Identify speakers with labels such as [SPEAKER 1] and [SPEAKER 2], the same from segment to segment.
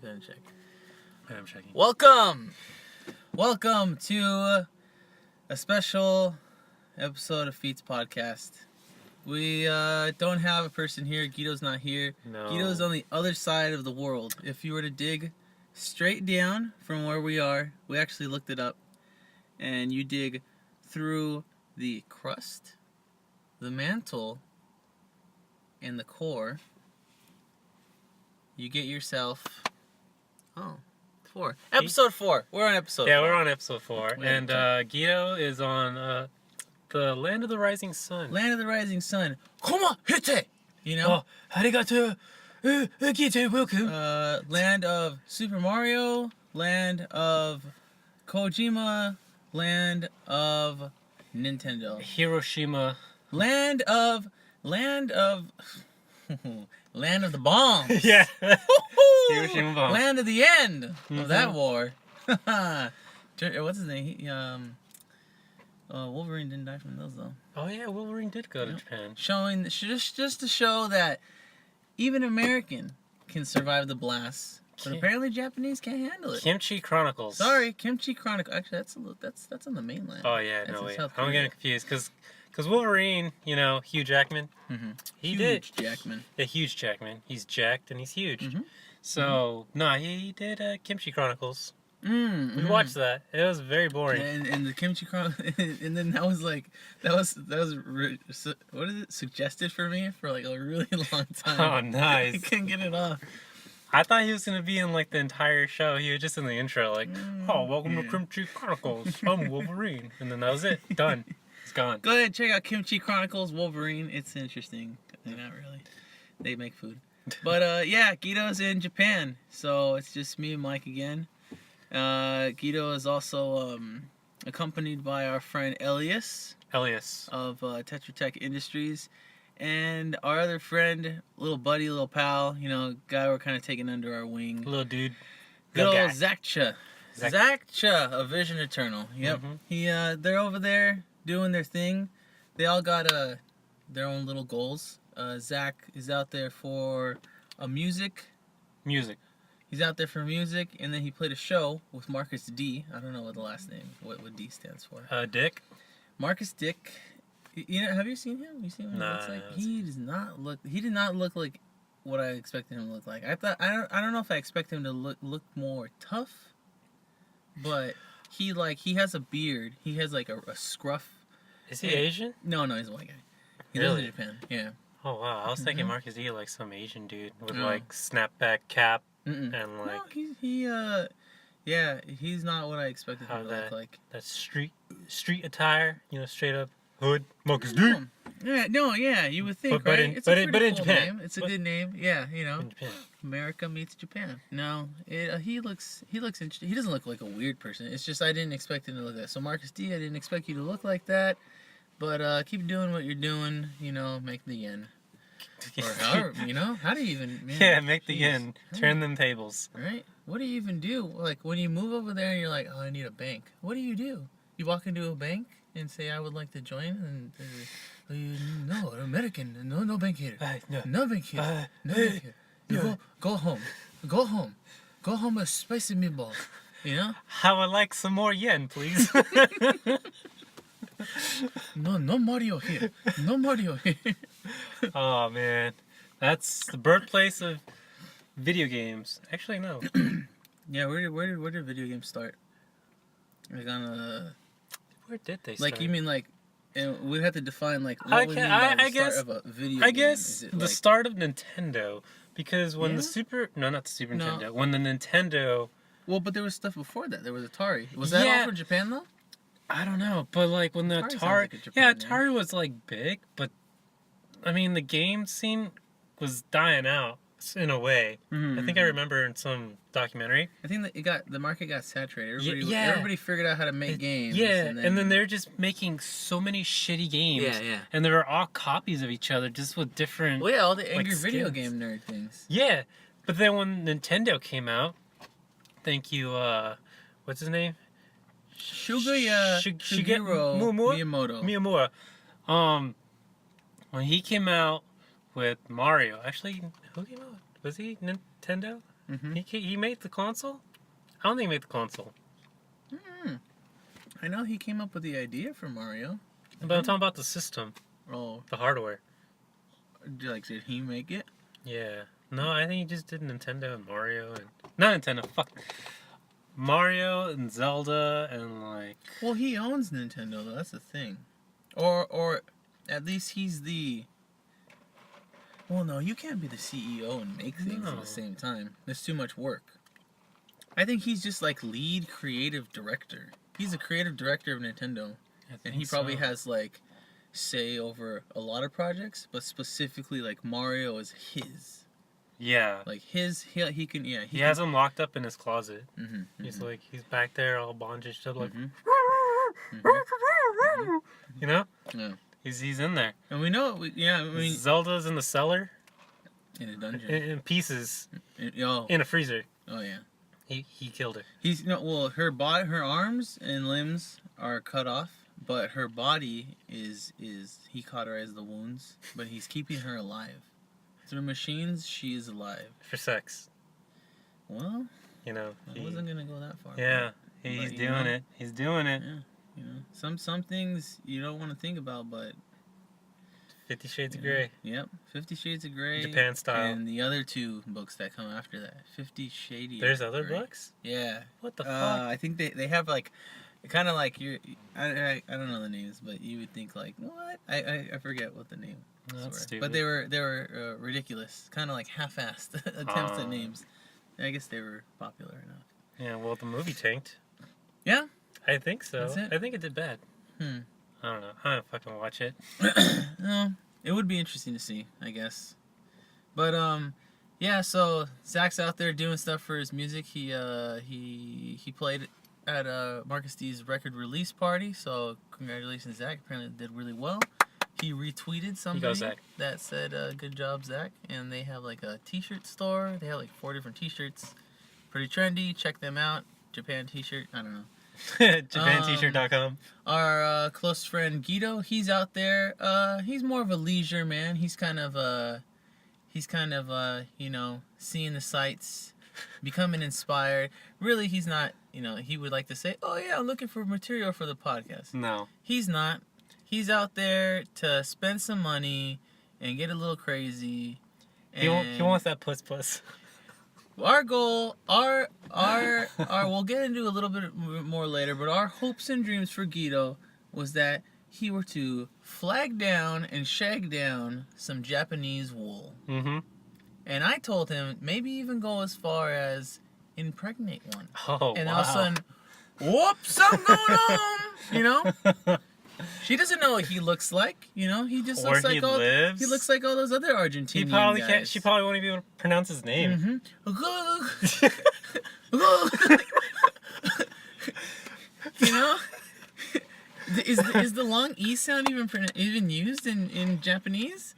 [SPEAKER 1] You go and check.
[SPEAKER 2] I'm checking.
[SPEAKER 1] Welcome to a special episode of Feats Podcast. We don't have a person here. Guido's not here.
[SPEAKER 2] No.
[SPEAKER 1] Guido's on the other side of the world. If you were to dig straight down from where we are, we actually looked it up, and you dig through the crust, the mantle, and the core, you get yourself episode 4. We're on episode 4.
[SPEAKER 2] Yeah, we're on episode 4.
[SPEAKER 1] Wait,
[SPEAKER 2] and Guido is on the Land of the Rising Sun.
[SPEAKER 1] Land of the Rising Sun. Koma hite! You know?
[SPEAKER 2] Arigato. Guido, welcome.
[SPEAKER 1] Land of Super Mario, land of Kojima, land of Nintendo.
[SPEAKER 2] Hiroshima.
[SPEAKER 1] Land of Land of the bombs.
[SPEAKER 2] Yeah. Hiroshima bomb.
[SPEAKER 1] Land of the end of that war. What's his name? Wolverine didn't die from those though.
[SPEAKER 2] Oh yeah, Wolverine did go to Japan.
[SPEAKER 1] Showing just to show that even American can survive the blast, but apparently Japanese can't handle it.
[SPEAKER 2] Kimchi Chronicles.
[SPEAKER 1] Sorry, Kimchi Chronicle. Actually, that's on the mainland.
[SPEAKER 2] Oh yeah,
[SPEAKER 1] That's
[SPEAKER 2] no
[SPEAKER 1] in
[SPEAKER 2] wait.
[SPEAKER 1] South
[SPEAKER 2] I'm
[SPEAKER 1] Korea.
[SPEAKER 2] getting confused because Wolverine, Hugh Jackman.
[SPEAKER 1] Mm-hmm.
[SPEAKER 2] Huge
[SPEAKER 1] Jackman.
[SPEAKER 2] Yeah, huge Jackman. He's jacked and he's huge.
[SPEAKER 1] Mhm.
[SPEAKER 2] So no, he did Kimchi Chronicles. We
[SPEAKER 1] Mm-hmm.
[SPEAKER 2] watched that. It was very boring.
[SPEAKER 1] And the Kimchi Chronicle, and then that was what is it? Suggested for me for like a really long time.
[SPEAKER 2] Oh,
[SPEAKER 1] I
[SPEAKER 2] nice.
[SPEAKER 1] couldn't get it off.
[SPEAKER 2] I thought he was gonna be in like the entire show. He was just in the intro, like, "Oh, welcome to Kimchi Chronicles. I'm Wolverine," and then that was it. Done. It's gone.
[SPEAKER 1] Go ahead, check out Kimchi Chronicles Wolverine. It's interesting. Not really. They make food. But yeah, Guido's in Japan, so it's just me and Mike again. Guido is also accompanied by our friend Elias of Tetra Tech Industries, and our other friend, little buddy, little pal, guy we're kind of taking under our wing.
[SPEAKER 2] Little dude.
[SPEAKER 1] Good
[SPEAKER 2] Little
[SPEAKER 1] old
[SPEAKER 2] guy.
[SPEAKER 1] Zachcha. Zachcha of Vision Eternal. Yep.
[SPEAKER 2] Mhm.
[SPEAKER 1] They're over there doing their thing. They all got their own little goals. Zach is out there for music. He's out there for music, and then he played a show with Marcus D. I don't know what the last name, what D stands for.
[SPEAKER 2] Dick.
[SPEAKER 1] Marcus Dick. Have you seen him? You seen what he looks like? He did not look like what I expected him to look like. I don't know if I expect him to look more tough, but he has a beard. He has like a scruff.
[SPEAKER 2] Is he Asian?
[SPEAKER 1] No, he's a white guy. He lives in Japan. Yeah.
[SPEAKER 2] Oh wow, I was thinking Marcus D like some Asian dude with
[SPEAKER 1] No.
[SPEAKER 2] like snapback cap
[SPEAKER 1] Mm-mm.
[SPEAKER 2] and like
[SPEAKER 1] he's not what I expected him to look like.
[SPEAKER 2] that street attire, straight up hood. Marcus D.
[SPEAKER 1] Yeah, you would think,
[SPEAKER 2] But
[SPEAKER 1] right?
[SPEAKER 2] in-
[SPEAKER 1] It's
[SPEAKER 2] but
[SPEAKER 1] a
[SPEAKER 2] in-
[SPEAKER 1] pretty
[SPEAKER 2] but in
[SPEAKER 1] cool
[SPEAKER 2] Japan.
[SPEAKER 1] name. It's a good name. Yeah,
[SPEAKER 2] In Japan.
[SPEAKER 1] America meets Japan. No, he looks interesting. He doesn't look like a weird person. It's just I didn't expect him to look like that. So Marcus D, I didn't expect you to look like that. But keep doing what you're doing. Make the yen. Or however, how do you even? Man,
[SPEAKER 2] Yeah, make the
[SPEAKER 1] jeez.
[SPEAKER 2] yen. Turn them tables.
[SPEAKER 1] Right? What do you even do? Like when you move over there and you're like, oh, I need a bank. What do? You walk into a bank and say, I would like to join, and no, American, no bank here,
[SPEAKER 2] No.
[SPEAKER 1] no bank here, no bank here. You go home, go home with spicy meatballs.
[SPEAKER 2] I would like some more yen, please.
[SPEAKER 1] No Mario here, no Mario here.
[SPEAKER 2] Oh man, that's the birthplace of video games. Actually, no.
[SPEAKER 1] Yeah, where did video games start? Like on a.
[SPEAKER 2] Where did they start?
[SPEAKER 1] Like you mean like, we'd have to define like what
[SPEAKER 2] I
[SPEAKER 1] we
[SPEAKER 2] can-
[SPEAKER 1] mean by
[SPEAKER 2] I
[SPEAKER 1] the
[SPEAKER 2] guess-
[SPEAKER 1] start of a video
[SPEAKER 2] I
[SPEAKER 1] game.
[SPEAKER 2] guess
[SPEAKER 1] Is it
[SPEAKER 2] the
[SPEAKER 1] like,
[SPEAKER 2] start of Nintendo, because when
[SPEAKER 1] Yeah?
[SPEAKER 2] not the Super
[SPEAKER 1] No.
[SPEAKER 2] Nintendo, when the Nintendo,
[SPEAKER 1] Well, but there was stuff before that. There was Atari. Was that all for Japan though?
[SPEAKER 2] I don't know, but like when the
[SPEAKER 1] Atari sounds
[SPEAKER 2] Atari,
[SPEAKER 1] like a Japan name.
[SPEAKER 2] Atari was like big, but I mean the game scene was dying out in a way. I think I remember in some documentary.
[SPEAKER 1] I think that the market got saturated.
[SPEAKER 2] Yeah.
[SPEAKER 1] Everybody figured out how to make games.
[SPEAKER 2] Yeah, and then they're just making so many shitty games.
[SPEAKER 1] Yeah.
[SPEAKER 2] And they were all copies of each other, just with different.
[SPEAKER 1] Well, yeah, all the angry
[SPEAKER 2] like,
[SPEAKER 1] video
[SPEAKER 2] skins.
[SPEAKER 1] game nerd things.
[SPEAKER 2] Yeah, but then when Nintendo came out, thank you, what's his name?
[SPEAKER 1] Shigeru Miyamoto.
[SPEAKER 2] When he came out with Mario, actually, who came out? Was he Nintendo?
[SPEAKER 1] Mm-hmm.
[SPEAKER 2] He made the console? I don't think he made the console.
[SPEAKER 1] I know he came up with the idea for Mario.
[SPEAKER 2] But I'm talking about the system,
[SPEAKER 1] Oh,
[SPEAKER 2] the hardware.
[SPEAKER 1] did he make it?
[SPEAKER 2] Yeah. No, I think he just did Nintendo and Mario and... Not Nintendo, fuck. Mario and Zelda and like...
[SPEAKER 1] Well, he owns Nintendo, though. That's the thing. Or at least he's the... Well, no, you can't be the CEO and make things at
[SPEAKER 2] No.
[SPEAKER 1] the same time. There's too much work. I think he's just like lead creative director. He's the creative director of Nintendo. And he probably has like say over a lot of projects, but specifically like Mario is his.
[SPEAKER 2] Yeah.
[SPEAKER 1] Like his, he can, yeah.
[SPEAKER 2] He has him locked up in his closet.
[SPEAKER 1] Mm-hmm,
[SPEAKER 2] He's like, he's back there all bondaged up like...
[SPEAKER 1] Mm-hmm.
[SPEAKER 2] You know?
[SPEAKER 1] Yeah.
[SPEAKER 2] He's in there.
[SPEAKER 1] And we know, I mean,
[SPEAKER 2] Zelda's in the cellar.
[SPEAKER 1] in a dungeon.
[SPEAKER 2] In pieces.
[SPEAKER 1] Oh,
[SPEAKER 2] In a freezer.
[SPEAKER 1] oh yeah.
[SPEAKER 2] He killed her.
[SPEAKER 1] He's no well. Her arms and limbs are cut off, but her body is he cauterized the wounds, but he's keeping her alive. Through machines, she is alive.
[SPEAKER 2] For sex.
[SPEAKER 1] Well,
[SPEAKER 2] You know.
[SPEAKER 1] I wasn't gonna go that far.
[SPEAKER 2] Yeah. He's
[SPEAKER 1] But, you
[SPEAKER 2] doing
[SPEAKER 1] know,
[SPEAKER 2] it. He's doing it.
[SPEAKER 1] Yeah, you know, some things you don't want to think about, but
[SPEAKER 2] 50 Shades of
[SPEAKER 1] you know,
[SPEAKER 2] Grey.
[SPEAKER 1] Yep, 50 Shades of Grey.
[SPEAKER 2] Japan style.
[SPEAKER 1] And the other two books that come after that, 50 Shady.
[SPEAKER 2] There's other
[SPEAKER 1] Grey.
[SPEAKER 2] books?
[SPEAKER 1] Yeah.
[SPEAKER 2] What the fuck?
[SPEAKER 1] I think they have like, kind of like I don't know the names, but you would think like what? I forget what the name.
[SPEAKER 2] That's
[SPEAKER 1] were.
[SPEAKER 2] stupid.
[SPEAKER 1] But they were ridiculous, kind of like half-assed attempts at names. I guess they were popular enough.
[SPEAKER 2] Yeah, well, the movie tanked.
[SPEAKER 1] Yeah.
[SPEAKER 2] I think so.
[SPEAKER 1] That's it?
[SPEAKER 2] I think it did bad.
[SPEAKER 1] Hmm.
[SPEAKER 2] I don't know. I don't fucking watch it.
[SPEAKER 1] No, it would be interesting to see, I guess. But yeah. So Zach's out there doing stuff for his music. He played at Marcus D's record release party. So congratulations, Zach. Apparently did really well. He retweeted somebody
[SPEAKER 2] Zach.
[SPEAKER 1] that said, "Good job, Zach." And they have like a T-shirt store. They have like 4 different T-shirts. Pretty trendy. Check them out. Japan T-shirt. I don't know.
[SPEAKER 2] JapanT-shirt.com.
[SPEAKER 1] Our close friend Guido, he's out there. He's more of a leisure man. He's kind of you know, seeing the sights, becoming inspired. Really, he's not. You know, he would like to say, "Oh yeah, I'm looking for material for the podcast."
[SPEAKER 2] No.
[SPEAKER 1] He's not. He's out there to spend some money and get a little crazy.
[SPEAKER 2] He wants that puss.
[SPEAKER 1] Our goal, our we'll get into a little bit more later, but our hopes and dreams for Guido was that he were to flag down and shag down some Japanese wool.
[SPEAKER 2] Mm-hmm.
[SPEAKER 1] And I told him maybe even go as far as impregnate one.
[SPEAKER 2] Oh,
[SPEAKER 1] And
[SPEAKER 2] wow.
[SPEAKER 1] all of a sudden, whoops, I'm going home. You know? She doesn't know what he looks like. You know? He just looks
[SPEAKER 2] Where
[SPEAKER 1] like
[SPEAKER 2] he lives.
[SPEAKER 1] he looks like all those other Argentinian
[SPEAKER 2] He probably
[SPEAKER 1] guys.
[SPEAKER 2] can't. She probably won't even be able to pronounce his name.
[SPEAKER 1] Mm-hmm. You know, is the long e sound even used in Japanese?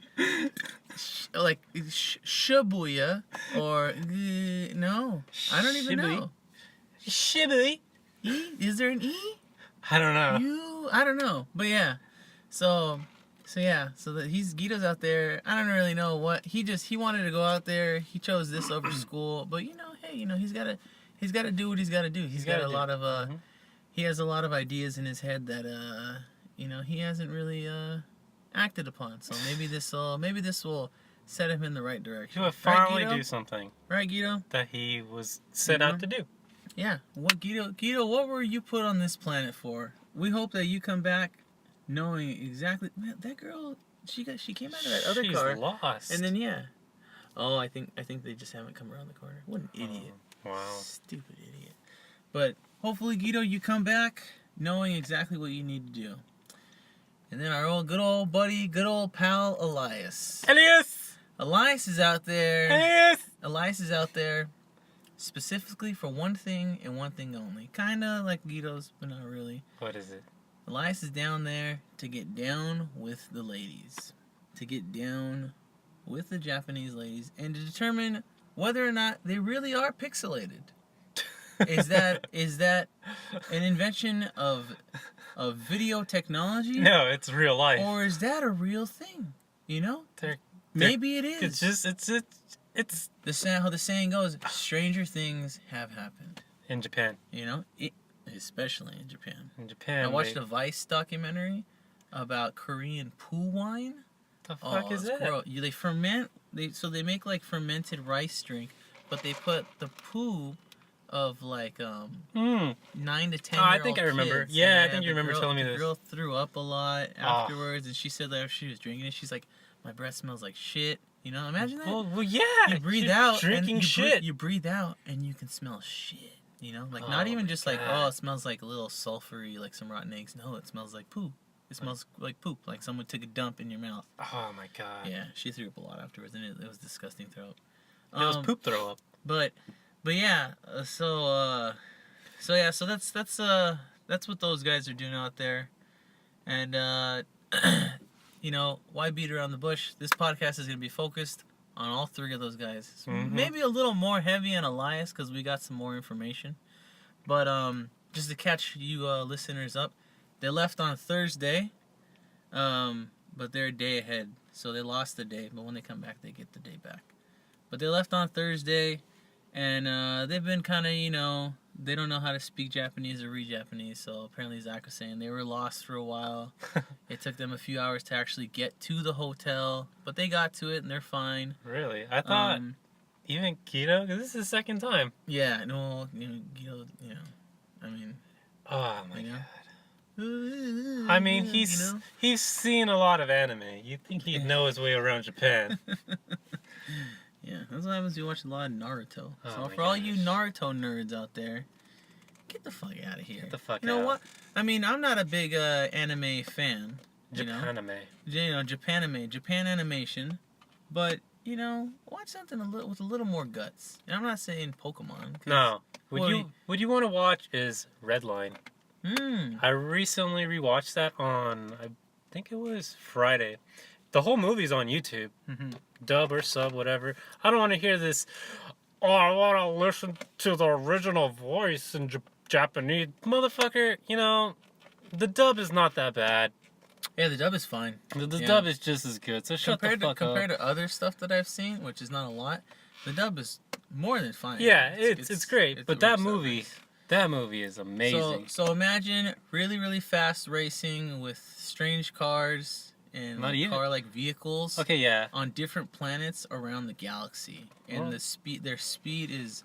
[SPEAKER 1] Like Shibuya or no? I don't even know.
[SPEAKER 2] Shibui.
[SPEAKER 1] E? Is there an e?
[SPEAKER 2] I don't know.
[SPEAKER 1] I don't know. But yeah, so Guido's out there. I don't really know what he wanted to go out there. He chose this over school, but you know, hey, you know, he's got to do what he's got to do. He's got a lot of he has a lot of ideas in his head that you know, he hasn't really acted upon. So maybe this will set him in the right direction.
[SPEAKER 2] He would
[SPEAKER 1] Right,
[SPEAKER 2] finally
[SPEAKER 1] Guido?
[SPEAKER 2] do something
[SPEAKER 1] Right, Guido?
[SPEAKER 2] that he was set out to do.
[SPEAKER 1] Yeah. What Guido, what were you put on this planet for? We hope that you come back knowing exactly. Man, that girl, she came out of that other
[SPEAKER 2] She's
[SPEAKER 1] car.
[SPEAKER 2] lost.
[SPEAKER 1] And then yeah. Oh, I think they just haven't come around the corner. What an idiot.
[SPEAKER 2] Wow.
[SPEAKER 1] Stupid idiot. But hopefully, Guido, you come back knowing exactly what you need to do. And then our good old buddy, good old pal Elias. Elias is out there. Elias is out there specifically for one thing and one thing only. Kinda like Guido's, but not really.
[SPEAKER 2] What is it?
[SPEAKER 1] Elias is down there to get down with the ladies. To get down with the Japanese ladies and to determine whether or not they really are pixelated. Is that an invention of video technology?
[SPEAKER 2] No, it's real life.
[SPEAKER 1] Or is that a real thing? You know?
[SPEAKER 2] They're-
[SPEAKER 1] Maybe it is.
[SPEAKER 2] It's
[SPEAKER 1] How the saying goes, stranger things have happened.
[SPEAKER 2] in Japan.
[SPEAKER 1] You know, especially in Japan.
[SPEAKER 2] In Japan,
[SPEAKER 1] I watched a Vice documentary about Korean poo wine.
[SPEAKER 2] The fuck is that?
[SPEAKER 1] They ferment. They make like fermented rice drink, but they put the poo of like 9 to 10.
[SPEAKER 2] I think I remember.
[SPEAKER 1] Kids.
[SPEAKER 2] Yeah, I think you remember telling me
[SPEAKER 1] the
[SPEAKER 2] this.
[SPEAKER 1] girl threw up a lot afterwards, and she said that after she was drinking it, she's like, "My breath smells like shit." You know, imagine that.
[SPEAKER 2] Well, yeah.
[SPEAKER 1] You breathe
[SPEAKER 2] you're
[SPEAKER 1] out,
[SPEAKER 2] drinking
[SPEAKER 1] and
[SPEAKER 2] shit.
[SPEAKER 1] you breathe out, and you can smell shit. You know, like
[SPEAKER 2] Oh
[SPEAKER 1] not even
[SPEAKER 2] my
[SPEAKER 1] just like,
[SPEAKER 2] God.
[SPEAKER 1] oh, it smells like a little sulfury, like some rotten eggs. No, it smells like poop. It smells like poop, like someone took a dump in your mouth.
[SPEAKER 2] Oh my god.
[SPEAKER 1] Yeah, she threw up a lot afterwards, and it was disgusting throw up.
[SPEAKER 2] It was poop throw up.
[SPEAKER 1] But yeah, so that's what those guys are doing out there, and you know, why beat around the bush? This podcast is gonna be focused on all three of those guys.
[SPEAKER 2] Mhm.
[SPEAKER 1] Maybe a little more heavy on Elias because we got some more information, but just to catch you listeners up, they left on Thursday, but they're a day ahead, so they lost the day. But when they come back, they get the day back. But they left on Thursday, and they've been kind of, you know, they don't know how to speak Japanese or read Japanese, so apparently Zach was saying they were lost for a while. It took them a few hours to actually get to the hotel, but they got to it, and they're fine.
[SPEAKER 2] Really? I thought even Keto, because this is the second time.
[SPEAKER 1] Yeah, no, you know, I mean...
[SPEAKER 2] Oh my
[SPEAKER 1] You know?
[SPEAKER 2] god. I mean, he's seen a lot of anime. You'd think he'd know his way around Japan.
[SPEAKER 1] Yeah, that's what happens when you watch a lot of Naruto.
[SPEAKER 2] Oh
[SPEAKER 1] So
[SPEAKER 2] my
[SPEAKER 1] for all you
[SPEAKER 2] gosh.
[SPEAKER 1] Naruto nerds out there, get the fuck out of here.
[SPEAKER 2] Get the fuck
[SPEAKER 1] You know
[SPEAKER 2] out.
[SPEAKER 1] what? I mean, I'm not a big anime fan. You know?
[SPEAKER 2] Japanime.
[SPEAKER 1] Japan animation, but you know, watch something with a little more guts. And I'm not saying Pokemon. 'Cause,
[SPEAKER 2] No.
[SPEAKER 1] Well,
[SPEAKER 2] What you want to watch is Redline.
[SPEAKER 1] Hmm.
[SPEAKER 2] I recently rewatched that on, I think it was Friday. The whole movie's on YouTube.
[SPEAKER 1] Mhm.
[SPEAKER 2] Dub or sub, whatever. I don't want to hear this, oh, I want to listen to the original voice in Japanese. Motherfucker, you know, the dub is not that bad.
[SPEAKER 1] Yeah, the dub is fine.
[SPEAKER 2] The
[SPEAKER 1] Yeah.
[SPEAKER 2] dub is just as good, so shut the fuck
[SPEAKER 1] Compared
[SPEAKER 2] up.
[SPEAKER 1] to other stuff that I've seen, which is not a lot, the dub is more than fine.
[SPEAKER 2] Yeah, it's great,
[SPEAKER 1] it
[SPEAKER 2] but that
[SPEAKER 1] works out
[SPEAKER 2] movie,
[SPEAKER 1] nice.
[SPEAKER 2] that movie is amazing.
[SPEAKER 1] So imagine really, really fast racing with strange cars and
[SPEAKER 2] Not even-
[SPEAKER 1] car-like vehicles
[SPEAKER 2] Okay, yeah.
[SPEAKER 1] on different planets around the galaxy, and
[SPEAKER 2] Well-
[SPEAKER 1] their speed is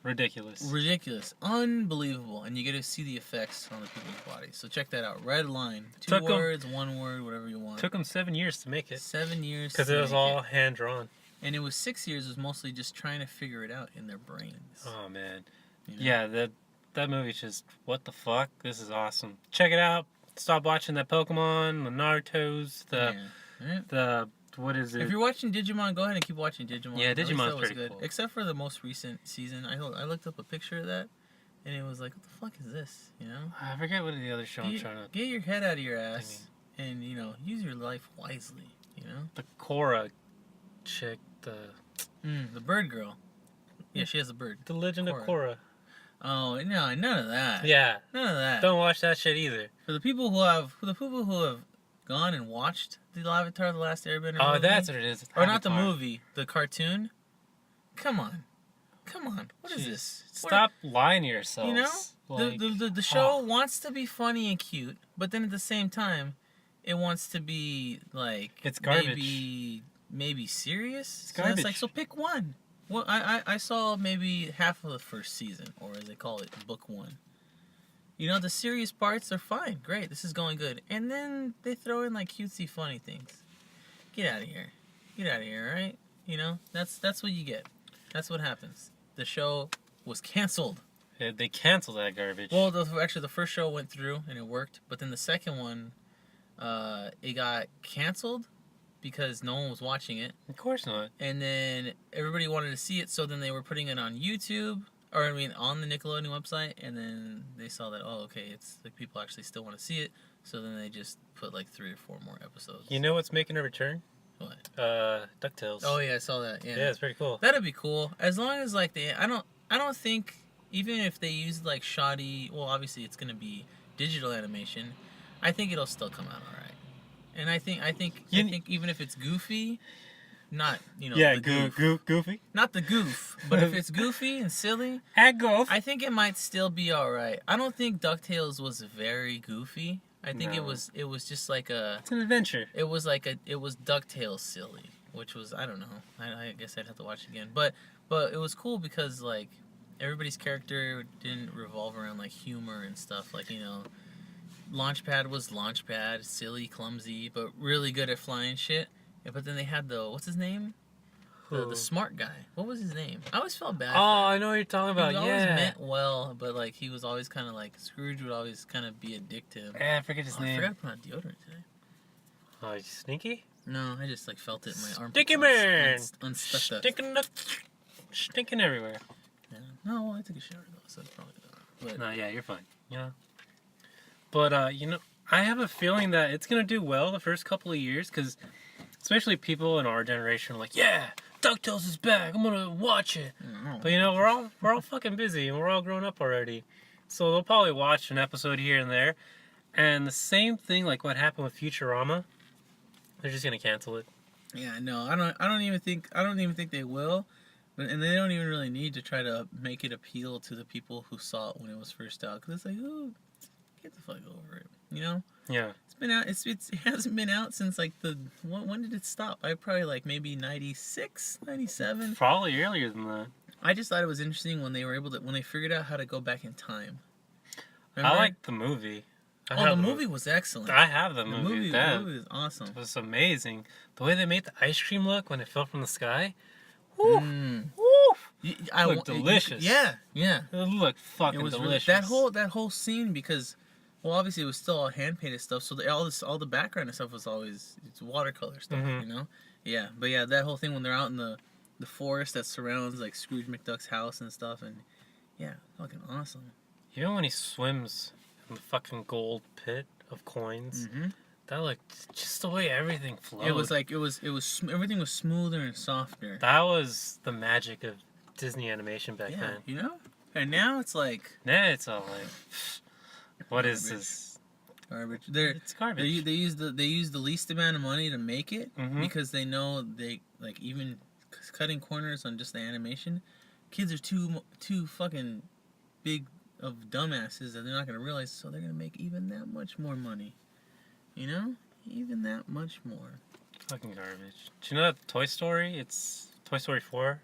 [SPEAKER 2] Ridiculous.
[SPEAKER 1] ridiculous, unbelievable, and you get to see the effects on the people's bodies. So check that out. Red Line, two
[SPEAKER 2] Took 'em-
[SPEAKER 1] words, one word, whatever you want.
[SPEAKER 2] Took them 7 years to make it.
[SPEAKER 1] 7 years
[SPEAKER 2] Because
[SPEAKER 1] to
[SPEAKER 2] it was
[SPEAKER 1] make
[SPEAKER 2] all hand drawn.
[SPEAKER 1] and it was 6 years. Was mostly just trying to figure it out in their brains.
[SPEAKER 2] Oh, man.
[SPEAKER 1] you know?
[SPEAKER 2] Yeah, that movie's just, what the fuck? This is awesome. Check it out. Stop watching that Pokemon, the Naruto's,
[SPEAKER 1] Yeah. Right?
[SPEAKER 2] the, what is
[SPEAKER 1] If
[SPEAKER 2] it?
[SPEAKER 1] you're watching Digimon, go ahead and keep watching Digimon.
[SPEAKER 2] Yeah,
[SPEAKER 1] At least
[SPEAKER 2] Digimon's
[SPEAKER 1] that was
[SPEAKER 2] pretty
[SPEAKER 1] good.
[SPEAKER 2] cool.
[SPEAKER 1] Except for the most recent season. I looked up a picture of that, and it was like, what the fuck is this? You know?
[SPEAKER 2] I forget what the other show I'm
[SPEAKER 1] Get,
[SPEAKER 2] trying to...
[SPEAKER 1] get your head out of your ass, and you know, use your life wisely. You know?
[SPEAKER 2] The Korra chick, the
[SPEAKER 1] The bird girl. Yeah, she has a bird.
[SPEAKER 2] Legend of
[SPEAKER 1] Korra.
[SPEAKER 2] Korra.
[SPEAKER 1] Oh no, none of that.
[SPEAKER 2] Yeah,
[SPEAKER 1] None of that.
[SPEAKER 2] don't watch that shit either.
[SPEAKER 1] For the people who have gone and watched the Avatar: The Last Airbender.
[SPEAKER 2] Oh,
[SPEAKER 1] movie,
[SPEAKER 2] that's what it is.
[SPEAKER 1] or not the
[SPEAKER 2] Avatar.
[SPEAKER 1] movie, the cartoon. Come on, what is
[SPEAKER 2] Jeez.
[SPEAKER 1] this?
[SPEAKER 2] Stop lying to yourselves.
[SPEAKER 1] You know,
[SPEAKER 2] Like,
[SPEAKER 1] the show
[SPEAKER 2] oh.
[SPEAKER 1] wants to be funny and cute, but then at the same time, it wants to be like
[SPEAKER 2] It's garbage.
[SPEAKER 1] maybe serious.
[SPEAKER 2] It's
[SPEAKER 1] So it's like,
[SPEAKER 2] garbage.
[SPEAKER 1] so pick one. Well, I saw maybe half of the first season, or as they call it, book one. You know, the serious parts are fine, great, this is going good, and then they throw in like cutesy, funny things. Get out of here, right? You know, that's what you get. That's what happens. The show was canceled.
[SPEAKER 2] They canceled that garbage.
[SPEAKER 1] Well, actually, the first show went through and it worked, but then the second one, it got canceled because no one was watching it,
[SPEAKER 2] of course not.
[SPEAKER 1] and then everybody wanted to see it, so then they were putting it on YouTube, on the Nickelodeon website, and then they saw that, oh, okay, it's like people actually still want to see it, so then they just put like 3 or 4 more episodes.
[SPEAKER 2] You know what's making a return?
[SPEAKER 1] What?
[SPEAKER 2] DuckTales.
[SPEAKER 1] Oh yeah, I saw that. Yeah,
[SPEAKER 2] Yeah, it's pretty cool.
[SPEAKER 1] that'd be cool as long as like I don't think, even if they use like shoddy, well, obviously it's gonna be digital animation, I think it'll still come out alright. And I think even if it's goofy, not
[SPEAKER 2] Yeah,
[SPEAKER 1] the goof.
[SPEAKER 2] goofy.
[SPEAKER 1] Not the goof, but if it's goofy and silly,
[SPEAKER 2] At goof.
[SPEAKER 1] I think it might still be all right. I don't think DuckTales was very goofy. I think
[SPEAKER 2] No.
[SPEAKER 1] it was just like a
[SPEAKER 2] It's an adventure.
[SPEAKER 1] it was DuckTales silly, which was I don't know. I guess I'd have to watch it again. But it was cool because like everybody's character didn't revolve around like humor and stuff. Like Launchpad was Launchpad, silly, clumsy, but really good at flying shit. Yeah, but then they had what's his name? The smart guy. What was his name? I always felt bad.
[SPEAKER 2] Oh, I know what you're talking about.
[SPEAKER 1] He always
[SPEAKER 2] Yeah.
[SPEAKER 1] meant well, but like he was always kind of like Scrooge would always kind of be a dick to him.
[SPEAKER 2] Yeah, I forget his
[SPEAKER 1] I
[SPEAKER 2] name.
[SPEAKER 1] forgot to put on deodorant today.
[SPEAKER 2] Oh, you sneaky?
[SPEAKER 1] No, I just like felt it in my arm.
[SPEAKER 2] Sticky man!
[SPEAKER 1] Unstuck
[SPEAKER 2] Stinking everywhere.
[SPEAKER 1] Yeah. No, I took a shower though, so it's probably not. But
[SPEAKER 2] No, yeah, you're fine. Yeah. But, I have a feeling that it's going to do well the first couple of years, because especially people in our generation are like, yeah, DuckTales is back, I'm going to watch it. But, we're all fucking busy, and we're all grown up already. So they'll probably watch an episode here and there. And the same thing, like what happened with Futurama, they're just going to cancel it.
[SPEAKER 1] yeah, no, I don't even think they will. And they don't even really need to try to make it appeal to the people who saw it when it was first out, because it's like, oh, get the fuck over it,
[SPEAKER 2] Yeah.
[SPEAKER 1] It's been out. It hasn't been out since like when did it stop? I probably like maybe 96, 97.
[SPEAKER 2] Probably earlier than that.
[SPEAKER 1] I just thought it was interesting when they figured out how to go back in time.
[SPEAKER 2] I
[SPEAKER 1] Remember?
[SPEAKER 2] like the movie.
[SPEAKER 1] The movie was excellent.
[SPEAKER 2] I have the
[SPEAKER 1] The
[SPEAKER 2] movie.
[SPEAKER 1] movie was awesome.
[SPEAKER 2] It was amazing. The way they made the ice cream look when it fell from the sky. Woo!
[SPEAKER 1] Mm.
[SPEAKER 2] Woo! Looked
[SPEAKER 1] It
[SPEAKER 2] delicious.
[SPEAKER 1] Yeah.
[SPEAKER 2] It looked fucking
[SPEAKER 1] It was
[SPEAKER 2] delicious.
[SPEAKER 1] that whole scene, because well, obviously it was still all hand painted stuff, so all the background and stuff was always it's watercolor stuff,
[SPEAKER 2] Mhm.
[SPEAKER 1] Yeah, but yeah, that whole thing when they're out in the forest that surrounds like Scrooge McDuck's house and stuff, and yeah, fucking awesome.
[SPEAKER 2] Even when he swims in the fucking gold pit of coins,
[SPEAKER 1] Mm-hmm.
[SPEAKER 2] that looked just the way everything flowed.
[SPEAKER 1] It was like everything was smoother and softer.
[SPEAKER 2] that was the magic of Disney animation back
[SPEAKER 1] Yeah,
[SPEAKER 2] then.
[SPEAKER 1] and now it's like
[SPEAKER 2] Now it's all like, what is
[SPEAKER 1] Garbage.
[SPEAKER 2] this?
[SPEAKER 1] garbage.
[SPEAKER 2] It's garbage.
[SPEAKER 1] They use the least amount of money to make it
[SPEAKER 2] Mhm.
[SPEAKER 1] because they know they like even cutting corners on just the animation. Kids are too fucking big of dumbasses that they're not gonna realize, so they're gonna make even that much more money. Even that much more.
[SPEAKER 2] Fucking garbage. Do you know that Toy Story? It's Toy Story 4.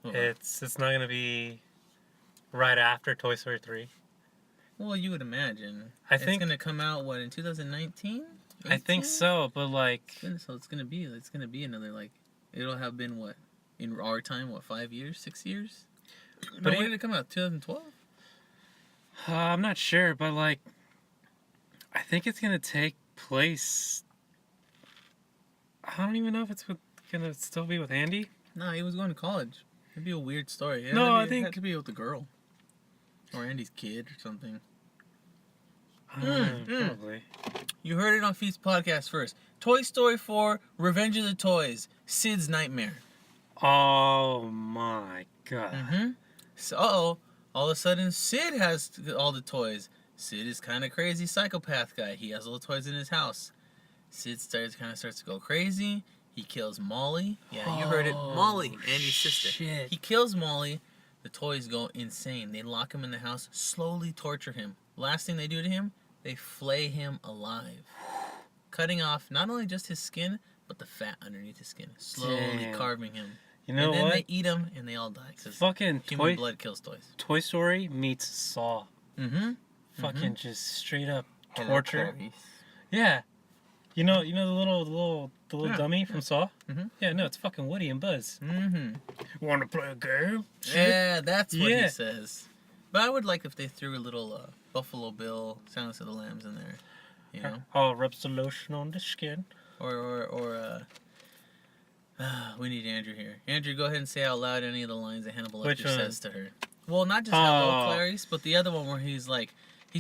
[SPEAKER 1] Well,
[SPEAKER 2] It's not gonna be right after Toy Story 3.
[SPEAKER 1] well, you would imagine.
[SPEAKER 2] I think-
[SPEAKER 1] it's gonna come out in 2019.
[SPEAKER 2] I think so, but like,
[SPEAKER 1] So it's gonna be another like it'll have been what in our time 5 years 6 years.
[SPEAKER 2] But
[SPEAKER 1] But
[SPEAKER 2] it-
[SPEAKER 1] when did it come out? 2012.
[SPEAKER 2] I'm not sure, but like, I think it's gonna take place. I don't even know if it's gonna still be with Andy.
[SPEAKER 1] No, he was going to college. It'd be a weird story.
[SPEAKER 2] No,
[SPEAKER 1] It
[SPEAKER 2] I think-
[SPEAKER 1] had to be with the girl or Andy's kid or something.
[SPEAKER 2] I don't know,
[SPEAKER 1] mm.
[SPEAKER 2] probably.
[SPEAKER 1] You heard it on Feet's podcast first. Toy Story 4: Revenge of the Toys. Sid's nightmare.
[SPEAKER 2] Oh my god.
[SPEAKER 1] Mm-hmm. So, all of a sudden, Sid has all the toys. Sid is kind of crazy psychopath guy. He has all the toys in his house. Sid starts to go crazy. He kills Molly. Yeah, you heard it.
[SPEAKER 2] Oh,
[SPEAKER 1] Molly, Andy's sister.
[SPEAKER 2] shit.
[SPEAKER 1] He kills Molly. The toys go insane. They lock him in the house, slowly torture him. Last thing they do to him, they flay him alive. Cutting off not only just his skin, but the fat underneath his skin. Slowly
[SPEAKER 2] Damn.
[SPEAKER 1] carving him.
[SPEAKER 2] You know
[SPEAKER 1] and then
[SPEAKER 2] what?
[SPEAKER 1] they eat him and they all die. Because
[SPEAKER 2] Fucking
[SPEAKER 1] human blood kills toys.
[SPEAKER 2] Toy Story meets Saw.
[SPEAKER 1] Mm-hmm.
[SPEAKER 2] Fucking just straight up torture.
[SPEAKER 1] Clarice.
[SPEAKER 2] Yeah. You know the little
[SPEAKER 1] Yeah,
[SPEAKER 2] dummy from Saw?
[SPEAKER 1] Mhm.
[SPEAKER 2] Yeah, no, it's fucking Woody and Buzz.
[SPEAKER 1] Mm-hmm.
[SPEAKER 2] Want to play a game?
[SPEAKER 1] Yeah, that's what
[SPEAKER 2] Yeah.
[SPEAKER 1] he says. But I would like if they threw a little Buffalo Bill, Silence of the Lambs in there. You know?
[SPEAKER 2] Oh, rubs the lotion on the skin.
[SPEAKER 1] Or we need Andrew here. Andrew, go ahead and say out loud any of the lines that Hannibal
[SPEAKER 2] Which
[SPEAKER 1] Lecter
[SPEAKER 2] one?
[SPEAKER 1] says to her. Well, not just hello,
[SPEAKER 2] Oh.
[SPEAKER 1] Clarice, but the other one where he's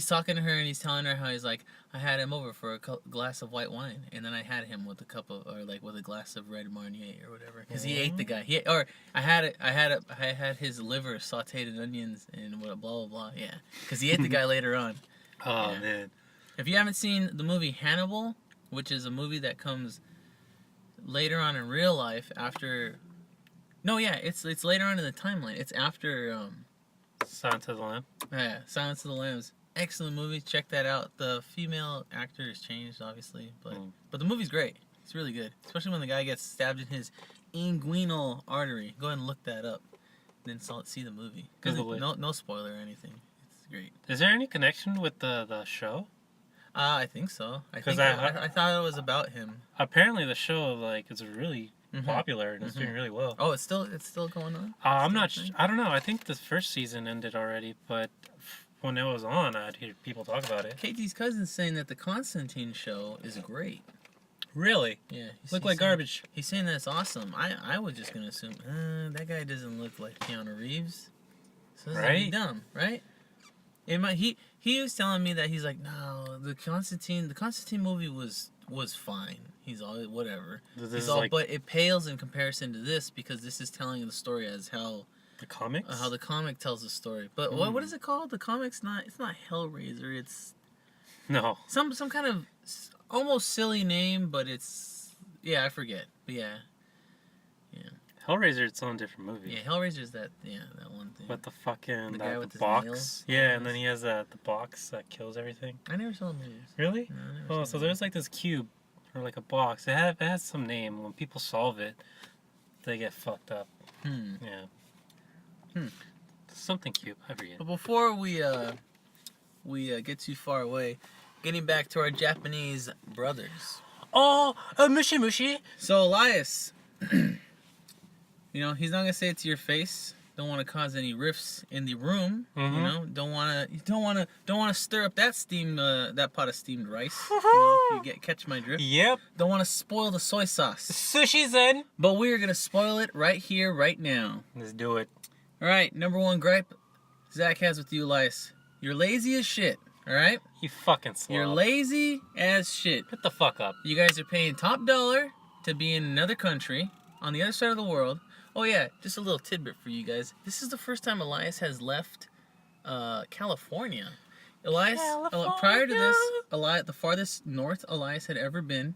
[SPEAKER 1] talking to her and he's telling her how he's like, I had him over for a glass of white wine, and then I had him with with a glass of red Marnier or whatever, because he ate the guy. I had his liver sautéed in onions and blah blah blah. Yeah, because he ate the guy later on.
[SPEAKER 2] Oh,
[SPEAKER 1] Yeah.
[SPEAKER 2] man.
[SPEAKER 1] If you haven't seen the movie Hannibal, which is a movie that comes later on in real life after. No, yeah, it's later on in the timeline. It's after
[SPEAKER 2] Silence of the Lamb.
[SPEAKER 1] yeah, Silence of the Lambs. Excellent movie. Check that out. The female actor has changed, obviously, but the movie's great. It's really good, especially when the guy gets stabbed in his inguinal artery. Go ahead and look that up, and then see the movie.
[SPEAKER 2] Google it.
[SPEAKER 1] No spoiler or anything. It's great.
[SPEAKER 2] Is there any connection with the show?
[SPEAKER 1] I think so. I
[SPEAKER 2] 'Cause
[SPEAKER 1] think I thought it was about him.
[SPEAKER 2] Apparently, the show like is really
[SPEAKER 1] Mhm.
[SPEAKER 2] popular and it's doing really well.
[SPEAKER 1] Oh, it's still going on.
[SPEAKER 2] I'm
[SPEAKER 1] Still
[SPEAKER 2] not.
[SPEAKER 1] a thing?
[SPEAKER 2] I don't know. I think the first season ended already, but when it was on, I'd hear people talk about it.
[SPEAKER 1] KT's cousin's saying that the Constantine show is great.
[SPEAKER 2] Really?
[SPEAKER 1] Yeah,
[SPEAKER 2] Look like garbage.
[SPEAKER 1] He's saying that's awesome. I was just gonna assume that guy doesn't look like Keanu Reeves, so this is
[SPEAKER 2] Right?
[SPEAKER 1] dumb, right? He was telling me that he's like, no, the Constantine movie was fine. He's all whatever.
[SPEAKER 2] This
[SPEAKER 1] He's
[SPEAKER 2] is
[SPEAKER 1] all,
[SPEAKER 2] like
[SPEAKER 1] but it pales in comparison to this because this is telling the story as how
[SPEAKER 2] the comics.
[SPEAKER 1] the comic tells the story. But what is it called? The comic's not. It's not Hellraiser. It's
[SPEAKER 2] No.
[SPEAKER 1] some kind of almost silly name, but it's I forget. But yeah,
[SPEAKER 2] Hellraiser, it's on different movie.
[SPEAKER 1] yeah, Hellraiser's that one thing.
[SPEAKER 2] But the fucking
[SPEAKER 1] The guy
[SPEAKER 2] the
[SPEAKER 1] with his
[SPEAKER 2] box.
[SPEAKER 1] nails?
[SPEAKER 2] Yeah, and then he has the box that kills everything.
[SPEAKER 1] I never saw the movies.
[SPEAKER 2] Really?
[SPEAKER 1] No, I never
[SPEAKER 2] Oh,
[SPEAKER 1] saw
[SPEAKER 2] so
[SPEAKER 1] the
[SPEAKER 2] there's like this cube or like a box. It has some name. When people solve it, they get fucked up.
[SPEAKER 1] movies.
[SPEAKER 2] Yeah.
[SPEAKER 1] Hmm.
[SPEAKER 2] Something cube. I forget.
[SPEAKER 1] But before we get too far away, getting back to our Japanese brothers.
[SPEAKER 2] Oh, mushi mushi.
[SPEAKER 1] So Elias, he's not gonna say it to your face. Don't want to cause any rifts in the room.
[SPEAKER 2] Mhm.
[SPEAKER 1] Don't want to stir up that that pot of steamed rice. If you catch my drift.
[SPEAKER 2] Yep.
[SPEAKER 1] Don't want to spoil the soy sauce.
[SPEAKER 2] Sushi zen.
[SPEAKER 1] But we are gonna spoil it right here, right now.
[SPEAKER 2] Let's do it.
[SPEAKER 1] All right, number one gripe Zach has with you, Elias. You're lazy as shit. All right,
[SPEAKER 2] You fucking slob.
[SPEAKER 1] you're lazy as shit.
[SPEAKER 2] Get the fuck up.
[SPEAKER 1] You guys are paying top dollar to be in another country on the other side of the world. Oh yeah, just a little tidbit for you guys. This is the first time Elias has left California. Elias, prior to this, the farthest north Elias had ever been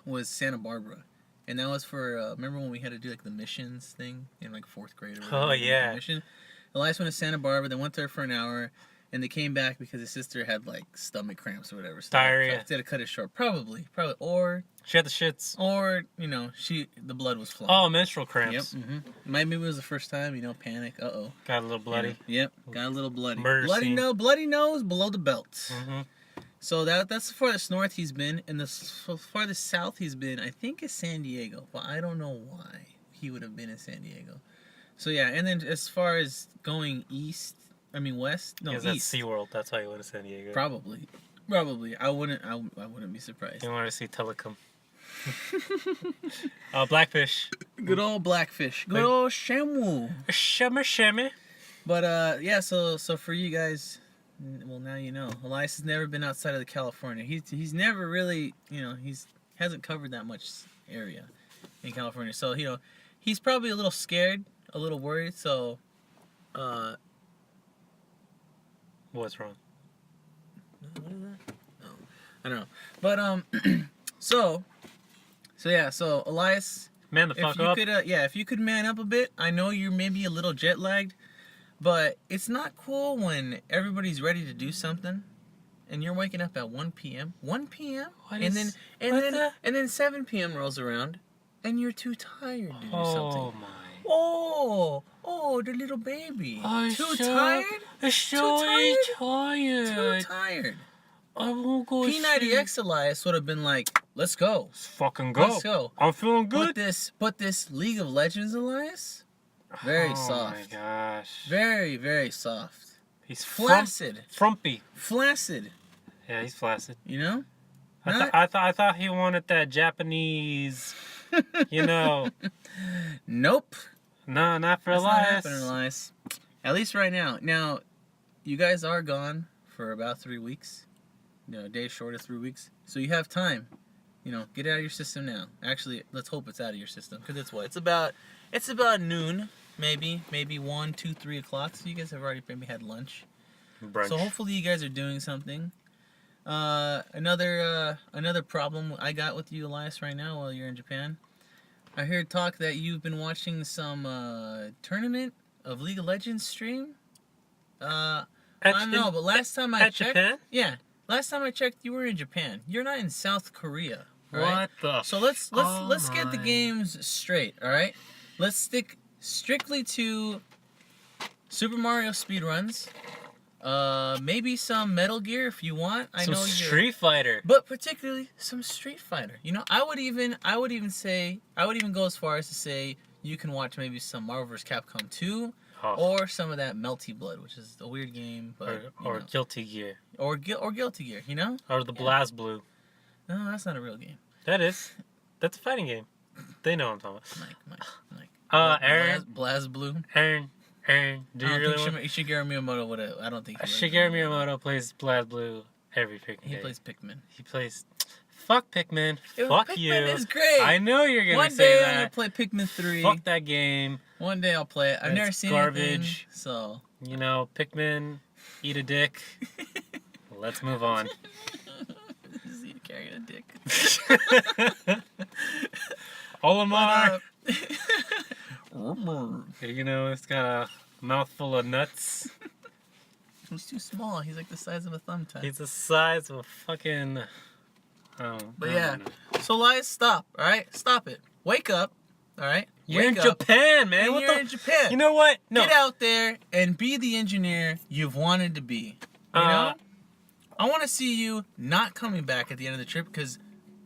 [SPEAKER 1] was Santa Barbara. And that was for, remember when we had to do like the missions thing in like 4th grade or whatever?
[SPEAKER 2] Oh, yeah.
[SPEAKER 1] Mission? Elias went to Santa Barbara, they went there for an hour, and they came back because his sister had like stomach cramps or whatever. So
[SPEAKER 2] Diarrhea.
[SPEAKER 1] They had to cut it short. Probably. Or
[SPEAKER 2] She had the shits.
[SPEAKER 1] the blood was flowing.
[SPEAKER 2] Oh, menstrual
[SPEAKER 1] Yep.
[SPEAKER 2] cramps.
[SPEAKER 1] Maybe it was the first time, panic.
[SPEAKER 2] Got a little bloody.
[SPEAKER 1] Yep. Got a little bloody.
[SPEAKER 2] Murder scene.
[SPEAKER 1] Bloody nose below the belt.
[SPEAKER 2] Mm-hmm.
[SPEAKER 1] So that's the farthest north he's been, and the farthest south he's been, I think, is San Diego. But I don't know why he would have been in San Diego. So yeah, and then as far as going west, no,
[SPEAKER 2] That's
[SPEAKER 1] east.
[SPEAKER 2] SeaWorld. That's why you went to San Diego.
[SPEAKER 1] Probably. I wouldn't be surprised.
[SPEAKER 2] You wanted to see Telecom. Blackfish.
[SPEAKER 1] Good old Blackfish. Good old Shamu.
[SPEAKER 2] Shimmy shimmy.
[SPEAKER 1] But yeah, so for you guys, well, now you know. Elias has never been outside of the California. He's never really, hasn't covered that much area in California. So he's probably a little scared, a little worried. So
[SPEAKER 2] What's wrong?
[SPEAKER 1] what is that? No, I don't know. But so Elias,
[SPEAKER 2] Man the
[SPEAKER 1] if
[SPEAKER 2] fuck
[SPEAKER 1] you
[SPEAKER 2] up.
[SPEAKER 1] could, if you could man up a bit. I know you're maybe a little jet lagged, but it's not cool when everybody's ready to do something, and you're waking up at 1 p.m. 1 p.m.
[SPEAKER 2] What
[SPEAKER 1] and
[SPEAKER 2] is-
[SPEAKER 1] then 7 p.m. rolls around, and you're too tired to do something.
[SPEAKER 2] Oh my.
[SPEAKER 1] Oh, the little baby. Too tired?
[SPEAKER 2] So
[SPEAKER 1] Too
[SPEAKER 2] tired.
[SPEAKER 1] tired.
[SPEAKER 2] I won't go.
[SPEAKER 1] P90X Elias would have been like, let's go.
[SPEAKER 2] Let's fucking go.
[SPEAKER 1] Let's go.
[SPEAKER 2] I'm feeling good.
[SPEAKER 1] Put this League of Legends Elias, very soft.
[SPEAKER 2] Oh my gosh.
[SPEAKER 1] Very, very soft.
[SPEAKER 2] He's
[SPEAKER 1] Flaccid.
[SPEAKER 2] frumpy.
[SPEAKER 1] Flaccid,
[SPEAKER 2] Yeah, he's flaccid.
[SPEAKER 1] you know?
[SPEAKER 2] I thought he wanted that Japanese.
[SPEAKER 1] Nope.
[SPEAKER 2] No, not for
[SPEAKER 1] That's not
[SPEAKER 2] Elias.
[SPEAKER 1] happening, Elias. At least right now. Now, you guys are gone for about 3 weeks. A day short of 3 weeks. So you have time. Get it out of your system now. Actually, let's hope it's out of your system. Because it's about noon. Maybe 1, 2, 3 o'clock. So you guys have already maybe had lunch.
[SPEAKER 2] Brunch.
[SPEAKER 1] So hopefully you guys are doing something. Another problem I got with you, Elias, right now while you're in Japan. I heard talk that you've been watching some tournament of League of Legends stream. I don't know, but last time I
[SPEAKER 2] at
[SPEAKER 1] checked,
[SPEAKER 2] Japan?
[SPEAKER 1] yeah, last time I checked, you were in Japan. You're not in South Korea, right?
[SPEAKER 2] What the?
[SPEAKER 1] So let's
[SPEAKER 2] Oh
[SPEAKER 1] get the
[SPEAKER 2] my.
[SPEAKER 1] games straight, all right? Let's stick strictly to Super Mario speedruns. Maybe some Metal Gear if you want. I
[SPEAKER 2] Some
[SPEAKER 1] know you're,
[SPEAKER 2] Street Fighter.
[SPEAKER 1] but particularly some Street Fighter. You know, I would even go as far as to say you can watch maybe some Marvel vs. Capcom 2
[SPEAKER 2] Oh,
[SPEAKER 1] or some of that Melty Blood, which is a weird game, but
[SPEAKER 2] or
[SPEAKER 1] you know.
[SPEAKER 2] Guilty Gear.
[SPEAKER 1] or Guilty Gear, you know?
[SPEAKER 2] Or the
[SPEAKER 1] Yeah.
[SPEAKER 2] Blast Blue.
[SPEAKER 1] No, that's not a real game.
[SPEAKER 2] That is. That's a fighting game. They know what I'm talking about.
[SPEAKER 1] Mike.
[SPEAKER 2] Aaron.
[SPEAKER 1] BlazBlue.
[SPEAKER 2] Aaron, do
[SPEAKER 1] I
[SPEAKER 2] you
[SPEAKER 1] don't
[SPEAKER 2] really
[SPEAKER 1] think
[SPEAKER 2] want...
[SPEAKER 1] Shigeru Miyamoto would have. I don't think.
[SPEAKER 2] Shigeru Miyamoto plays Blast Blue every freaking
[SPEAKER 1] He
[SPEAKER 2] day.
[SPEAKER 1] plays Pikmin.
[SPEAKER 2] He plays... Fuck Pikmin.
[SPEAKER 1] Yo,
[SPEAKER 2] Fuck
[SPEAKER 1] Pikmin
[SPEAKER 2] you.
[SPEAKER 1] is great.
[SPEAKER 2] I know you're gonna
[SPEAKER 1] One
[SPEAKER 2] say
[SPEAKER 1] day I'm gonna
[SPEAKER 2] that.
[SPEAKER 1] play Pikmin 3.
[SPEAKER 2] Fuck that game.
[SPEAKER 1] One day I'll play it. I've never
[SPEAKER 2] It's
[SPEAKER 1] seen
[SPEAKER 2] garbage.
[SPEAKER 1] anything, so.
[SPEAKER 2] You know, Pikmin, eat a dick. Let's move on.
[SPEAKER 1] Is he carrying a dick?
[SPEAKER 2] Olimar.
[SPEAKER 1] But,
[SPEAKER 2] You know, it's got a mouthful of nuts.
[SPEAKER 1] he's too small. He's like the size of a thumbtack.
[SPEAKER 2] He's the size of a fucking...
[SPEAKER 1] But yeah. So, Elias, stop. All right, stop it. Wake up. All right.
[SPEAKER 2] You're
[SPEAKER 1] Wake
[SPEAKER 2] in
[SPEAKER 1] up.
[SPEAKER 2] Japan, man.
[SPEAKER 1] And
[SPEAKER 2] What
[SPEAKER 1] you're
[SPEAKER 2] the...
[SPEAKER 1] in Japan.
[SPEAKER 2] You know what? No.
[SPEAKER 1] Get out there and be the engineer you've wanted to be. You know? I want to see you not coming back at the end of the trip because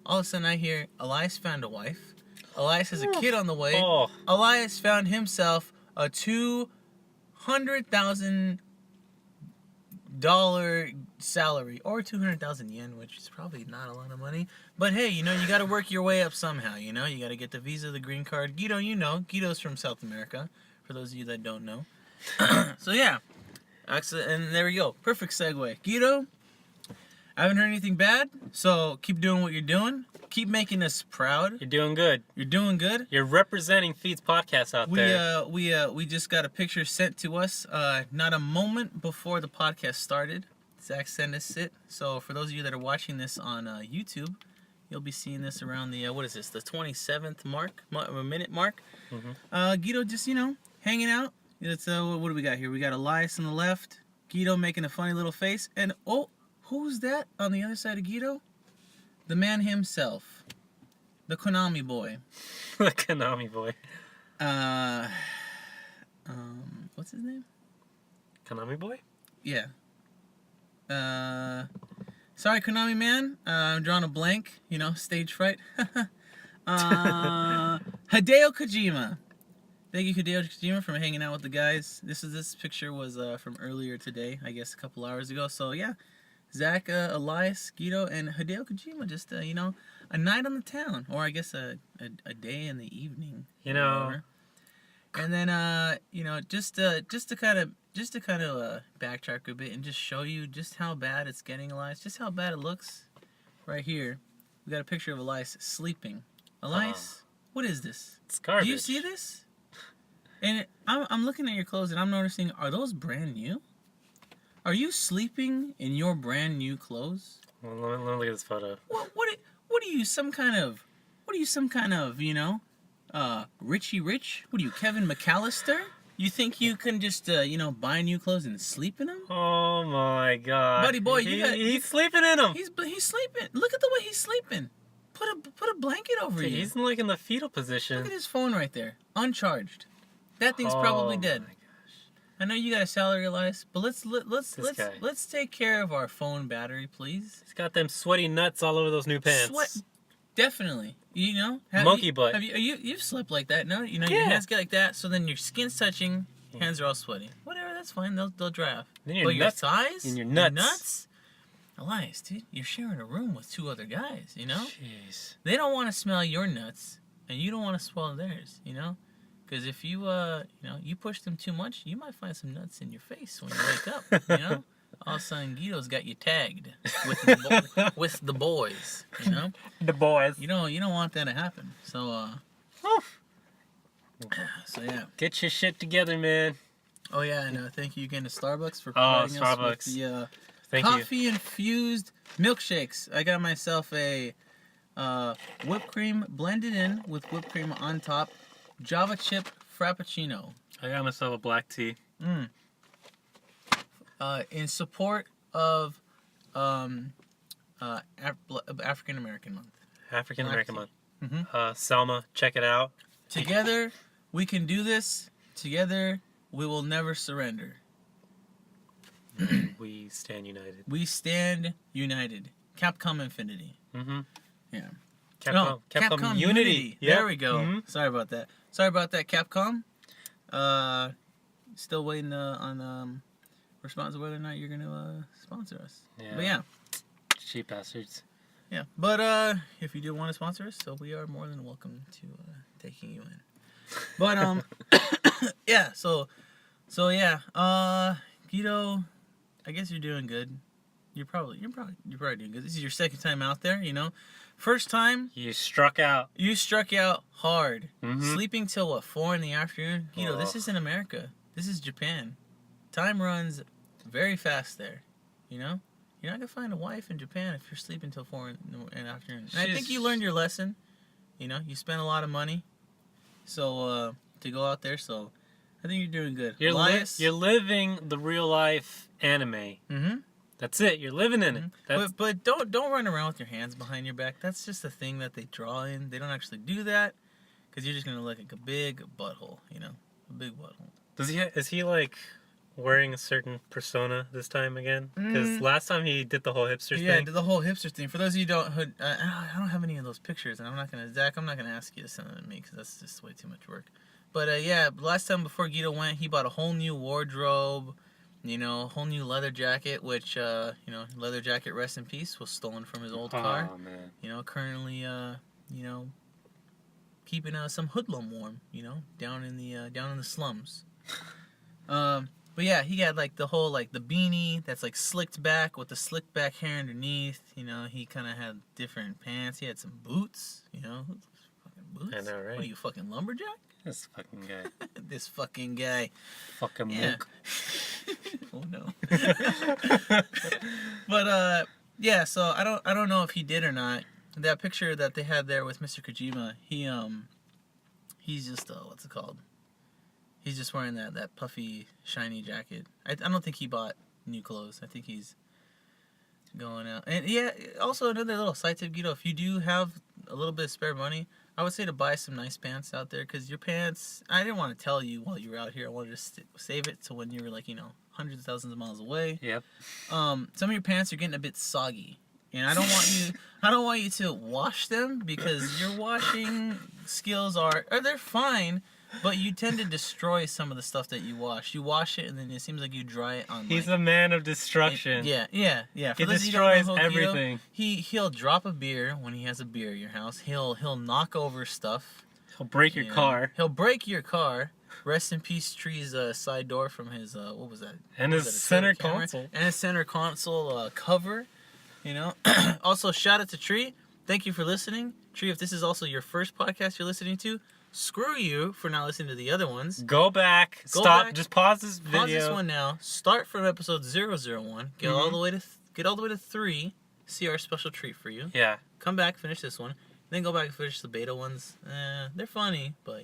[SPEAKER 1] all of a sudden I hear Elias found a wife. Elias has a kid on the way.
[SPEAKER 2] Oh,
[SPEAKER 1] Elias found himself a $200,000 salary or 200,000 yen, which is probably not a lot of money. But hey, you know, you got to work your way up somehow. You know, you got to get the visa, the green card. Guido, you know, Guido's from South America. For those of you that don't know. So yeah, and there we go. Perfect segue. Guido, I haven't heard anything bad, so keep doing what you're doing. Keep making us proud.
[SPEAKER 2] you're doing good.
[SPEAKER 1] You're doing good.
[SPEAKER 2] You're representing Feeds Podcast out there.
[SPEAKER 1] We just got a picture sent to us not a moment before the podcast started. Zach sent us it. So for those of you that are watching this on YouTube, you'll be seeing this around the what is this? The 27th minute mark.
[SPEAKER 2] Mm-hmm.
[SPEAKER 1] Guido just hanging out. It's what do we got here? We got Elias on the left. Guido making a funny little face, and oh, who's that on the other side of Guido? The man himself, the Konami boy.
[SPEAKER 2] The Konami boy.
[SPEAKER 1] What's his name?
[SPEAKER 2] Konami boy?
[SPEAKER 1] Yeah. Sorry, Konami man. I'm drawing a blank. You know, stage fright. Hideo Kojima. Thank you, Hideo Kojima, for hanging out with the guys. This picture was from earlier today, I guess a couple hours ago. So yeah, Zach, Elias, Guido, and Hideo Kojima. Just a night on the town, or I guess a day in the evening.
[SPEAKER 2] You know.
[SPEAKER 1] Whatever. And then just to kind of backtrack a bit and just show you just how bad it's getting, Elias. Just how bad it looks. Right here, we got a picture of Elias sleeping. Elias, what is this?
[SPEAKER 2] It's garbage.
[SPEAKER 1] Do you see this? And I'm looking at your clothes and I'm noticing, are those brand new? Are you sleeping in your brand new clothes?
[SPEAKER 2] Well, let me look at this photo.
[SPEAKER 1] What are you, some kind of Richie Rich? What are you, Kevin McAllister? You think you can just buy new clothes and sleep in them?
[SPEAKER 2] Oh my god.
[SPEAKER 1] Buddy boy,
[SPEAKER 2] he's sleeping in them.
[SPEAKER 1] He's sleeping. Look at the way he's sleeping. Put a blanket over you.
[SPEAKER 2] He's like in the fetal position.
[SPEAKER 1] Look at his phone right there, uncharged. That thing's probably dead.
[SPEAKER 2] My gosh.
[SPEAKER 1] I know you got a salary, Elias, but let's
[SPEAKER 2] guy.
[SPEAKER 1] take care of our phone battery, please.
[SPEAKER 2] He's got them sweaty nuts all over those new pants.
[SPEAKER 1] Sweat, definitely.
[SPEAKER 2] Monkey butt.
[SPEAKER 1] You've slept like that? No, your
[SPEAKER 2] Yeah.
[SPEAKER 1] hands get like that, so then your skin's touching, hands are all sweaty. Whatever, that's fine. They'll dry off.
[SPEAKER 2] Then your
[SPEAKER 1] But your
[SPEAKER 2] nuts-
[SPEAKER 1] thighs
[SPEAKER 2] and your nuts.
[SPEAKER 1] nuts, Elias, dude, you're sharing a room with two other guys.
[SPEAKER 2] Jeez.
[SPEAKER 1] They don't want to smell your nuts, and you don't want to smell theirs. Because if you you push them too much, you might find some nuts in your face when you wake up. All of a sudden Guido's got you tagged with the boys.
[SPEAKER 2] The boys.
[SPEAKER 1] You don't want that to happen. So so yeah.
[SPEAKER 2] Get your shit together, man.
[SPEAKER 1] Oh yeah, and thank you again to Starbucks for
[SPEAKER 2] Oh,
[SPEAKER 1] providing us
[SPEAKER 2] Starbucks.
[SPEAKER 1] with
[SPEAKER 2] Thank you.
[SPEAKER 1] Coffee infused milkshakes. I got myself a whipped cream blended in with whipped cream on top. Java chip frappuccino.
[SPEAKER 2] I got myself a black tea.
[SPEAKER 1] In support of African American Month.
[SPEAKER 2] African American Month.
[SPEAKER 1] Mm-hmm.
[SPEAKER 2] Selma, check it out.
[SPEAKER 1] Together, we can do this. Together, we will never surrender.
[SPEAKER 2] We stand united.
[SPEAKER 1] We stand united. Capcom Infinity.
[SPEAKER 2] Mm-hmm.
[SPEAKER 1] Yeah.
[SPEAKER 2] Capcom Unity. Yep.
[SPEAKER 1] There we go.
[SPEAKER 2] Mm-hmm.
[SPEAKER 1] Sorry about that, Capcom. Still waiting on response to whether or not you're gonna sponsor us.
[SPEAKER 2] Yeah.
[SPEAKER 1] But yeah.
[SPEAKER 2] Cheap bastards.
[SPEAKER 1] Yeah. But if you do want to sponsor us, so we are more than welcome to taking you in. But yeah. So yeah. Guido, I guess you're doing good. You're probably doing good. This is your second time out there, you know. First time,
[SPEAKER 2] You struck out.
[SPEAKER 1] you struck out hard.
[SPEAKER 2] Mhm.
[SPEAKER 1] Sleeping till what, 4 in the afternoon? Guido, this
[SPEAKER 2] Oh.
[SPEAKER 1] isn't America. This is Japan. Time runs very fast there. You know, you're not gonna find a wife in Japan if you're sleeping till 4 in the afternoon. And I think you learned your lesson. You know, you spent a lot of money, so to go out there. So I think you're doing good.
[SPEAKER 2] You're
[SPEAKER 1] Elias,
[SPEAKER 2] living the real life anime.
[SPEAKER 1] mm-hmm.
[SPEAKER 2] That's it. You're living in it. That's,
[SPEAKER 1] But don't run around with your hands behind your back. That's just a thing that they draw in. They don't actually do that because you're just gonna look like a big butthole. You know, a big butthole.
[SPEAKER 2] is he like wearing a certain persona this time again? Because last time he did the whole hipster
[SPEAKER 1] Yeah,
[SPEAKER 2] thing.
[SPEAKER 1] the whole hipster thing. For those of you who don't, I don't have any of those pictures, and I'm not gonna ask you to send them to me because that's just way too much work. But yeah, last time before Guido went, he bought a whole new wardrobe. You know, a whole new leather jacket, which, leather jacket, rest in peace, was stolen from his old car.
[SPEAKER 2] Oh man.
[SPEAKER 1] You know, currently, keeping some hoodlum warm, you know, down in the slums. But yeah, he had like the whole the beanie that's like slicked back with the slicked back hair underneath. You know, he kind of had different pants. He had some boots. You know, fucking boots.
[SPEAKER 2] I know, right?
[SPEAKER 1] What are you, fucking lumberjack?
[SPEAKER 2] This fucking guy.
[SPEAKER 1] This fucking guy.
[SPEAKER 2] Fucking
[SPEAKER 1] Yeah.
[SPEAKER 2] mook.
[SPEAKER 1] Oh no. But yeah. So I don't know if he did or not. That picture that they had there with Mr. Kojima, he's just what's it called? He's just wearing that puffy, shiny jacket. I don't think he bought new clothes. I think he's going out. And yeah, also another little side tip, Guido, if you do have a little bit of spare money, I would say to buy some nice pants out there, because your pants, I didn't want to tell you while you were out here. I wanted to save it to when you were hundreds of thousands of miles away.
[SPEAKER 2] Yep.
[SPEAKER 1] Some of your pants are getting a bit soggy. And I don't want you to wash them, because your washing skills they're fine, but you tend to destroy some of the stuff that you wash. You wash it and then it seems like you dry it on.
[SPEAKER 2] He's a man of destruction.
[SPEAKER 1] Yeah.
[SPEAKER 2] He destroys everything.
[SPEAKER 1] He'll drop a beer when he has a beer at your house. He'll knock over stuff.
[SPEAKER 2] He'll break your car.
[SPEAKER 1] He'll break your car. Rest in peace, Tree's side door from his what was that?
[SPEAKER 2] And his center console.
[SPEAKER 1] And his center console cover. You know. Also, shout out to Tree. Thank you for listening, Tree. If this is also your first podcast you're listening to, screw you for not listening to the other ones.
[SPEAKER 2] Go back. Stop. Just pause this video.
[SPEAKER 1] Pause this one now. Start from episode 001. Get all the way to 3. See our special treat for you.
[SPEAKER 2] Yeah.
[SPEAKER 1] Come back, finish this one, then go back and finish the beta ones. They're funny, but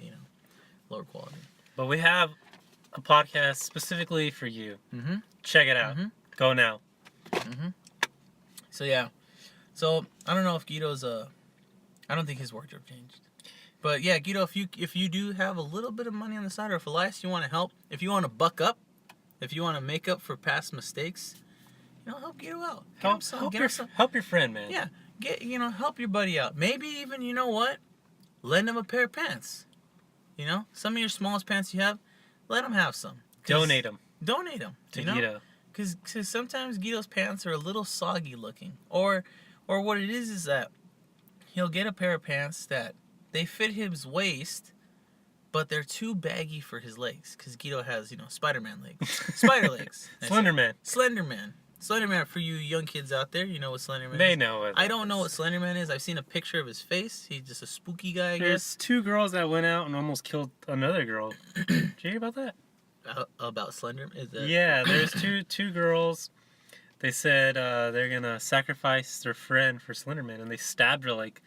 [SPEAKER 1] lower quality.
[SPEAKER 2] But we have a podcast specifically for you.
[SPEAKER 1] Mm-hmm.
[SPEAKER 2] Check it out.
[SPEAKER 1] Mm-hmm.
[SPEAKER 2] Go now.
[SPEAKER 1] Mm-hmm. So yeah. So I don't know if Guido's I don't think his wardrobe changed. But yeah, Guido, if you do have a little bit of money on the side, or if Elias, you want to help, if you want to buck up, if you want to make up for past mistakes, help Guido out.
[SPEAKER 2] Help your friend, man.
[SPEAKER 1] Yeah, help your buddy out. Maybe even, lend him a pair of pants. Some of your smallest pants you have, let him have some.
[SPEAKER 2] Donate them.
[SPEAKER 1] Donate them
[SPEAKER 2] to Guido.
[SPEAKER 1] Because sometimes Guido's pants are a little soggy looking, or what it is that he'll get a pair of pants that they fit his waist, but they're too baggy for his legs. Because Guido has, Spider-Man legs. Spider legs.
[SPEAKER 2] Slenderman.
[SPEAKER 1] Slenderman. Slenderman, for you young kids out there, you know what Slenderman is.
[SPEAKER 2] They know what
[SPEAKER 1] I don't know what Slenderman is. I've seen a picture of his face. He's just a spooky guy, I
[SPEAKER 2] There's
[SPEAKER 1] guess.
[SPEAKER 2] 2 girls that went out and almost killed another girl. Did you hear about that?
[SPEAKER 1] About Slenderman?
[SPEAKER 2] Yeah, there's two girls They said they're gonna sacrifice their friend for Slenderman, and they stabbed her like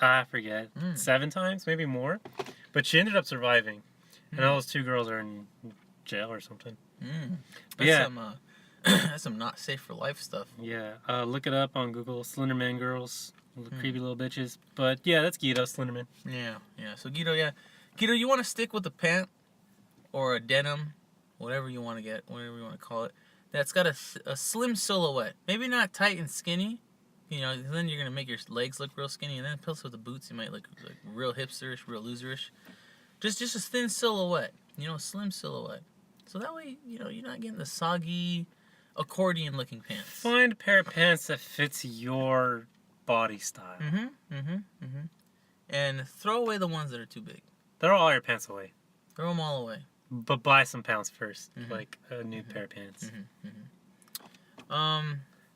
[SPEAKER 2] I forget 7 times, maybe more, but she ended up surviving, and all those 2 girls are in jail or something. But
[SPEAKER 1] That's
[SPEAKER 2] yeah,
[SPEAKER 1] some that's some not safe for life stuff.
[SPEAKER 2] yeah. Look it up on Google. Slenderman girls, creepy little bitches. But yeah, that's Guido Slenderman.
[SPEAKER 1] Yeah. So Guido, you want to stick with a pant or a denim, whatever you want to get, whatever you want to call it. That's got a slim silhouette. Maybe not tight and skinny. You know, then you're gonna make your legs look real skinny, and then plus with the boots, you might look like real hipsterish, real loserish. Just a thin silhouette. You know, a slim silhouette. So that way, you know, you're not getting the soggy accordion-looking pants.
[SPEAKER 2] Find a pair of pants that fits your body style.
[SPEAKER 1] And throw away the ones that are too big.
[SPEAKER 2] Throw all your pants away.
[SPEAKER 1] Throw them all away.
[SPEAKER 2] But buy some pants first, like a new pair of pants.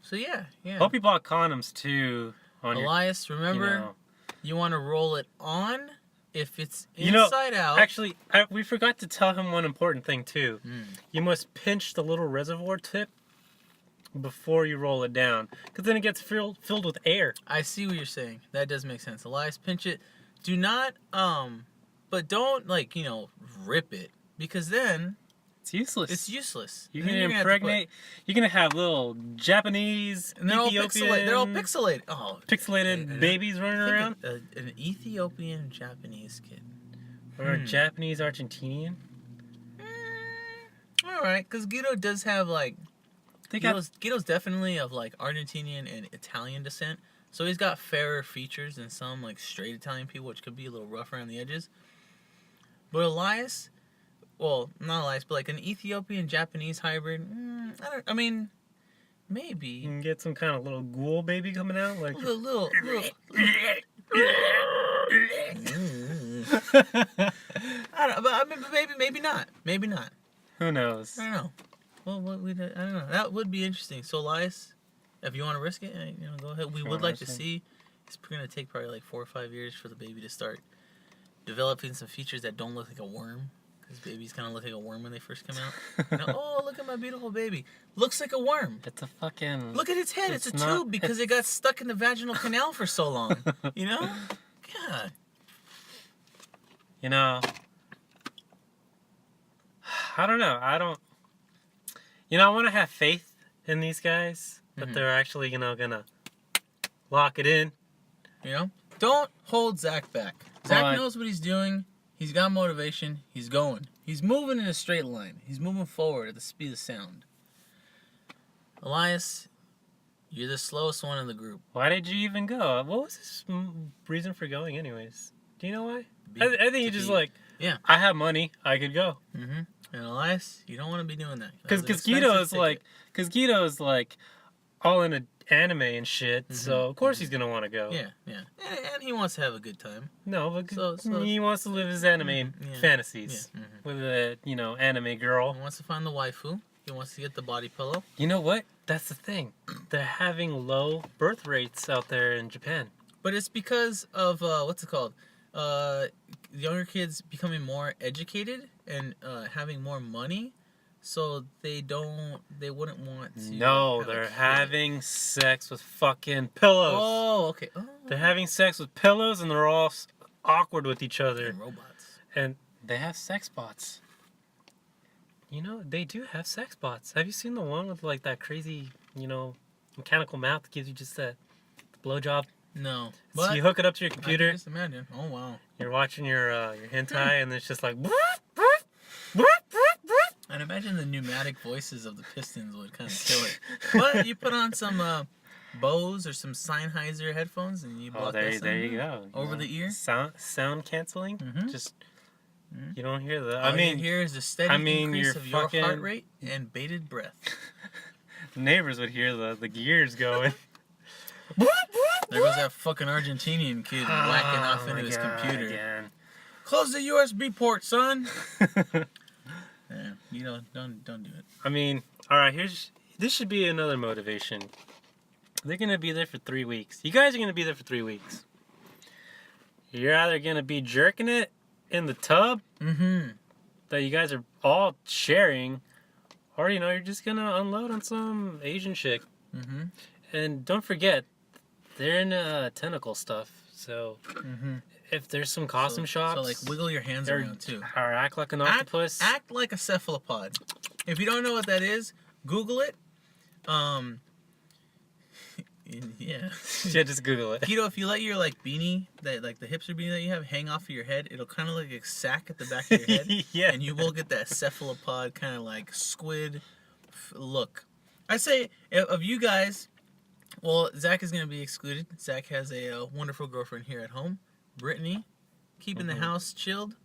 [SPEAKER 1] So yeah.
[SPEAKER 2] Hope you bought condoms too. On
[SPEAKER 1] Elias, remember,
[SPEAKER 2] you know.
[SPEAKER 1] you want to roll it on if it's inside out.
[SPEAKER 2] Actually, we forgot to tell him one important thing too. You must pinch the little reservoir tip before you roll it down, because then it gets filled with air.
[SPEAKER 1] I see what you're saying. That does make sense. Elias, pinch it. Do not, but don't rip it, because then
[SPEAKER 2] It's useless.
[SPEAKER 1] it's useless.
[SPEAKER 2] You're
[SPEAKER 1] Then
[SPEAKER 2] gonna
[SPEAKER 1] have to put-
[SPEAKER 2] impregnate. You're gonna have little Japanese,
[SPEAKER 1] and they're all
[SPEAKER 2] Ethiopian,
[SPEAKER 1] pixelated. They're all pixelated. Oh,
[SPEAKER 2] pixelated babies running around,
[SPEAKER 1] An Ethiopian Japanese kid.
[SPEAKER 2] or a Japanese Argentinian.
[SPEAKER 1] All right, because Guido does have
[SPEAKER 2] They got
[SPEAKER 1] Guido's definitely of Argentinian and Italian descent, so he's got fairer features than some straight Italian people, which could be a little rough around the edges. But Elias, well, not Elias, but an Ethiopian Japanese hybrid. Maybe
[SPEAKER 2] you can get some kind of little ghoul baby coming out, like.
[SPEAKER 1] little. I don't. But maybe not. Maybe not.
[SPEAKER 2] Who knows?
[SPEAKER 1] I don't know. Well, I don't know. That would be interesting. So, Elias, if you want to risk it, go ahead. We would like to see. It's going to take probably 4 or 5 years for the baby to start developing some features that don't look like a worm. Because babies kind of look like a worm when they first come out. Oh, look at my beautiful baby. Looks like a worm.
[SPEAKER 2] It's a fucking.
[SPEAKER 1] Look at its head. It's a
[SPEAKER 2] not-
[SPEAKER 1] tube because it got stuck in the vaginal canal for so long. You know? God.
[SPEAKER 2] You know. I don't know. I want to have faith in these guys, that they're actually, gonna lock it in.
[SPEAKER 1] Don't hold Zach back. Zach
[SPEAKER 2] Right.
[SPEAKER 1] knows what he's doing. He's got motivation. He's going. He's moving in a straight line. He's moving forward at the speed of sound. Elias, you're the slowest one in the group.
[SPEAKER 2] Why did you even go? What was his reason for going, anyways? Do you know why? I think you just
[SPEAKER 1] Yeah.
[SPEAKER 2] I have money, I could go.
[SPEAKER 1] And Elias, you don't want to be doing that.
[SPEAKER 2] Because
[SPEAKER 1] That's an
[SPEAKER 2] Guido
[SPEAKER 1] expensive
[SPEAKER 2] is Guido's all into anime and shit, so of course he's gonna want to go.
[SPEAKER 1] ticket. Yeah. And he wants to have a good time.
[SPEAKER 2] No, but
[SPEAKER 1] So-
[SPEAKER 2] he wants to live his anime
[SPEAKER 1] Yeah.
[SPEAKER 2] fantasies
[SPEAKER 1] Yeah.
[SPEAKER 2] with a anime girl.
[SPEAKER 1] He wants to find the waifu. He wants to get the body pillow.
[SPEAKER 2] You know what? That's the thing. They're having low birth rates out there in Japan.
[SPEAKER 1] But it's because of what's it called? Younger kids becoming more educated and having more money, so they wouldn't want to.
[SPEAKER 2] No,
[SPEAKER 1] have a
[SPEAKER 2] they're
[SPEAKER 1] kid.
[SPEAKER 2] having sex with fucking pillows.
[SPEAKER 1] Oh, okay. Oh,
[SPEAKER 2] They're having sex with pillows, and they're all awkward with each other.
[SPEAKER 1] and robots.
[SPEAKER 2] And they have sex bots. They do have sex bots. Have you seen the one with that crazy, mechanical mouth that gives you just that blowjob?
[SPEAKER 1] No,
[SPEAKER 2] So
[SPEAKER 1] but
[SPEAKER 2] you hook it up to your
[SPEAKER 1] I can
[SPEAKER 2] computer.
[SPEAKER 1] just imagine. Oh wow.
[SPEAKER 2] You're watching your hentai, and it's just like.
[SPEAKER 1] I'd imagine the pneumatic voices of the Pistons would kind of kill it. But you put on some Bose or some Sennheiser headphones, and you
[SPEAKER 2] Oh,
[SPEAKER 1] block
[SPEAKER 2] there
[SPEAKER 1] that
[SPEAKER 2] you
[SPEAKER 1] sound
[SPEAKER 2] go.
[SPEAKER 1] over the ear.
[SPEAKER 2] Sound canceling.
[SPEAKER 1] Mhm.
[SPEAKER 2] Just you don't hear the.
[SPEAKER 1] All
[SPEAKER 2] I mean,
[SPEAKER 1] you hear is the steady increase
[SPEAKER 2] your
[SPEAKER 1] of your
[SPEAKER 2] fucking-
[SPEAKER 1] heart rate and bated breath.
[SPEAKER 2] the neighbors would hear the gears going.
[SPEAKER 1] There goes that fucking Argentinian kid whacking off
[SPEAKER 2] Oh
[SPEAKER 1] into
[SPEAKER 2] my
[SPEAKER 1] his
[SPEAKER 2] God,
[SPEAKER 1] computer.
[SPEAKER 2] again.
[SPEAKER 1] Close the USB port, son. Yeah, don't do it.
[SPEAKER 2] I mean, all right. This should be another motivation. They're gonna be there for 3 weeks. You guys are gonna be there for 3 weeks. You're either gonna be jerking it in the tub
[SPEAKER 1] Mm-hmm.
[SPEAKER 2] that you guys are all sharing, Or, you're just gonna unload on some Asian chick.
[SPEAKER 1] Mm-hmm.
[SPEAKER 2] And don't forget, they're in tentacle stuff. So
[SPEAKER 1] Mm-hmm.
[SPEAKER 2] if there's some costume shops,
[SPEAKER 1] So like wiggle your hands
[SPEAKER 2] or,
[SPEAKER 1] around too.
[SPEAKER 2] or act like an octopus.
[SPEAKER 1] Act like a cephalopod. If you don't know what that is, Google it. Yeah.
[SPEAKER 2] Yeah, just Google it.
[SPEAKER 1] Keto, if you let your like beanie, that like the hipster beanie that you have, hang off of your head, it'll kind of look like a sack at the back of your head,
[SPEAKER 2] Yeah.
[SPEAKER 1] and you will get that cephalopod kind of like squid look. I say of you guys, well, Zach is gonna be excluded. Zach has a wonderful girlfriend here at home, Brittany, keeping the house chilled.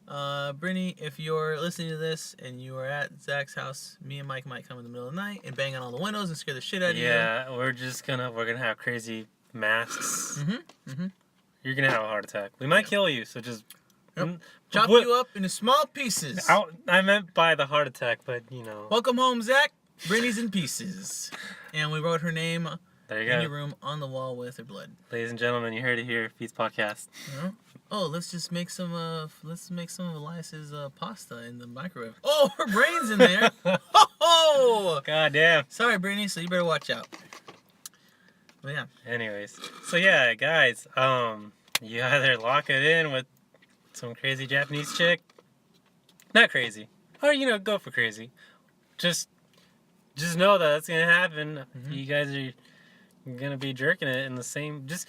[SPEAKER 1] Brittany, if you're listening to this and you are at Zach's house, me and Mike might come in the middle of the night and bang on all the windows and scare the shit out of you.
[SPEAKER 2] Yeah, we're gonna have crazy masks.
[SPEAKER 1] Mm-hmm. Mm-hmm.
[SPEAKER 2] You're gonna have a heart attack. We might kill you, so just
[SPEAKER 1] Yep. Chop you up into small pieces.
[SPEAKER 2] I meant by the heart attack, but
[SPEAKER 1] Welcome home, Zach. Brittany's in pieces. And we wrote her name
[SPEAKER 2] there you
[SPEAKER 1] in
[SPEAKER 2] go,
[SPEAKER 1] your room on the wall with her blood.
[SPEAKER 2] ladies and gentlemen. You heard it here, Feats Podcast.
[SPEAKER 1] You know? Oh, let's just make some of Elias's pasta in the microwave. Oh, her brain's in there. Oh!
[SPEAKER 2] God damn.
[SPEAKER 1] Sorry, Brittany, so you better watch out. But yeah.
[SPEAKER 2] Anyways, so yeah, guys, you either lock it in with some crazy Japanese chick, not crazy, or go for crazy. Just know that that's gonna happen.
[SPEAKER 1] Mm-hmm.
[SPEAKER 2] You guys are gonna be jerking it in the same. Just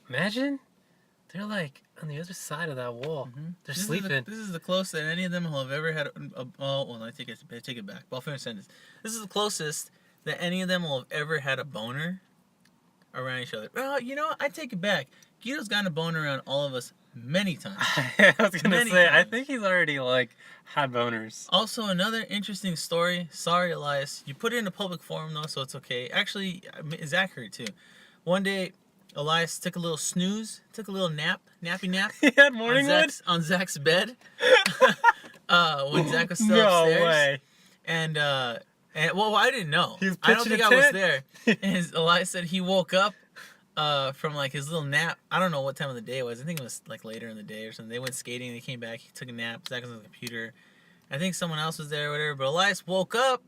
[SPEAKER 2] imagine they're like on the other side of that wall.
[SPEAKER 1] Mm-hmm.
[SPEAKER 2] They're
[SPEAKER 1] This
[SPEAKER 2] sleeping.
[SPEAKER 1] This is the closest that any of them will have ever had. I take it back. I'll finish sentence. This is the closest that any of them will have ever had a boner around each other. Well, I take it back. Guido's gotten a boner around all of us many times.
[SPEAKER 2] I was gonna
[SPEAKER 1] Many
[SPEAKER 2] say, I
[SPEAKER 1] times.
[SPEAKER 2] think he's already had boners.
[SPEAKER 1] Also, another interesting story. Sorry, Elias. You put it in a public forum though, so it's okay. Actually, Zach heard too. One day, Elias took a little snooze, took a little nappy nap.
[SPEAKER 2] He had morning wood.
[SPEAKER 1] On Zach's bed. When Zach was still
[SPEAKER 2] No
[SPEAKER 1] upstairs.
[SPEAKER 2] way.
[SPEAKER 1] And well, I didn't know.
[SPEAKER 2] He was
[SPEAKER 1] I don't
[SPEAKER 2] pitching
[SPEAKER 1] think
[SPEAKER 2] a
[SPEAKER 1] I was
[SPEAKER 2] tent?
[SPEAKER 1] there. And Elias said he woke up from like his little nap. I don't know what time of the day it was. I think it was like later in the day or something. They went skating. They came back. He took a nap. Zach was on the computer. I think someone else was there or whatever. But Elias woke up.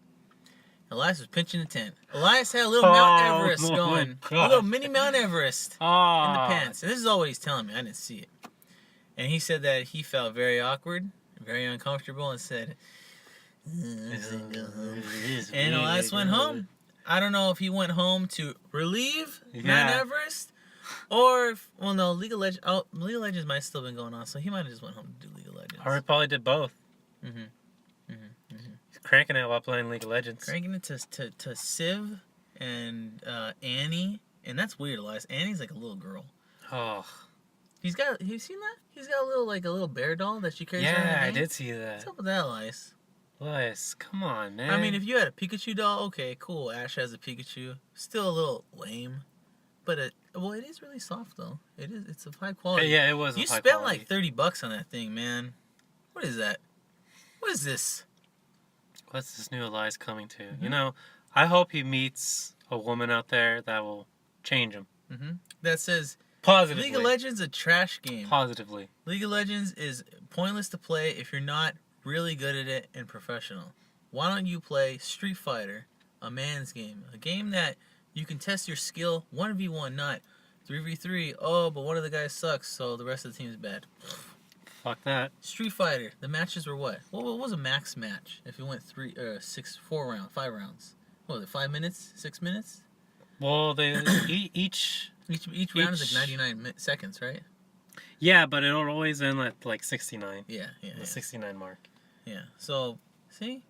[SPEAKER 1] Elias was pinching the tent. Elias had a little Mount Everest
[SPEAKER 2] my
[SPEAKER 1] going. A
[SPEAKER 2] God.
[SPEAKER 1] little mini Mount Everest in the
[SPEAKER 2] Oh,
[SPEAKER 1] pants. And this is all what he's telling me. I didn't see it. And he said that he felt very awkward, very uncomfortable, and said, and Elias went home. I don't know if he went home to relieve Mount
[SPEAKER 2] Yeah.
[SPEAKER 1] Everest, or League of Legends. Oh, League of Legends might have still been going on, so he might have just went home to do League of Legends.
[SPEAKER 2] Or he probably did both.
[SPEAKER 1] Mm-hmm.
[SPEAKER 2] He's cranking it while playing League of Legends.
[SPEAKER 1] Cranking it to Civ and Annie, and that's weird, Elias. Annie's like a little girl.
[SPEAKER 2] Oh,
[SPEAKER 1] Have you seen that? He's got a little bear doll that she carries around.
[SPEAKER 2] yeah,
[SPEAKER 1] her
[SPEAKER 2] I
[SPEAKER 1] neck.
[SPEAKER 2] did see that.
[SPEAKER 1] What's up with that, Elias?
[SPEAKER 2] Elias, come on, man.
[SPEAKER 1] I mean, if you had a Pikachu doll, okay, cool. Ash has a Pikachu. Still a little lame, but it is really soft though. It is. It's of high quality.
[SPEAKER 2] yeah, it was.
[SPEAKER 1] You
[SPEAKER 2] of high
[SPEAKER 1] spent
[SPEAKER 2] quality.
[SPEAKER 1] like $30 on that thing, man. What is that? What is this?
[SPEAKER 2] What's this new Elias coming to?
[SPEAKER 1] Mhm.
[SPEAKER 2] I hope he meets a woman out there that will change him
[SPEAKER 1] That says
[SPEAKER 2] positively.
[SPEAKER 1] League of Legends a trash game.
[SPEAKER 2] Positively.
[SPEAKER 1] League of Legends is pointless to play if you're not really good at it and professional. Why don't you play Street Fighter, a man's game, a game that you can test your skill 1v1, not 3v3. Oh, but one of the guys sucks, so the rest of the team is bad.
[SPEAKER 2] Fuck that.
[SPEAKER 1] Street Fighter, the matches were what? What was a max match if it went 5 rounds? What was it, 5 minutes? 6 minutes?
[SPEAKER 2] Well, they each.
[SPEAKER 1] Each round is like 99 seconds, right?
[SPEAKER 2] Yeah, but it'll always end at like 69.
[SPEAKER 1] Yeah.
[SPEAKER 2] The 69 mark.
[SPEAKER 1] Yeah. So, see,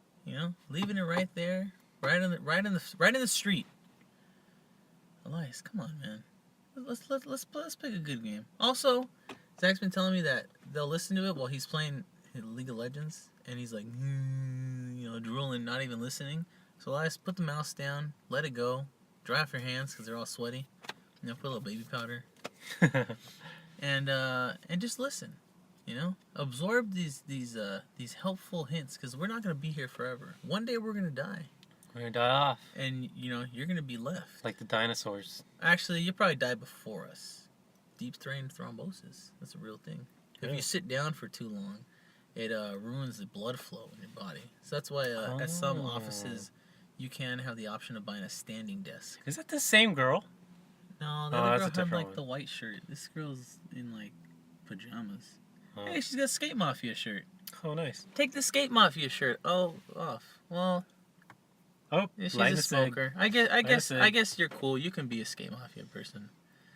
[SPEAKER 1] leaving it right there, right in the street. Elias, come on, man. Let's pick a good game. Also, Zach's been telling me that they'll listen to it while he's playing League of Legends, and he's like, drooling, not even listening. So Elias, put the mouse down, let it go, dry off your hands because they're all sweaty. Put a little baby powder, and just listen. Absorb these helpful hints because we're not gonna be here forever. One day we're gonna die,
[SPEAKER 2] We're gonna die off
[SPEAKER 1] and you're gonna be left.
[SPEAKER 2] like the dinosaurs.
[SPEAKER 1] Actually, you'll probably die before us. Deep brain thrombosis. That's a real thing. If
[SPEAKER 2] Yeah.
[SPEAKER 1] you sit down for too long, it ruins the blood flow in your body. So that's why at some offices you can have the option of buying a standing desk.
[SPEAKER 2] Is that the same girl?
[SPEAKER 1] No, the
[SPEAKER 2] Oh,
[SPEAKER 1] other
[SPEAKER 2] that's a
[SPEAKER 1] girl had
[SPEAKER 2] different
[SPEAKER 1] like
[SPEAKER 2] one.
[SPEAKER 1] the white shirt. This girl's in like pajamas.
[SPEAKER 2] Oh.
[SPEAKER 1] Hey, she's got a Skate Mafia shirt.
[SPEAKER 2] Oh, nice.
[SPEAKER 1] Take the Skate Mafia shirt. Oh, off. Well,
[SPEAKER 2] Oh,
[SPEAKER 1] she's
[SPEAKER 2] light
[SPEAKER 1] a
[SPEAKER 2] the cig.
[SPEAKER 1] smoker. I guess
[SPEAKER 2] cig.
[SPEAKER 1] I guess you're cool. You can be a Skate Mafia person.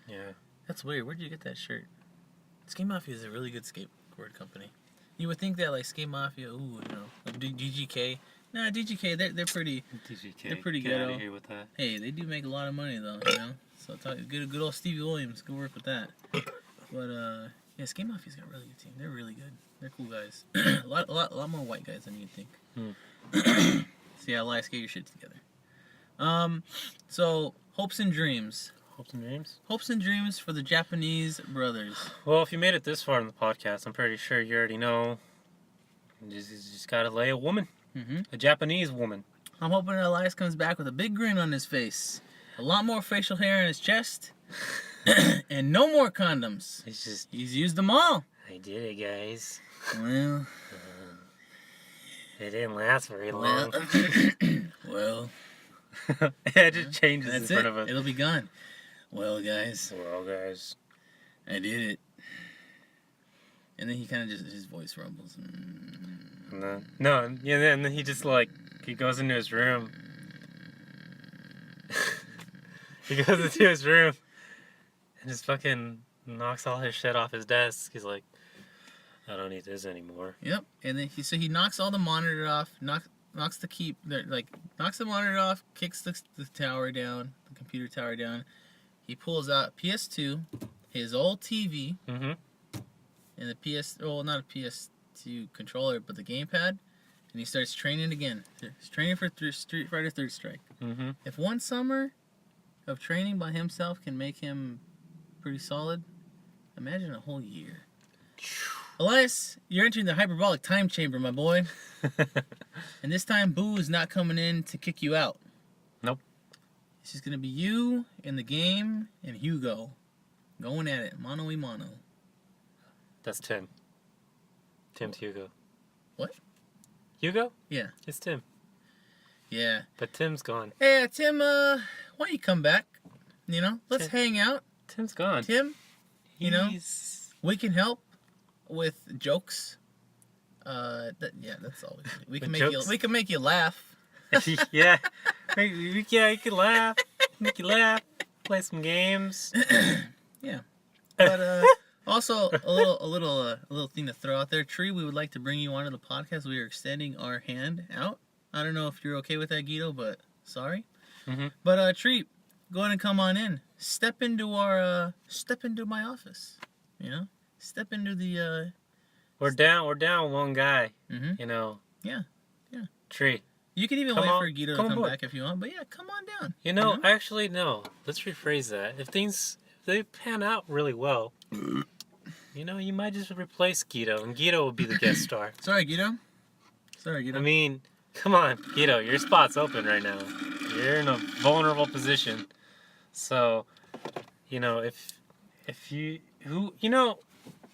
[SPEAKER 2] Yeah.
[SPEAKER 1] That's weird. Where'd you get that shirt? Skate Mafia is a really good skateboard company. You would think that like Skate Mafia, like DGK. Nah, DGK, they're pretty.
[SPEAKER 2] DGK.
[SPEAKER 1] They're pretty
[SPEAKER 2] Get
[SPEAKER 1] ghetto.
[SPEAKER 2] out of here with that.
[SPEAKER 1] Hey, they do make a lot of money though, So good old Stevie Williams, good work with that. But yeah, Skate Mafia's got a really good team. They're really good. They're cool guys. a lot more white guys than you'd think. So yeah, Elias, get your shit together. So hopes and dreams.
[SPEAKER 2] Hopes and dreams.
[SPEAKER 1] Hopes and dreams for the Japanese brothers.
[SPEAKER 2] Well, if you made it this far in the podcast, I'm pretty sure you already know. You just gotta lay a woman.
[SPEAKER 1] Mm-hmm.
[SPEAKER 2] A Japanese woman.
[SPEAKER 1] I'm hoping that Elias comes back with a big grin on his face, a lot more facial hair in his chest, and no more condoms.
[SPEAKER 2] It's just,
[SPEAKER 1] He's used them all.
[SPEAKER 2] I did it, guys.
[SPEAKER 1] Well,
[SPEAKER 2] It didn't last very
[SPEAKER 1] well,
[SPEAKER 2] long.
[SPEAKER 1] well.
[SPEAKER 2] It just changes
[SPEAKER 1] That's
[SPEAKER 2] in front
[SPEAKER 1] it.
[SPEAKER 2] of us.
[SPEAKER 1] It'll be gone. Well, guys,
[SPEAKER 2] Well, guys.
[SPEAKER 1] I did it. And then he kind of just, his voice rumbles.
[SPEAKER 2] No, yeah, and then he just like, he goes into his room. He goes into his room and just fucking knocks all his shit off his desk. He's like, I don't need this anymore.
[SPEAKER 1] Yep. And then he knocks all the monitor off, knocks the monitor off, kicks the tower down, the computer tower down. He pulls out PS2, his old TV,
[SPEAKER 2] Mm-hmm.
[SPEAKER 1] and not a PS2 controller, but the gamepad, and he starts training again. He's training for Street Fighter Third Strike.
[SPEAKER 2] Mm-hmm.
[SPEAKER 1] If one summer of training by himself can make him pretty solid, imagine a whole year. Elias, you're entering the hyperbolic time chamber, my boy. And this time, Boo is not coming in to kick you out.
[SPEAKER 2] Nope.
[SPEAKER 1] It's just going to be you in the game and Hugo going at it, mano y mano.
[SPEAKER 2] That's Tim. Tim's Hugo.
[SPEAKER 1] What?
[SPEAKER 2] Hugo?
[SPEAKER 1] Yeah.
[SPEAKER 2] It's Tim.
[SPEAKER 1] Yeah.
[SPEAKER 2] But Tim's gone.
[SPEAKER 1] Hey, Tim, why don't you come back? Let's hang out.
[SPEAKER 2] Tim's gone.
[SPEAKER 1] Tim,
[SPEAKER 2] He's...
[SPEAKER 1] we can help with jokes. That's all we can do.
[SPEAKER 2] With
[SPEAKER 1] We can make you laugh.
[SPEAKER 2] yeah. Yeah, you can laugh. Make you laugh. Play some games.
[SPEAKER 1] Yeah. But also a little thing to throw out there. Tree, we would like to bring you onto the podcast. We are extending our hand out. I don't know if you're okay with that, Guido, but sorry.
[SPEAKER 2] Mm-hmm.
[SPEAKER 1] But Tree, go ahead and come on in. Step into my office. Step into the
[SPEAKER 2] We're down one guy.
[SPEAKER 1] Mhm. Yeah.
[SPEAKER 2] Tree.
[SPEAKER 1] You can even
[SPEAKER 2] Come
[SPEAKER 1] wait
[SPEAKER 2] on-
[SPEAKER 1] for Guido to
[SPEAKER 2] come
[SPEAKER 1] come
[SPEAKER 2] aboard.
[SPEAKER 1] back if you want. But yeah, come on down.
[SPEAKER 2] Actually, no. Let's rephrase that. If they pan out really well, you might just replace Guido, and Guido will be the guest star.
[SPEAKER 1] Sorry, Guido.
[SPEAKER 2] I mean, come on, Guido, your spot's open right now. You're in a vulnerable position. So, if you,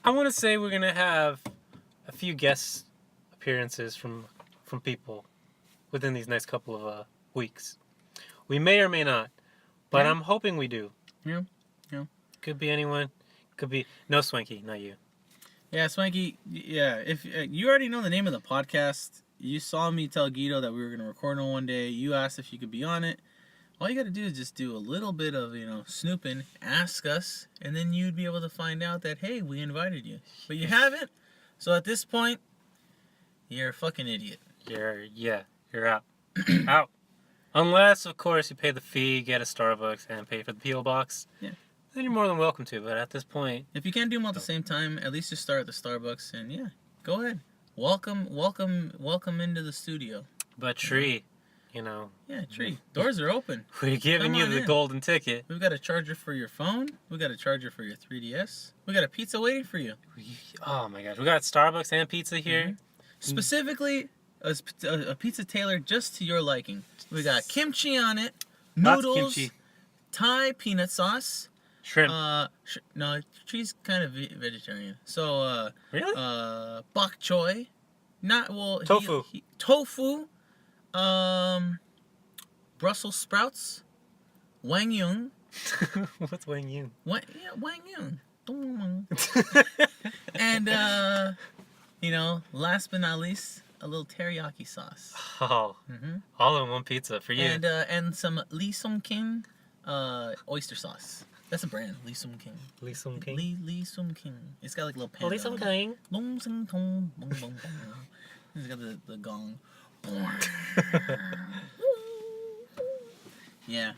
[SPEAKER 2] I want to say we're going to have a few guest appearances from people within these next couple of weeks. We may or may not, but
[SPEAKER 1] Yeah.
[SPEAKER 2] I'm hoping we do.
[SPEAKER 1] Yeah.
[SPEAKER 2] Could be anyone. Could be, no, Swanky, not you.
[SPEAKER 1] Yeah, Swanky. Yeah, if you already know the name of the podcast, you saw me tell Guido that we were going to record on one day. You asked if you could be on it. All you got to do is just do a little bit of, snooping, ask us, and then you'd be able to find out that, hey, we invited you. But you haven't. So at this point, you're a fucking idiot.
[SPEAKER 2] You're out. Out. Unless, of course, you pay the fee, get a Starbucks, and pay for the P.O. box.
[SPEAKER 1] Yeah.
[SPEAKER 2] Then you're more than welcome to, but at this point...
[SPEAKER 1] If you can't do them all at the same time, at least just start at the Starbucks, and yeah, go ahead. Welcome into the studio.
[SPEAKER 2] But Tree,
[SPEAKER 1] Yeah, Tree. Doors are open.
[SPEAKER 2] we're giving
[SPEAKER 1] Come
[SPEAKER 2] you
[SPEAKER 1] on
[SPEAKER 2] the
[SPEAKER 1] in.
[SPEAKER 2] golden ticket.
[SPEAKER 1] We've got a charger for your phone. We've got a charger for your 3DS. We got a pizza waiting for you.
[SPEAKER 2] Oh my gosh, we got Starbucks and pizza here.
[SPEAKER 1] Specifically, a pizza tailored just to your liking. We got kimchi on it,
[SPEAKER 2] Lots of
[SPEAKER 1] noodles,
[SPEAKER 2] kimchi.
[SPEAKER 1] Thai peanut sauce.
[SPEAKER 2] Shrimp.
[SPEAKER 1] No, Tree's kind of vegetarian. So,
[SPEAKER 2] Really?
[SPEAKER 1] bok choy, Not well.
[SPEAKER 2] Tofu.
[SPEAKER 1] Tofu. Brussels sprouts. Wang Yung.
[SPEAKER 2] What's Wang Yun?
[SPEAKER 1] Wang Yung. And last but not least, a little teriyaki sauce.
[SPEAKER 2] Oh, all in one pizza for you.
[SPEAKER 1] And some Lee Sung King oyster sauce. That's a brand, Lee Sung King.
[SPEAKER 2] Lee Sung King.
[SPEAKER 1] Lee Sung King. It's got like a little panda.
[SPEAKER 2] Lee Sung
[SPEAKER 1] on it.
[SPEAKER 2] King.
[SPEAKER 1] Long sing tong, bong bong bong. It's got the gong. Yeah.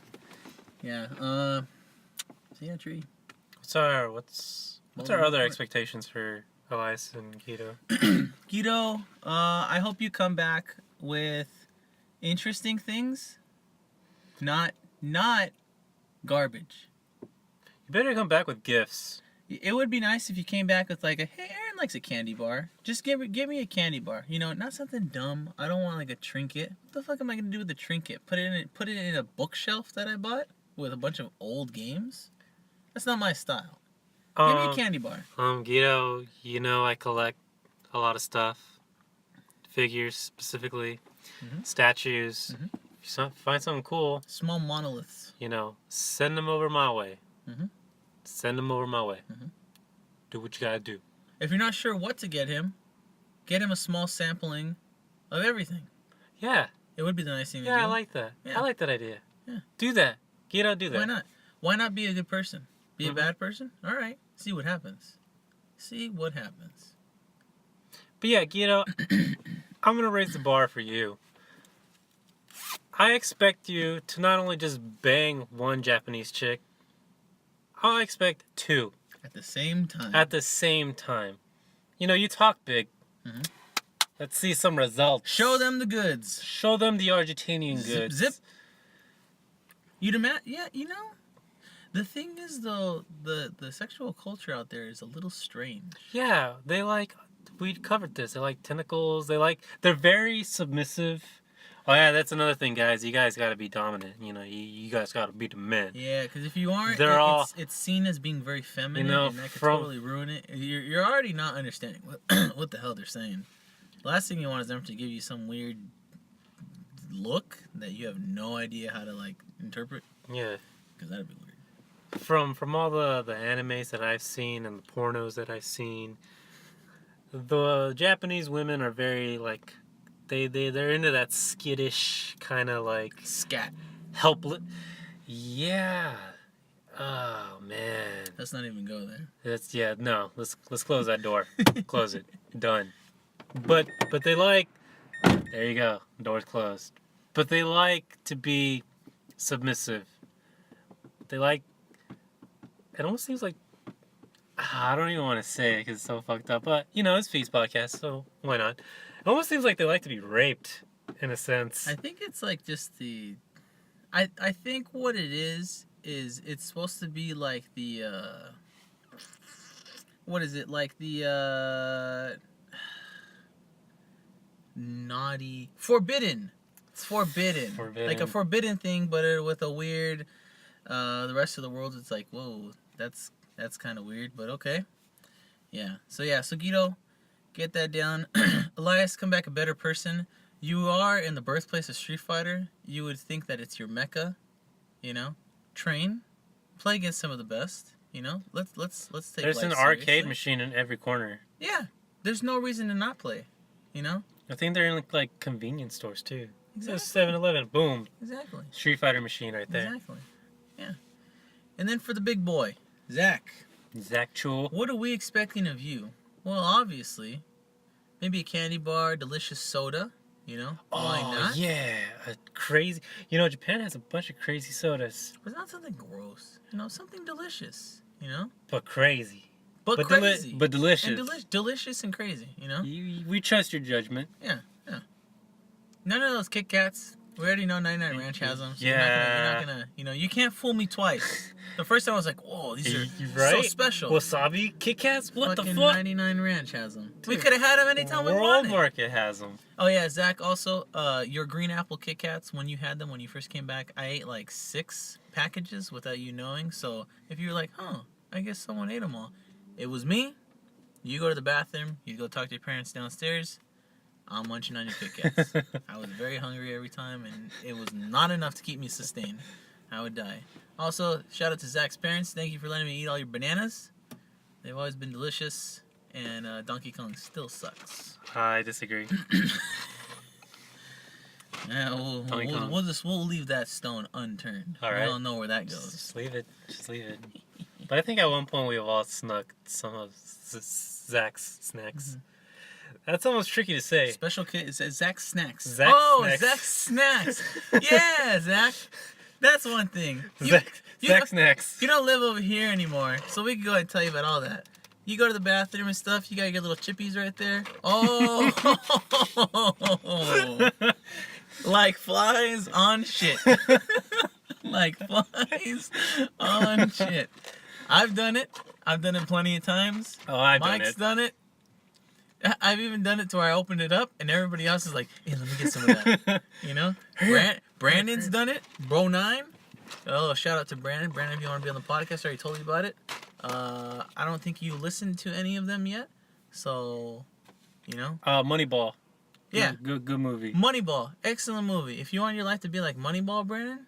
[SPEAKER 1] So yeah, Tree.
[SPEAKER 2] What's our other expectations for Elias and Guido?
[SPEAKER 1] Guido, I hope you come back with interesting things. Not garbage.
[SPEAKER 2] You better come back with gifts.
[SPEAKER 1] It would be nice if you came back with like hey, Aaron likes a candy bar. Just give me a candy bar. Not something dumb. I don't want like a trinket. What the fuck am I gonna do with a trinket? Put it in a bookshelf that I bought with a bunch of old games? That's not my style. Give me a candy bar.
[SPEAKER 2] Guido, I collect a lot of stuff. Figures specifically. Statues. If you find something cool,
[SPEAKER 1] Small monoliths.
[SPEAKER 2] Send them over my way. Send them over my way. Do what you gotta do.
[SPEAKER 1] If you're not sure what to get him a small sampling of everything.
[SPEAKER 2] Yeah.
[SPEAKER 1] It would be the nice thing to do.
[SPEAKER 2] Yeah, I like that.
[SPEAKER 1] Yeah.
[SPEAKER 2] I like that idea.
[SPEAKER 1] Yeah.
[SPEAKER 2] Do that. Guido, do that.
[SPEAKER 1] Why not? Why not be a good person? Be a bad person? All right. See what happens.
[SPEAKER 2] But yeah, Guido, I'm going to raise the bar for you. I expect you to not only just bang one Japanese chick, I expect two.
[SPEAKER 1] At the same time.
[SPEAKER 2] At the same time. You talk big. Let's see some results.
[SPEAKER 1] Show them the goods.
[SPEAKER 2] Show them the Argentinian goods.
[SPEAKER 1] Zip. Yeah, the thing is though, the sexual culture out there is a little strange.
[SPEAKER 2] Yeah, we covered this. They like tentacles. They're very submissive. Oh yeah, that's another thing, guys. You guys gotta be dominant. You guys gotta be the men.
[SPEAKER 1] Yeah, because if you aren't, it's seen as being very feminine, and that could totally ruin it. You're already not understanding what the hell they're saying. The last thing you want is them to give you some weird look that you have no idea how to interpret.
[SPEAKER 2] Yeah,
[SPEAKER 1] because that'd be weird.
[SPEAKER 2] From all the animes that I've seen and the pornos that I've seen, the Japanese women are very they're into that skittish kind of
[SPEAKER 1] scat.
[SPEAKER 2] Helpless. Yeah. Oh man.
[SPEAKER 1] Let's not even go there.
[SPEAKER 2] No. Let's close that door. Close it. Done. But they there you go. Door's closed. But they like to be submissive. They it almost seems like I don't even want to say it because it's so fucked up. But it's Feast Podcast, so why not? It almost seems like they like to be raped, in a sense.
[SPEAKER 1] I think it's just the... I think what it is it's supposed to be like the... what is it? Like the... naughty... Forbidden! It's forbidden. Like a forbidden thing, but with a weird... the rest of the world, it's like, whoa, that's kind of weird, but okay. Yeah. So Guido... Get that down. Elias, come back a better person. You are in the birthplace of Street Fighter. You would think that it's your mecca. Train. Play against some of the best. Let's take
[SPEAKER 2] There's an arcade machine in every corner.
[SPEAKER 1] Yeah. There's no reason to not play.
[SPEAKER 2] I think they're in convenience stores too.
[SPEAKER 1] Exactly.
[SPEAKER 2] 7-Eleven. Boom.
[SPEAKER 1] Exactly.
[SPEAKER 2] Street Fighter machine right there.
[SPEAKER 1] Exactly. Yeah. And then for the big boy, Zach.
[SPEAKER 2] Zach Chul.
[SPEAKER 1] What are we expecting of you? Well, obviously, maybe a candy bar, delicious soda, Why not?
[SPEAKER 2] Yeah, a crazy... Japan has a bunch of crazy sodas.
[SPEAKER 1] But not something gross. Something delicious,
[SPEAKER 2] But crazy.
[SPEAKER 1] But crazy.
[SPEAKER 2] But delicious.
[SPEAKER 1] And delicious and crazy,
[SPEAKER 2] We trust your judgment.
[SPEAKER 1] Yeah. None of those Kit Kats. We already know 99 Ranch has them. So
[SPEAKER 2] yeah.
[SPEAKER 1] You're not gonna, you can't fool me twice. The first time I was like, whoa, these are
[SPEAKER 2] right?
[SPEAKER 1] so special.
[SPEAKER 2] Wasabi Kit Kats? What
[SPEAKER 1] Fucking
[SPEAKER 2] the fuck?
[SPEAKER 1] 99 Ranch has them.
[SPEAKER 2] Dude,
[SPEAKER 1] we could have had them anytime we
[SPEAKER 2] World
[SPEAKER 1] wanted.
[SPEAKER 2] Market has them.
[SPEAKER 1] Oh yeah, Zach, also, your green apple Kit Kats, when you had them, when you first came back, I ate 6 packages without you knowing. So if you were like, I guess someone ate them all. It was me. You go to the bathroom, you go talk to your parents downstairs. I'm munching on your Kit Kats. I was very hungry every time, and it was not enough to keep me sustained. I would die. Also, shout out to Zach's parents. Thank you for letting me eat all your bananas. They've always been delicious, and Donkey Kong still sucks.
[SPEAKER 2] I disagree.
[SPEAKER 1] Yeah, we'll leave that stone unturned.
[SPEAKER 2] All right.
[SPEAKER 1] We don't know where that goes.
[SPEAKER 2] Just leave it. Just leave it. But I think at one point we've all snuck some of Zach's snacks. That's almost tricky to say.
[SPEAKER 1] Special kid, it says Zach's Snacks.
[SPEAKER 2] Zach's Snacks.
[SPEAKER 1] Zach's Snacks. Yeah, Zach. That's one thing.
[SPEAKER 2] Zach's Snacks.
[SPEAKER 1] You don't live over here anymore, so we can go ahead and tell you about all that. You go to the bathroom and stuff, you got your little chippies right there. Oh! Like flies on shit. Like flies on shit. I've done it. I've done it plenty of times.
[SPEAKER 2] Oh, I've
[SPEAKER 1] Mike's done it. I've even done it to where I opened it up and everybody else is like, hey, let me get some of that. You know? Brandon's done it. Bro9. Oh, shout out to Brandon. Brandon, if you want to be on the podcast, I already told you about it. I don't think you listened to any of them yet. So, you know?
[SPEAKER 2] Moneyball.
[SPEAKER 1] Yeah.
[SPEAKER 2] Good movie.
[SPEAKER 1] Moneyball. Excellent movie. If you want your life to be like Moneyball, Brandon,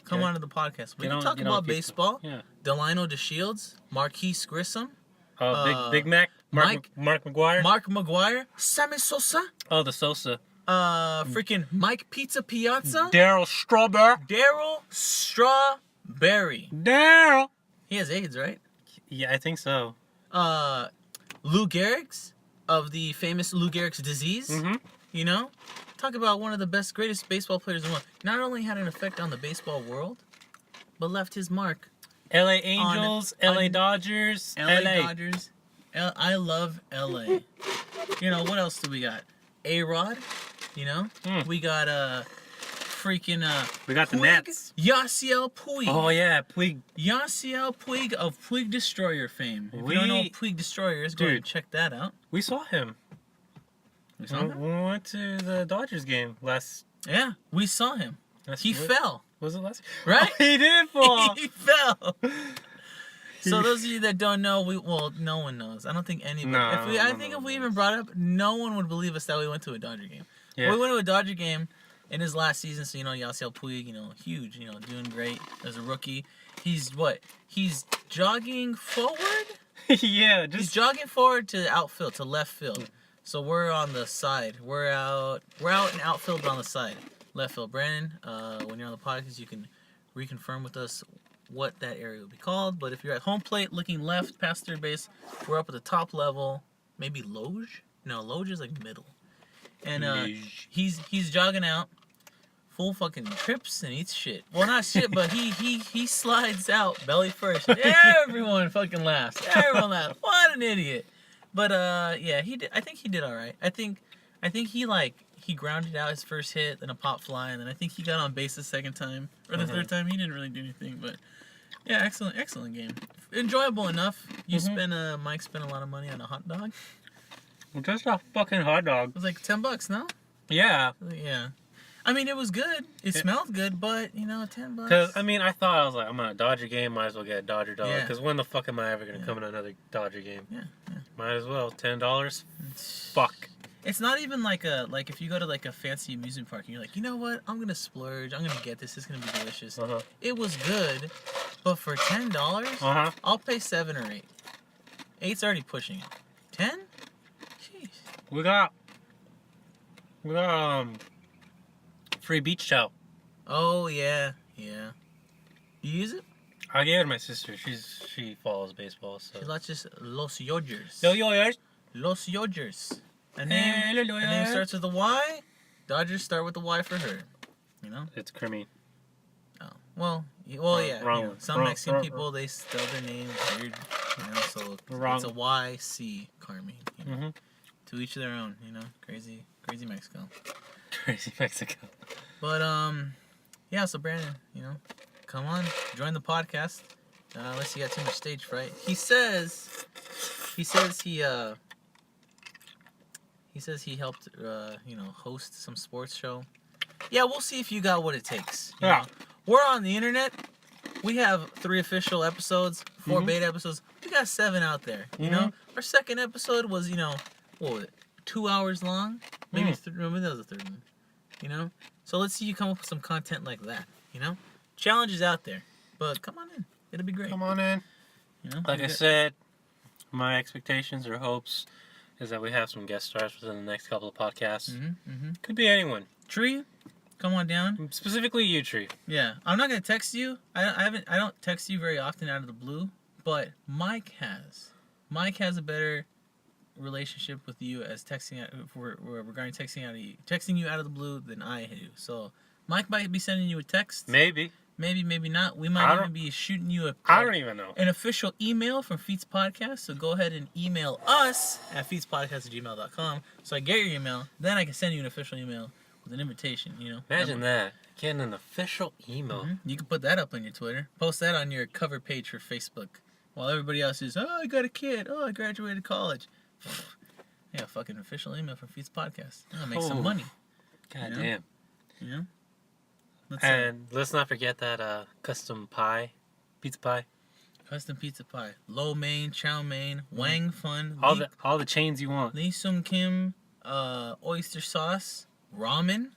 [SPEAKER 1] come on to the podcast. We can talk about baseball.
[SPEAKER 2] Yeah.
[SPEAKER 1] Delino DeShields. Marquise Grissom.
[SPEAKER 2] Big Mac. Mark McGuire.
[SPEAKER 1] Mark McGuire. Sammy Sosa.
[SPEAKER 2] Oh, the Sosa.
[SPEAKER 1] Freaking Mike Pizza Piazza.
[SPEAKER 2] Daryl
[SPEAKER 1] Strawberry.
[SPEAKER 2] Daryl.
[SPEAKER 1] He has AIDS, right?
[SPEAKER 2] Yeah, I think so.
[SPEAKER 1] Lou Gehrig's of the famous Lou Gehrig's disease.
[SPEAKER 2] Mm-hmm.
[SPEAKER 1] You know? Talk about one of the greatest baseball players in the world. Not only had an effect on the baseball world, but left his mark.
[SPEAKER 2] LA Angels, LA Dodgers,
[SPEAKER 1] LA Dodgers. I love LA. You know, what else do we got? A-Rod, you know? We got freaking
[SPEAKER 2] we got the
[SPEAKER 1] Puig,
[SPEAKER 2] Nats.
[SPEAKER 1] Yasiel Puig.
[SPEAKER 2] Oh yeah, Puig.
[SPEAKER 1] Yasiel Puig of Puig Destroyer fame. If you don't know Puig Destroyer is, go ahead and check that out.
[SPEAKER 2] We saw him.
[SPEAKER 1] We saw him?
[SPEAKER 2] When we went to the Dodgers game last.
[SPEAKER 1] Yeah, we saw him. He fell.
[SPEAKER 2] Was it last?
[SPEAKER 1] Right?
[SPEAKER 2] Oh, he did fall.
[SPEAKER 1] He fell. So those of you that don't know, no one knows. I don't think anybody.
[SPEAKER 2] No,
[SPEAKER 1] If we even brought it up, no one would believe us that we went to a Dodger game.
[SPEAKER 2] Yeah.
[SPEAKER 1] We went to a Dodger game in his last season, so you know Yasiel Puig, you know, huge, you know, doing great as a rookie. He's jogging forward?
[SPEAKER 2] Yeah,
[SPEAKER 1] He's jogging forward to the outfield, to left field. So we're on the side. We're out in outfield, but on the side. Left field. Brandon, when you're on the podcast, you can reconfirm with us what that area would be called. But if you're at home plate looking left past third base, we're up at the top level. Maybe Loge? No, Loge is like middle. And he's jogging out, full fucking trips and eats shit. Well, not shit, but he slides out belly first. Everyone fucking laughs. Everyone laughs. What an idiot. But yeah, he did. I think he did all right. I think he grounded out his first hit, then a pop fly, and then I think he got on base the second time or the third time. He didn't really do anything, but yeah, excellent game. Enjoyable enough. Mike spent a lot of money on a hot dog.
[SPEAKER 2] Just a fucking hot dog.
[SPEAKER 1] It was like $10, no?
[SPEAKER 2] Yeah.
[SPEAKER 1] Yeah. I mean, it was good. It smelled good, but, you know, $10.
[SPEAKER 2] Because, I mean, I thought, I'm at a Dodger game, might as well get a Dodger dog.
[SPEAKER 1] Yeah.
[SPEAKER 2] Because when the fuck am I ever going to come to another Dodger game?
[SPEAKER 1] Yeah.
[SPEAKER 2] Might as well. $10? Fuck.
[SPEAKER 1] It's not even like if you go to like a fancy amusement park and you're like, you know what, I'm going to splurge. I'm going to get this. It's going to be delicious. It was good, but for $10, I'll pay 7 or 8. 8's already pushing it. 10? Jeez.
[SPEAKER 2] We got free beach towel.
[SPEAKER 1] Oh yeah. You use it?
[SPEAKER 2] I gave it to my sister. She follows baseball, so.
[SPEAKER 1] She watches Los Dodgers.
[SPEAKER 2] Los
[SPEAKER 1] Dodgers. A name starts with a Y. Dodgers start with the Y for her. You know?
[SPEAKER 2] It's creamy.
[SPEAKER 1] Oh. Well, yeah.
[SPEAKER 2] Wrong
[SPEAKER 1] You know,
[SPEAKER 2] one.
[SPEAKER 1] some Mexican people, they spell their names weird. You know, so it's a YC, Carmi. You know? To each their own, you know? Crazy Mexico.
[SPEAKER 2] Crazy Mexico.
[SPEAKER 1] But, yeah, so Brandon, you know, come on, join the podcast. Unless you got too much stage fright. He says he helped, you know, host some sports show. Yeah, we'll see if you got what it takes. You know? We're on the internet. We have 3 official episodes, 4 beta episodes. We got 7 out there, you know? Our second episode was, you know, what was it, 2 hours long? Maybe maybe that was the third one. You know? So let's see you come up with some content like that. You know? Challenge is out there. But come on in. It'll be great.
[SPEAKER 2] Come on in.
[SPEAKER 1] You know?
[SPEAKER 2] Like I said, my expectations or hopes is that we have some guest stars within the next couple of podcasts. Could be anyone.
[SPEAKER 1] Tree, come on down.
[SPEAKER 2] Specifically you, Tree.
[SPEAKER 1] Yeah. I'm not gonna text you. I don't text you very often out of the blue, but Mike has. Mike has a better relationship with you as texting regarding texting you out of the blue than I do. So Mike might be sending you a text.
[SPEAKER 2] Maybe
[SPEAKER 1] Maybe not. We might even be shooting you
[SPEAKER 2] I don't even know.
[SPEAKER 1] an official email from Feats Podcast. So go ahead and email us at featspodcast@gmail.com. So I get your email, then I can send you an official email with an invitation. You know.
[SPEAKER 2] Imagine that. Getting an official email.
[SPEAKER 1] You can put that up on your Twitter. Post that on your cover page for Facebook. While everybody else is, oh, I got a kid. Oh, I graduated college. Yeah, fucking official email from Feats Podcast. I'll make some money.
[SPEAKER 2] God
[SPEAKER 1] You know?
[SPEAKER 2] damn.
[SPEAKER 1] You know?
[SPEAKER 2] And let's not forget that custom pie. Pizza pie.
[SPEAKER 1] Custom pizza pie. Lo mein, chow mein, wang fun.
[SPEAKER 2] All the chains you want.
[SPEAKER 1] Lee Sung Kim, oyster sauce, ramen,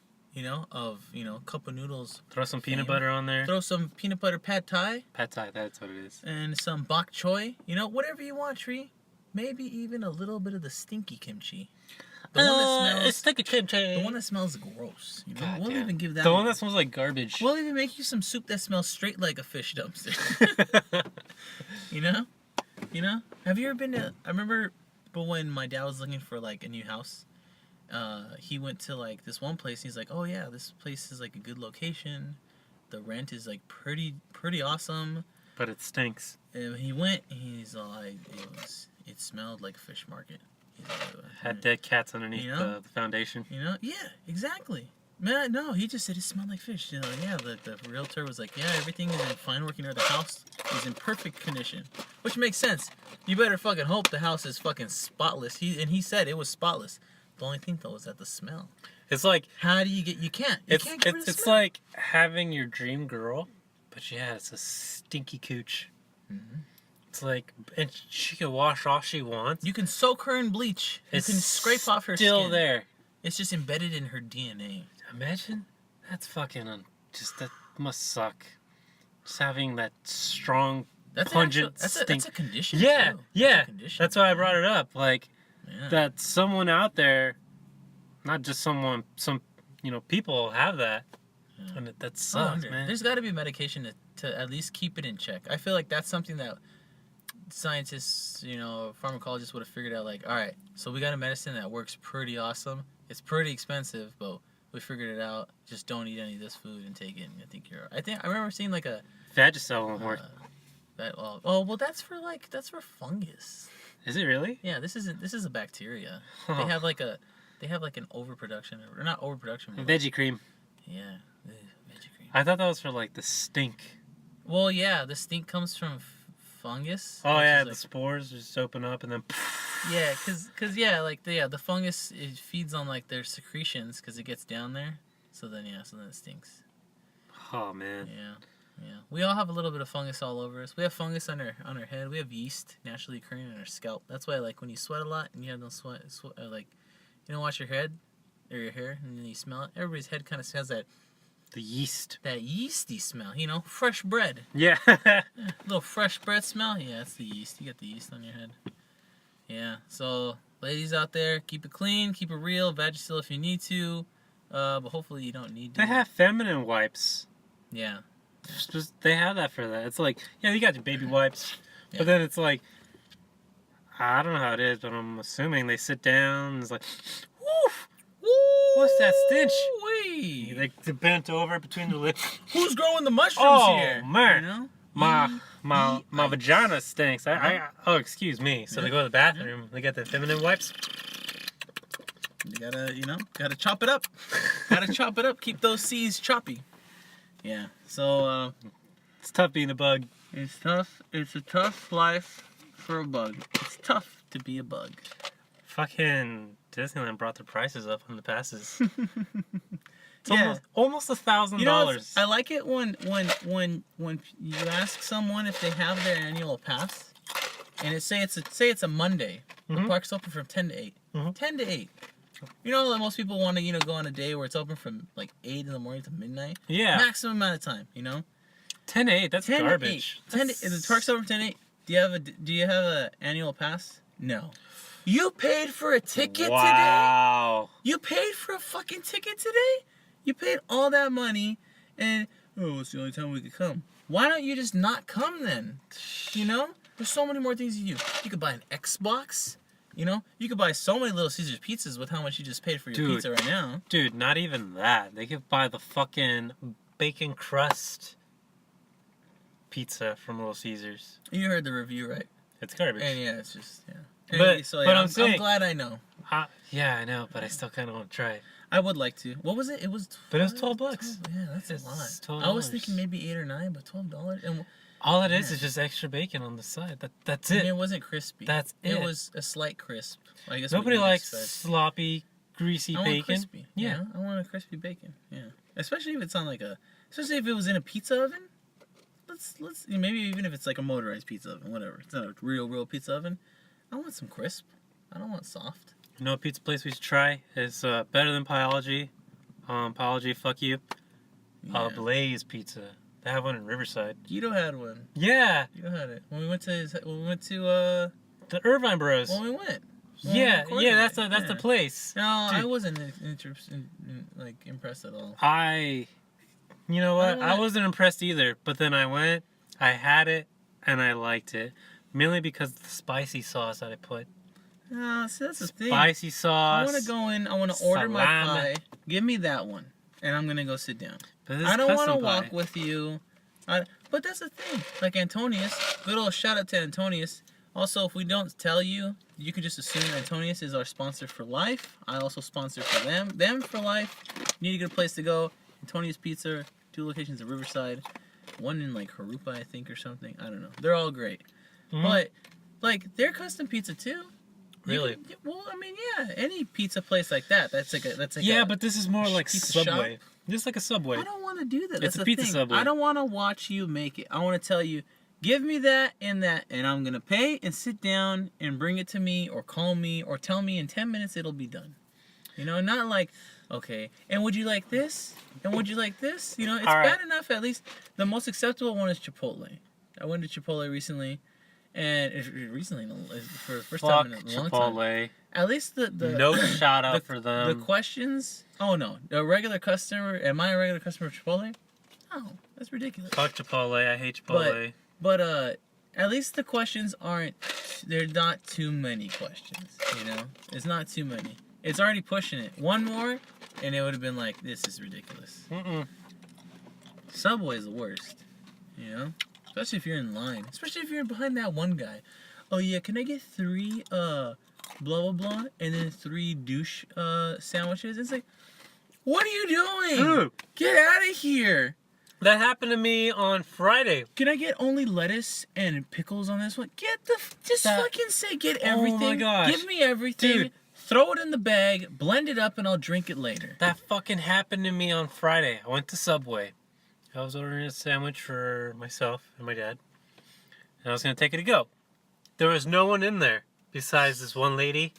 [SPEAKER 1] cup of noodles.
[SPEAKER 2] Throw some peanut butter on there.
[SPEAKER 1] Throw some peanut butter pad thai.
[SPEAKER 2] Pad thai, that's what it is.
[SPEAKER 1] And some bok choy. Whatever you want, Tree. Maybe even a little bit of the stinky kimchi. The one that smells.
[SPEAKER 2] Stinky kimchi.
[SPEAKER 1] The one that smells gross.
[SPEAKER 2] God
[SPEAKER 1] We'll
[SPEAKER 2] damn.
[SPEAKER 1] even give that.
[SPEAKER 2] The one that smells like garbage.
[SPEAKER 1] We'll even make you some soup that smells straight like a fish dumpster. You know? Have you ever been to? I remember, but when my dad was looking for like a new house, he went to like this one place. And he's like, "Oh yeah, this place is like a good location. The rent is like pretty awesome."
[SPEAKER 2] But it stinks.
[SPEAKER 1] And he went. And he's like, it smelled like a fish market.
[SPEAKER 2] Had dead cats underneath the foundation.
[SPEAKER 1] Yeah, exactly. Man, no, he just said it smelled like fish. Yeah, the realtor was like, yeah, everything is in fine working order. The house is in perfect condition, which makes sense. You better fucking hope the house is fucking spotless. He said it was spotless. The only thing though is that the smell.
[SPEAKER 2] It's like
[SPEAKER 1] how do you get? You can't get rid of the
[SPEAKER 2] it's
[SPEAKER 1] smell.
[SPEAKER 2] like having your dream girl, but yeah, it's a stinky cooch. It's like, and she can wash all she wants.
[SPEAKER 1] You can soak her in bleach. You can scrape off her skin.
[SPEAKER 2] Still there.
[SPEAKER 1] It's just embedded in her DNA.
[SPEAKER 2] Imagine that's fucking that must suck. Just having that strong, pungent stink.
[SPEAKER 1] That's a condition.
[SPEAKER 2] Yeah,
[SPEAKER 1] too.
[SPEAKER 2] yeah.
[SPEAKER 1] That's a condition.
[SPEAKER 2] That's why I brought it up. Like
[SPEAKER 1] Yeah.
[SPEAKER 2] that someone out there, not just people have that, and that sucks, man.
[SPEAKER 1] There's got to be medication to at least keep it in check. I feel like that's something that scientists, pharmacologists would have figured out. Like, all right, so we got a medicine that works pretty awesome. It's pretty expensive, but we figured it out. Just don't eat any of this food and take it. And I think I remember seeing like a
[SPEAKER 2] Vagisil won't work.
[SPEAKER 1] well, that's for fungus.
[SPEAKER 2] Is it really?
[SPEAKER 1] Yeah, this is a bacteria.
[SPEAKER 2] Huh.
[SPEAKER 1] They have like an overproduction, or not overproduction. But
[SPEAKER 2] Veggie cream.
[SPEAKER 1] Yeah, veggie cream.
[SPEAKER 2] I thought that was for like the stink.
[SPEAKER 1] Well, yeah, the stink comes from fungus.
[SPEAKER 2] Oh
[SPEAKER 1] which
[SPEAKER 2] yeah,
[SPEAKER 1] is
[SPEAKER 2] the
[SPEAKER 1] like,
[SPEAKER 2] spores just open up and then.
[SPEAKER 1] yeah, the fungus, it feeds on like their secretions because it gets down there. So then it stinks.
[SPEAKER 2] Oh man.
[SPEAKER 1] Yeah. We all have a little bit of fungus all over us. We have fungus on our head. We have yeast naturally occurring on our scalp. That's why like when you sweat a lot and you have no sweat like you don't wash your head or your hair and then you smell it. Everybody's head kind of has that
[SPEAKER 2] yeast.
[SPEAKER 1] That yeasty smell. Fresh bread.
[SPEAKER 2] Yeah.
[SPEAKER 1] Little fresh bread smell. Yeah, it's the yeast. You got the yeast on your head. Yeah. So ladies out there, keep it clean, keep it real. Vagisil if you need to, but hopefully you don't need to.
[SPEAKER 2] They have feminine wipes.
[SPEAKER 1] Yeah.
[SPEAKER 2] They have that for that. It's like, yeah, you got your baby wipes,
[SPEAKER 1] Yeah.
[SPEAKER 2] but then it's like, I don't know how it is, but I'm assuming they sit down and it's like, woof, what's that stench?
[SPEAKER 1] Wee.
[SPEAKER 2] They're bent over between the lips.
[SPEAKER 1] Who's growing the mushrooms here?
[SPEAKER 2] Man. My vagina stinks. Oh, excuse me. So they go to the bathroom. They got the feminine wipes.
[SPEAKER 1] You gotta chop it up. Gotta chop it up. Keep those C's choppy. Yeah. So
[SPEAKER 2] it's tough being a bug.
[SPEAKER 1] It's tough. It's a tough life for a bug. It's tough to be a bug.
[SPEAKER 2] Fucking Disneyland brought the prices up on the passes. It's
[SPEAKER 1] Yeah.
[SPEAKER 2] almost $1,000.
[SPEAKER 1] I like it when you ask someone if they have their annual pass, and say it's a Monday. The park's open from 10 to 8. 10 to 8. You know, like most people want to, go on a day where it's open from like 8 in the morning to midnight.
[SPEAKER 2] Yeah.
[SPEAKER 1] Maximum amount of time,
[SPEAKER 2] 10 to 8. That's
[SPEAKER 1] 10 to
[SPEAKER 2] garbage.
[SPEAKER 1] 8. 10 to, is the park's open 10 to 8? Do you have a annual pass? No. You paid for a ticket today?
[SPEAKER 2] Wow.
[SPEAKER 1] You paid for a fucking ticket today? You paid all that money and it's the only time we could come. Why don't you just not come then? There's so many more things you do. You could buy an Xbox. You could buy so many Little Caesars pizzas with how much you just paid for your pizza right now.
[SPEAKER 2] Dude, not even that. They could buy the fucking bacon crust pizza from Little Caesars.
[SPEAKER 1] You heard the review, right?
[SPEAKER 2] It's garbage.
[SPEAKER 1] And yeah, it's just, yeah.
[SPEAKER 2] But I'm saying,
[SPEAKER 1] I'm glad I know.
[SPEAKER 2] Yeah, I know, but I still kind of want to try it.
[SPEAKER 1] I would like to. What was it? It was.
[SPEAKER 2] But it was $12.
[SPEAKER 1] Yeah, that's
[SPEAKER 2] It's
[SPEAKER 1] a lot.
[SPEAKER 2] $12.
[SPEAKER 1] I was thinking maybe $8 or $9, but $12. And
[SPEAKER 2] All it is just extra bacon on the side. That's it.
[SPEAKER 1] it wasn't crispy.
[SPEAKER 2] That's it.
[SPEAKER 1] It was a slight crisp. I guess
[SPEAKER 2] Nobody
[SPEAKER 1] what you'd
[SPEAKER 2] let's
[SPEAKER 1] expect.
[SPEAKER 2] sloppy, greasy
[SPEAKER 1] I want
[SPEAKER 2] bacon.
[SPEAKER 1] crispy.
[SPEAKER 2] Yeah.
[SPEAKER 1] I want a crispy bacon. Yeah. Especially if it's on especially if it was in a pizza oven. Let's maybe even if it's like a motorized pizza oven, whatever. It's not a real pizza oven. I want some crisp. I don't want soft.
[SPEAKER 2] You know, a pizza place we should try is better than Pyology. Pyology, fuck you.
[SPEAKER 1] Yeah.
[SPEAKER 2] Blaze Pizza. They have one in Riverside.
[SPEAKER 1] Guido had one.
[SPEAKER 2] Yeah,
[SPEAKER 1] Guido had it when we went to
[SPEAKER 2] the Irvine Bros.
[SPEAKER 1] when we went.
[SPEAKER 2] Yeah, that's the
[SPEAKER 1] Yeah.
[SPEAKER 2] place.
[SPEAKER 1] No,
[SPEAKER 2] Dude.
[SPEAKER 1] I wasn't impressed at all.
[SPEAKER 2] You know what?
[SPEAKER 1] I
[SPEAKER 2] I wasn't impressed either. But then I went, I had it, and I liked it. Mainly because of the spicy sauce that I put.
[SPEAKER 1] No, see that's the thing.
[SPEAKER 2] Spicy sauce.
[SPEAKER 1] I want to go in. I want to order my
[SPEAKER 2] salami.
[SPEAKER 1] pie. Give me that one, and I'm gonna go sit down.
[SPEAKER 2] But this
[SPEAKER 1] I don't want to
[SPEAKER 2] custom
[SPEAKER 1] walk
[SPEAKER 2] pie.
[SPEAKER 1] with you. But that's the thing. Like Antonius, good old shout out to Antonius. Also, if we don't tell you, you can just assume Antonius is our sponsor for life. I also sponsor for them for life. You need a good place to go. Antonius Pizza, 2 locations in Riverside, one in like Harupa, I think, or something. I don't know. They're all great,
[SPEAKER 2] Mhm.
[SPEAKER 1] but like they're custom pizza too.
[SPEAKER 2] Really?
[SPEAKER 1] Well, I mean, yeah, any pizza place like that. That's like
[SPEAKER 2] Yeah, but this is more like
[SPEAKER 1] pizza
[SPEAKER 2] Subway.
[SPEAKER 1] shop.
[SPEAKER 2] This is like a Subway.
[SPEAKER 1] I don't want to do that.
[SPEAKER 2] It's
[SPEAKER 1] That's
[SPEAKER 2] a
[SPEAKER 1] the
[SPEAKER 2] pizza
[SPEAKER 1] thing.
[SPEAKER 2] Subway.
[SPEAKER 1] I don't want to watch you make it. I want to tell you, give me that, and I'm gonna pay and sit down and bring it to me, or call me, or tell me in 10 minutes it'll be done. Not like, okay, and would you like this? And would you like this? It's
[SPEAKER 2] All right.
[SPEAKER 1] bad enough at least. The most acceptable one is Chipotle. I went to Chipotle recently, and for the first
[SPEAKER 2] Fuck
[SPEAKER 1] time in a long time.
[SPEAKER 2] Chipotle.
[SPEAKER 1] At least the
[SPEAKER 2] No shout out for
[SPEAKER 1] the
[SPEAKER 2] them.
[SPEAKER 1] questions. Oh no, a regular customer. Am I a regular customer of Chipotle? No, that's ridiculous.
[SPEAKER 2] Fuck Chipotle. I hate Chipotle.
[SPEAKER 1] But at least the questions aren't. They're not too many questions. It's not too many. It's already pushing it. One more, and it would have been like, this is ridiculous.
[SPEAKER 2] Mm-mm.
[SPEAKER 1] Subway's the worst. Especially if you're in line. Especially if you're behind that one guy. Oh yeah, can I get 3 blah blah blah and then 3 douche sandwiches? It's like, what are you doing?
[SPEAKER 2] Dude,
[SPEAKER 1] Get out of here.
[SPEAKER 2] that happened to me on Friday.
[SPEAKER 1] Can I get only lettuce and pickles on this one? Just
[SPEAKER 2] That-
[SPEAKER 1] fucking say get
[SPEAKER 2] Oh my
[SPEAKER 1] everything.
[SPEAKER 2] gosh.
[SPEAKER 1] Give me everything.
[SPEAKER 2] Dude.
[SPEAKER 1] Throw it in the bag, blend it up, and I'll drink it later.
[SPEAKER 2] That fucking happened to me on Friday. I went to Subway. I was ordering a sandwich for myself and my dad. And I was going to take it to go. There was no one in there besides this one lady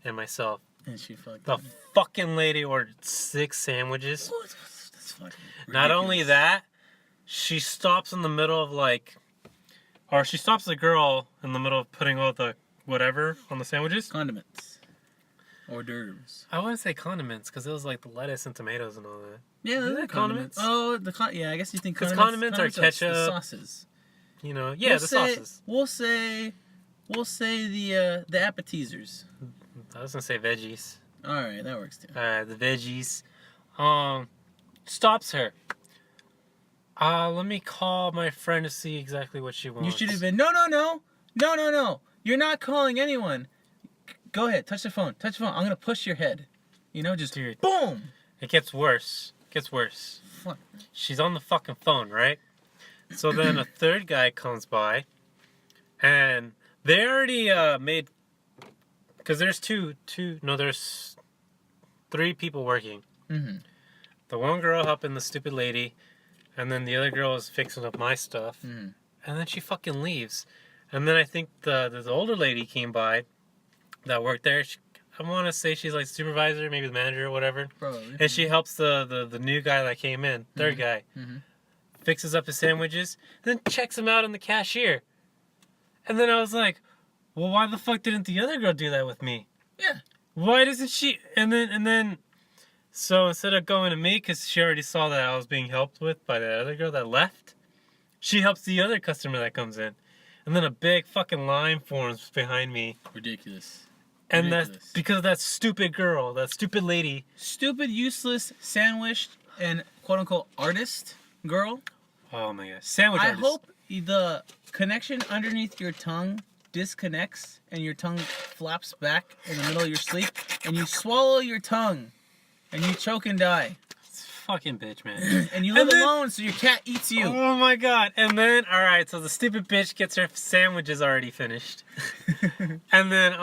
[SPEAKER 2] and myself.
[SPEAKER 1] And she fucked
[SPEAKER 2] The
[SPEAKER 1] up.
[SPEAKER 2] fucking lady ordered 6 sandwiches.
[SPEAKER 1] What? That's fucking
[SPEAKER 2] Not only
[SPEAKER 1] ridiculous.
[SPEAKER 2] that, she stops in the middle of she stops the girl in the middle of putting all the whatever on the sandwiches.
[SPEAKER 1] Condiments. Hors d'oeuvres.
[SPEAKER 2] I wouldn't say condiments because it was like the lettuce and tomatoes and all that.
[SPEAKER 1] Yeah, those
[SPEAKER 2] Isn't
[SPEAKER 1] are
[SPEAKER 2] that
[SPEAKER 1] condiments.
[SPEAKER 2] condiments?
[SPEAKER 1] Oh, yeah, I guess you think
[SPEAKER 2] 'Cause
[SPEAKER 1] condiments.
[SPEAKER 2] condiments are
[SPEAKER 1] the
[SPEAKER 2] ketchup.
[SPEAKER 1] sauces.
[SPEAKER 2] The
[SPEAKER 1] We'll
[SPEAKER 2] sauces.
[SPEAKER 1] We'll say the appetizers.
[SPEAKER 2] I was gonna say veggies.
[SPEAKER 1] All right, that works too.
[SPEAKER 2] The veggies. Stops her. Let me call my friend to see exactly what she wants.
[SPEAKER 1] You should have been no. You're not calling anyone. Go ahead, touch the phone. I'm gonna push your head. Just
[SPEAKER 2] Dude.
[SPEAKER 1] boom.
[SPEAKER 2] It gets worse.
[SPEAKER 1] Fuck.
[SPEAKER 2] She's on the fucking phone, right? So then a third guy comes by, and they already made. Because there's there's 3 people working.
[SPEAKER 1] Mm-hmm.
[SPEAKER 2] The one girl helping the stupid lady, and then the other girl is fixing up my stuff,
[SPEAKER 1] Mm-hmm.
[SPEAKER 2] and then she fucking leaves. And then I think the older lady came by that worked there. I want to say she's like supervisor, maybe the manager or whatever.
[SPEAKER 1] Probably.
[SPEAKER 2] And she helps the new guy that came in, third guy, fixes up his sandwiches, then checks him out in the cashier. And then I was like, well, why the fuck didn't the other girl do that with me?
[SPEAKER 1] Yeah.
[SPEAKER 2] Why doesn't she? And then, so instead of going to me, because she already saw that I was being helped with by the other girl that left, she helps the other customer that comes in. And then a big fucking line forms behind me.
[SPEAKER 1] Ridiculous.
[SPEAKER 2] And
[SPEAKER 1] Ridiculous.
[SPEAKER 2] that's because of that stupid girl, that stupid lady.
[SPEAKER 1] Stupid, useless, sandwiched, and quote-unquote artist girl.
[SPEAKER 2] Oh my god. Sandwich
[SPEAKER 1] I
[SPEAKER 2] artist.
[SPEAKER 1] hope the connection underneath your tongue disconnects and your tongue flaps back in the middle of your sleep and you swallow your tongue and you choke and die.
[SPEAKER 2] Fucking bitch, man.
[SPEAKER 1] And you live
[SPEAKER 2] And then-
[SPEAKER 1] alone so your cat eats you.
[SPEAKER 2] Oh my god. And then, alright, so the stupid bitch gets her sandwiches already finished. And then,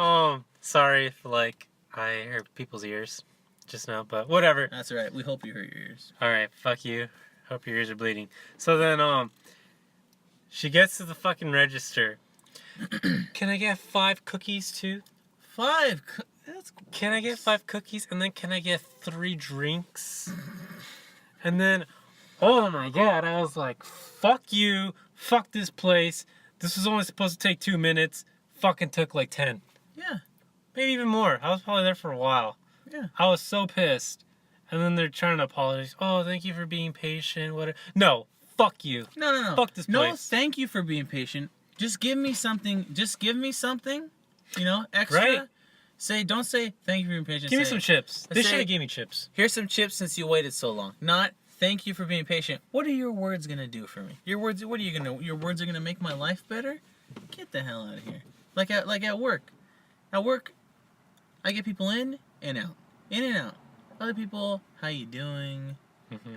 [SPEAKER 2] sorry for like, I hurt people's ears just now, but whatever.
[SPEAKER 1] That's alright. We hope you hurt your ears.
[SPEAKER 2] Alright, fuck you. Hope your ears are bleeding. So then, she gets to the fucking register. Can I get 5 cookies too?
[SPEAKER 1] 5. That's
[SPEAKER 2] Can I get 5 cookies? And then can I get 3 drinks? And then, oh my god, I was like, fuck you, fuck this place. This was only supposed to take 2 minutes. Fucking took like 10.
[SPEAKER 1] Yeah.
[SPEAKER 2] Maybe even more. I was probably there for a while.
[SPEAKER 1] Yeah.
[SPEAKER 2] I was so pissed. And then they're trying to apologize. Oh, thank you for being patient. Whatever. No, fuck you.
[SPEAKER 1] No.
[SPEAKER 2] Fuck this
[SPEAKER 1] No,
[SPEAKER 2] place.
[SPEAKER 1] thank you for being patient. Just give me something. Just give me something. You know, extra.
[SPEAKER 2] Right.
[SPEAKER 1] Don't say thank you for being patient.
[SPEAKER 2] Give me
[SPEAKER 1] Say,
[SPEAKER 2] some chips. They
[SPEAKER 1] say-
[SPEAKER 2] should have gave me chips.
[SPEAKER 1] Here's some chips since you waited so long. Not thank you for being patient. What are your words gonna do for me? Your words. What are you gonna? Your words are gonna make my life better. Get the hell out of here. Like at work. At work, I get people in and out, in and out. Other people, how you doing?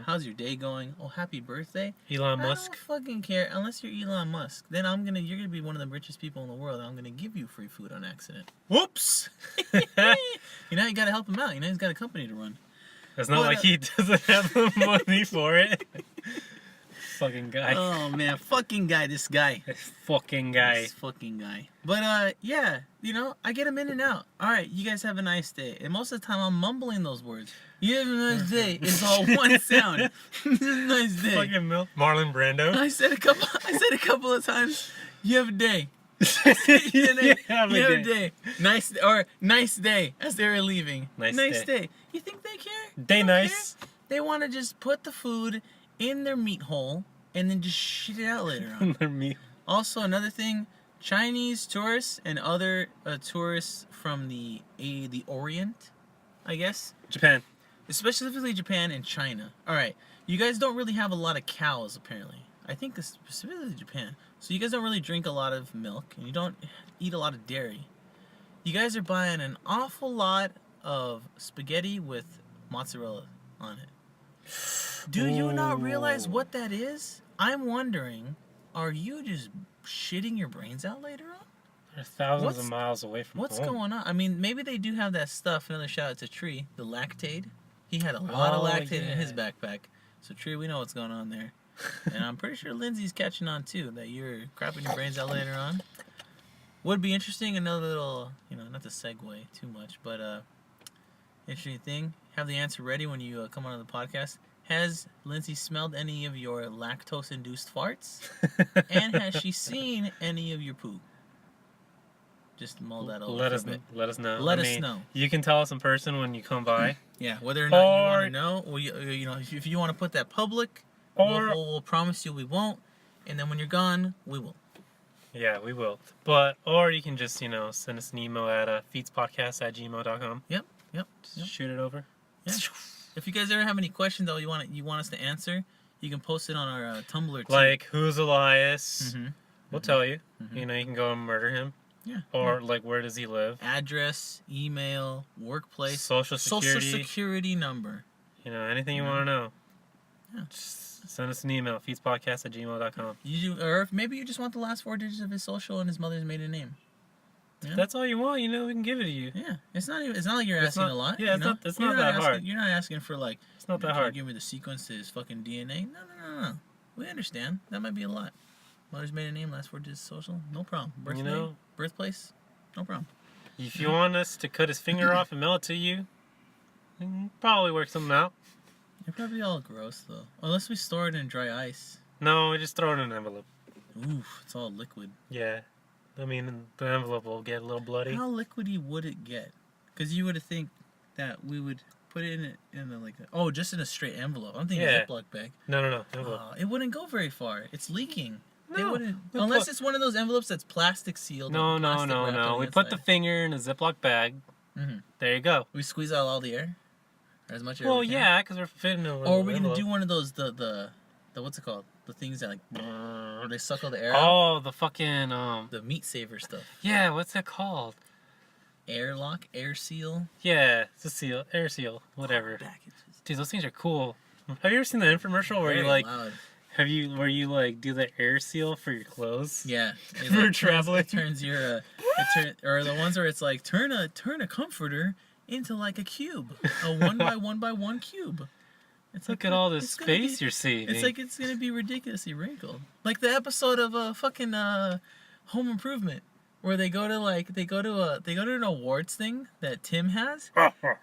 [SPEAKER 1] How's your day going? Oh, happy birthday.
[SPEAKER 2] Elon
[SPEAKER 1] I
[SPEAKER 2] Musk.
[SPEAKER 1] don't fucking care unless you're Elon Musk. Then you're gonna be one of the richest people in the world. And I'm gonna give you free food on accident. Whoops. You know, you gotta help him out. You know, he's got a company to run.
[SPEAKER 2] It's not
[SPEAKER 1] What
[SPEAKER 2] like
[SPEAKER 1] a-
[SPEAKER 2] he doesn't have the money for it. Fucking guy.
[SPEAKER 1] Oh man, fucking guy, this guy.
[SPEAKER 2] This fucking guy.
[SPEAKER 1] This fucking guy. But yeah, you know, I get him in and out. All right, you guys have a nice day. And most of the time, I'm mumbling those words. You have a nice day. It's all one sound. Nice day.
[SPEAKER 2] Fucking Marlon Brando.
[SPEAKER 1] I said a couple of times. You have a day.
[SPEAKER 2] You have a day.
[SPEAKER 1] Nice day as they were leaving.
[SPEAKER 2] Nice
[SPEAKER 1] day. You think they care?
[SPEAKER 2] Day
[SPEAKER 1] They don't
[SPEAKER 2] nice.
[SPEAKER 1] care. They want to just put the food in their meat hole and then just shit it out later on.
[SPEAKER 2] Me.
[SPEAKER 1] Also, another thing, Chinese tourists and other tourists from the Orient, I guess,
[SPEAKER 2] Japan.
[SPEAKER 1] specifically Japan and China. All right, you guys don't really have a lot of cows, apparently. I think this specifically Japan. So you guys don't really drink a lot of milk, and you don't eat a lot of dairy. You guys are buying an awful lot of spaghetti with mozzarella on it. Do you not realize
[SPEAKER 2] Ooh.
[SPEAKER 1] what that is? I'm wondering, are you just shitting your brains out later on?
[SPEAKER 2] They're thousands
[SPEAKER 1] What's-
[SPEAKER 2] of miles away from
[SPEAKER 1] What's
[SPEAKER 2] home.
[SPEAKER 1] going on? I mean, maybe they do have that stuff. Another shout out to Tree, the Lactaid. He had a lot of
[SPEAKER 2] Oh,
[SPEAKER 1] Lactaid in his
[SPEAKER 2] yeah.
[SPEAKER 1] backpack. So Tree, we know what's going on there. And I'm pretty sure Lindsay's catching on too, that you're crapping your brains out later on. Would be interesting, another little, you know, not to segue too much, but interesting thing. Have the answer ready when you come on the podcast. Has Lindsay smelled any of your lactose-induced farts? And has she seen any of your poo? Just mull that over.
[SPEAKER 2] Let
[SPEAKER 1] for
[SPEAKER 2] us
[SPEAKER 1] a bit.
[SPEAKER 2] let us know.
[SPEAKER 1] Let
[SPEAKER 2] I
[SPEAKER 1] us
[SPEAKER 2] mean,
[SPEAKER 1] know.
[SPEAKER 2] You can tell us in person when you come by,
[SPEAKER 1] Yeah, whether or not you want
[SPEAKER 2] Or-
[SPEAKER 1] to know, or you know, if you want to put that public,
[SPEAKER 2] or
[SPEAKER 1] we'll promise you we won't, and then when you're gone, we will.
[SPEAKER 2] yeah, we will. But or you can just send us an email at feetspodcast@gmail.com.
[SPEAKER 1] Yep.
[SPEAKER 2] Just shoot it over.
[SPEAKER 1] Yeah. If you guys ever have any questions though you want us to answer, you can post it on our Tumblr too.
[SPEAKER 2] Like who's Elias?
[SPEAKER 1] Mhm.
[SPEAKER 2] We'll tell you.
[SPEAKER 1] Mhm.
[SPEAKER 2] You can go and murder him.
[SPEAKER 1] Yeah.
[SPEAKER 2] Or like where does he live?
[SPEAKER 1] Address, email, workplace,
[SPEAKER 2] Social
[SPEAKER 1] social
[SPEAKER 2] security.
[SPEAKER 1] security number.
[SPEAKER 2] Anything you
[SPEAKER 1] Yeah.
[SPEAKER 2] want to know.
[SPEAKER 1] Yeah.
[SPEAKER 2] Just send us an email, feetspodcast@gmail.com.
[SPEAKER 1] Or if maybe you just want the last 4 digits of his social and his mother's maiden name.
[SPEAKER 2] If
[SPEAKER 1] Yeah.
[SPEAKER 2] that's all you want, we can give it to you.
[SPEAKER 1] Yeah, it's not like you're
[SPEAKER 2] It's
[SPEAKER 1] asking
[SPEAKER 2] not-
[SPEAKER 1] a lot.
[SPEAKER 2] yeah,
[SPEAKER 1] you
[SPEAKER 2] it's
[SPEAKER 1] know?
[SPEAKER 2] not- it's
[SPEAKER 1] You're
[SPEAKER 2] not that
[SPEAKER 1] asking,
[SPEAKER 2] hard.
[SPEAKER 1] You're not asking for like.
[SPEAKER 2] It's not that
[SPEAKER 1] Can you
[SPEAKER 2] hard.
[SPEAKER 1] give me the sequence to his fucking DNA? No. We understand. That might be a lot. Mother's maiden name, last 4 digits social. No problem. Birthday,
[SPEAKER 2] know?
[SPEAKER 1] birthplace, no problem.
[SPEAKER 2] If you want us to cut his finger off and mail it to you, we can probably work something out.
[SPEAKER 1] It'd probably be all gross though, unless we store it in dry ice.
[SPEAKER 2] No, we just throw it in an envelope.
[SPEAKER 1] Oof, it's all liquid.
[SPEAKER 2] Yeah. I mean, the envelope will get a little bloody.
[SPEAKER 1] How liquidy would it get? Because you would think that we would put it in a, like just in a straight envelope. I'm thinking
[SPEAKER 2] Yeah.
[SPEAKER 1] Ziploc bag.
[SPEAKER 2] No. Envelope.
[SPEAKER 1] It wouldn't go very far. It's leaking. They
[SPEAKER 2] No,
[SPEAKER 1] wouldn't
[SPEAKER 2] we
[SPEAKER 1] unless
[SPEAKER 2] put-
[SPEAKER 1] it's one of those envelopes that's plastic sealed.
[SPEAKER 2] No.
[SPEAKER 1] or plastic wrapped on
[SPEAKER 2] We put the
[SPEAKER 1] inside.
[SPEAKER 2] finger in a Ziploc bag.
[SPEAKER 1] Mhm.
[SPEAKER 2] There you go.
[SPEAKER 1] We squeeze out all the air, or as much air.
[SPEAKER 2] Well,
[SPEAKER 1] we can.
[SPEAKER 2] yeah, because we're fitting a little
[SPEAKER 1] Or are we gonna
[SPEAKER 2] envelope.
[SPEAKER 1] do one of those the what's it called? The things that like they suck all the air out.
[SPEAKER 2] Oh, the fucking
[SPEAKER 1] The meat saver stuff.
[SPEAKER 2] yeah, what's that called?
[SPEAKER 1] Airlock, air seal.
[SPEAKER 2] Yeah, it's a seal, air seal, whatever.
[SPEAKER 1] Packages.
[SPEAKER 2] Dude, those things are cool. Have you ever seen the infomercial where you
[SPEAKER 1] Very
[SPEAKER 2] like
[SPEAKER 1] loud.
[SPEAKER 2] where you like do the air seal for your clothes?
[SPEAKER 1] Yeah. It,
[SPEAKER 2] For traveling.
[SPEAKER 1] It turns your or the ones where it's like turn a comforter into like a cube, a 1 by 1 by 1 cube. It's
[SPEAKER 2] Look
[SPEAKER 1] like,
[SPEAKER 2] at all this
[SPEAKER 1] it's gonna be-
[SPEAKER 2] space you're saving.
[SPEAKER 1] It's like it's gonna be ridiculously wrinkled, like the episode of fucking Home Improvement, where they go to an awards thing that Tim has,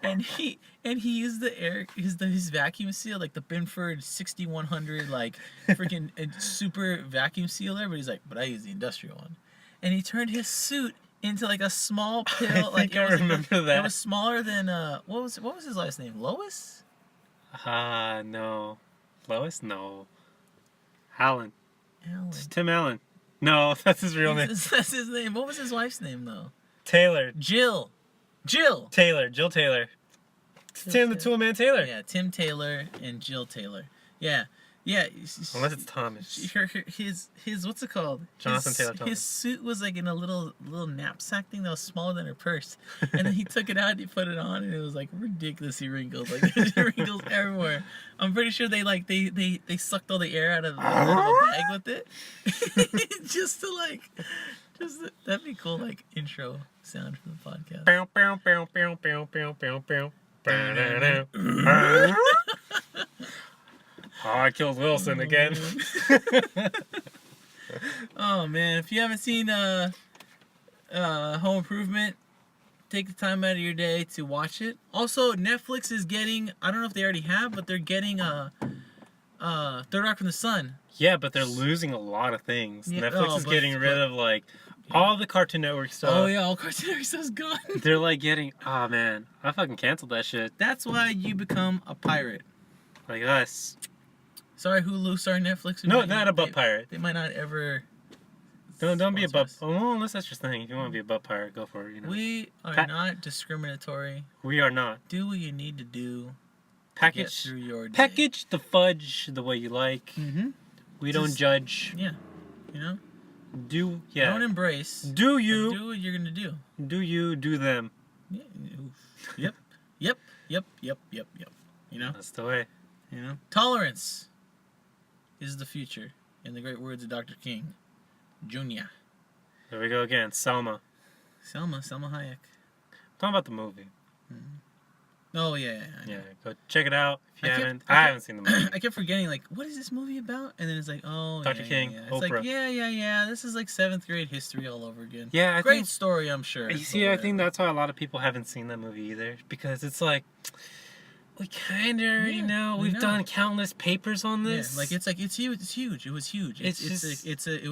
[SPEAKER 1] and he used his vacuum seal, like the Binford 6100 like freaking super vacuum sealer, but he's like, but I use the industrial one, and he turned his suit into like a small pill.
[SPEAKER 2] I
[SPEAKER 1] Like
[SPEAKER 2] think I
[SPEAKER 1] was
[SPEAKER 2] remember
[SPEAKER 1] It
[SPEAKER 2] that.
[SPEAKER 1] was smaller than what was his last name? Lois.
[SPEAKER 2] No. Lois? No. Allen.
[SPEAKER 1] Alan.
[SPEAKER 2] It's Tim Allen. No, that's his real name.
[SPEAKER 1] That's his name. What was his wife's name though?
[SPEAKER 2] Taylor.
[SPEAKER 1] Jill.
[SPEAKER 2] Jill Taylor. It's Tim the Toolman Taylor.
[SPEAKER 1] Yeah, Tim Taylor and Jill Taylor. Yeah. Yeah.
[SPEAKER 2] Unless it's Thomas.
[SPEAKER 1] His what's it called?
[SPEAKER 2] Jonathan Taylor Thomas.
[SPEAKER 1] His suit was like in a little knapsack thing that was smaller than her purse, and then he took it out and he put it on, and it was like ridiculously wrinkled, like there's wrinkles everywhere. I'm pretty sure they sucked all the air out of the bag with it, that'd be cool, like intro sound for the podcast.
[SPEAKER 2] Bow, bow, bow, bow, bow, bow, bow, bow. Ba-da-da. Oh, I killed Wilson again.
[SPEAKER 1] Oh man, if you haven't seen Home Improvement, take the time out of your day to watch it. Also, Netflix is getting, I don't know if they already have, but they're getting Third Rock from the Sun.
[SPEAKER 2] Yeah, but they're losing a lot of things.
[SPEAKER 1] Yeah,
[SPEAKER 2] Netflix is getting rid of like all the Cartoon Network stuff.
[SPEAKER 1] Oh yeah, all Cartoon Network stuff's gone.
[SPEAKER 2] They're like getting, oh man, I fucking canceled that shit.
[SPEAKER 1] That's why you become a pirate.
[SPEAKER 2] Like us.
[SPEAKER 1] Sorry Hulu, sorry Netflix.
[SPEAKER 2] No, not a butt
[SPEAKER 1] They-
[SPEAKER 2] pirate.
[SPEAKER 1] They might not ever.
[SPEAKER 2] Don't be a butt.
[SPEAKER 1] sponsor us.
[SPEAKER 2] Well, unless that's your thing. If you want to be a butt pirate, go for it. You know.
[SPEAKER 1] We are
[SPEAKER 2] Pa-
[SPEAKER 1] not discriminatory.
[SPEAKER 2] We are not.
[SPEAKER 1] Do what you need to do to get
[SPEAKER 2] Package
[SPEAKER 1] through your day.
[SPEAKER 2] package the fudge the way you like.
[SPEAKER 1] Mm-hmm.
[SPEAKER 2] We don't
[SPEAKER 1] Just-
[SPEAKER 2] judge.
[SPEAKER 1] Yeah. You know? Don't embrace.
[SPEAKER 2] Do
[SPEAKER 1] but
[SPEAKER 2] you
[SPEAKER 1] do what you're gonna do.
[SPEAKER 2] do them.
[SPEAKER 1] Yeah. Oof. Yep. You know?
[SPEAKER 2] That's the way.
[SPEAKER 1] You know? Tolerance is the future. In the great words of Dr. King Jr.
[SPEAKER 2] There we go again. Selma.
[SPEAKER 1] Selma Hayek.
[SPEAKER 2] Talking about the movie.
[SPEAKER 1] Oh yeah.
[SPEAKER 2] Yeah, go check it out if you
[SPEAKER 1] I kept-
[SPEAKER 2] haven't.
[SPEAKER 1] I
[SPEAKER 2] I
[SPEAKER 1] kept-
[SPEAKER 2] haven't seen the movie.
[SPEAKER 1] I kept forgetting, like, what is this movie about? And then it's like, oh,
[SPEAKER 2] Dr.
[SPEAKER 1] yeah,
[SPEAKER 2] King,
[SPEAKER 1] yeah. It's
[SPEAKER 2] Oprah.
[SPEAKER 1] like, yeah. This is like 7th grade history all over again.
[SPEAKER 2] Yeah, I
[SPEAKER 1] Great
[SPEAKER 2] think.
[SPEAKER 1] story, I'm sure.
[SPEAKER 2] You
[SPEAKER 1] but
[SPEAKER 2] see, I think
[SPEAKER 1] whatever.
[SPEAKER 2] that's why a lot of people haven't seen that movie either, because it's like we kind of already
[SPEAKER 1] Yeah,
[SPEAKER 2] know.
[SPEAKER 1] we
[SPEAKER 2] We've
[SPEAKER 1] know.
[SPEAKER 2] done countless papers on
[SPEAKER 1] Yeah,
[SPEAKER 2] this.
[SPEAKER 1] like it's huge. It's huge. It was huge.
[SPEAKER 2] It's
[SPEAKER 1] It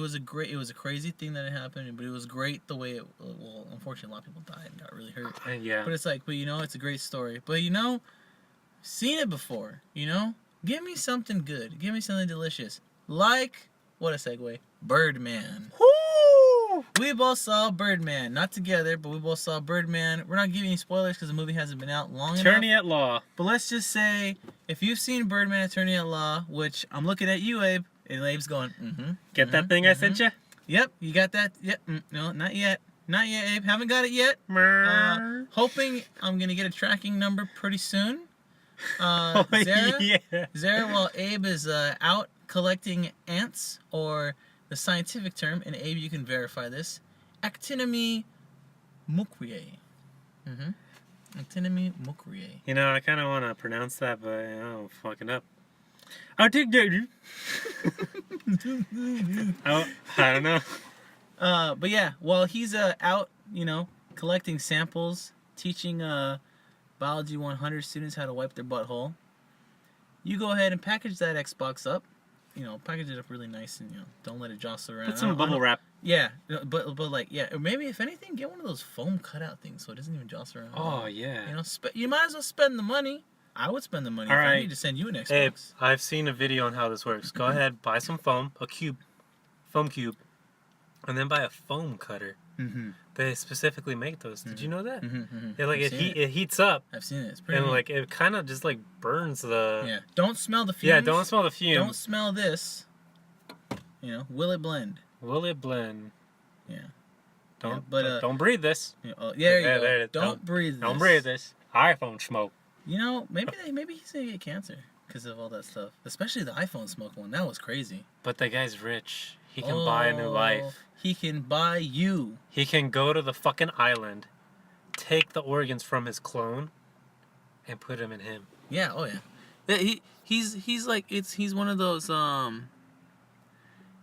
[SPEAKER 1] was a crazy thing that had happened, but it was great the way it. Well, unfortunately, a lot of people died and got really hurt.
[SPEAKER 2] Yeah.
[SPEAKER 1] But it's like, but you know, it's a great story. But you know, seen it before. You know, give me something good. Give me something delicious. Like what a segue. Birdman.
[SPEAKER 2] Woo!
[SPEAKER 1] We both saw Birdman, not together, but we both saw Birdman. We're not giving any spoilers because the movie hasn't been out long enough.
[SPEAKER 2] Attorney at law.
[SPEAKER 1] But let's just say, if you've seen Birdman, Attorney at Law, which I'm looking at you, Abe, and Abe's going,
[SPEAKER 2] Get that thing I sent you?
[SPEAKER 1] Yep, you got that? Yep. No, not yet. Not yet, Abe. Haven't got it yet. Hoping I'm gonna get a tracking number pretty soon. Zara,
[SPEAKER 2] Yeah.
[SPEAKER 1] Zara, while Abe is out collecting ants, or the scientific term, and Abe, you can verify this, Actinome mucriae. Actinome mucriae.
[SPEAKER 2] You know, I kind of want to pronounce that, but I don't fuck it up. I think that. I don't know.
[SPEAKER 1] But yeah, while he's out, you know, collecting samples, teaching Biology 100 students how to wipe their butthole. You go ahead and package that Xbox up. You know, package it up really nice and, you know, don't let it jostle around.
[SPEAKER 2] Put some bubble wrap.
[SPEAKER 1] Yeah, but like, yeah, or maybe if anything, get one of those foam cutout things so it doesn't even jostle around.
[SPEAKER 2] Oh, yeah.
[SPEAKER 1] You know, you might as well spend the money. I would spend the money if I need to send you an Xbox.
[SPEAKER 2] Hey, I've seen a video on how this works. Go ahead, buy some foam, foam cube, and then buy a foam cutter.
[SPEAKER 1] Mm-hmm.
[SPEAKER 2] They specifically make those. Did you know that?
[SPEAKER 1] Mm-hmm.
[SPEAKER 2] Yeah, like it heats up.
[SPEAKER 1] I've seen it. It's pretty
[SPEAKER 2] And
[SPEAKER 1] neat.
[SPEAKER 2] like it kind of just like burns the.
[SPEAKER 1] Yeah. Don't smell the fumes.
[SPEAKER 2] Yeah, don't smell the fumes.
[SPEAKER 1] Don't smell this. You know, will it blend?
[SPEAKER 2] Will it blend?
[SPEAKER 1] Yeah.
[SPEAKER 2] Don't.
[SPEAKER 1] Yeah, but
[SPEAKER 2] don't breathe this.
[SPEAKER 1] You know, oh, there you go.
[SPEAKER 2] There it is.
[SPEAKER 1] Don't breathe this.
[SPEAKER 2] Don't breathe this. iPhone smoke.
[SPEAKER 1] You know, maybe he's gonna get cancer because of all that stuff. Especially the iPhone smoke one. That was crazy.
[SPEAKER 2] But the guy's rich. He can buy a new life.
[SPEAKER 1] He can buy you.
[SPEAKER 2] He can go to the fucking island, take the organs from his clone, and put them in him.
[SPEAKER 1] Yeah. Oh yeah. He's like he's one of those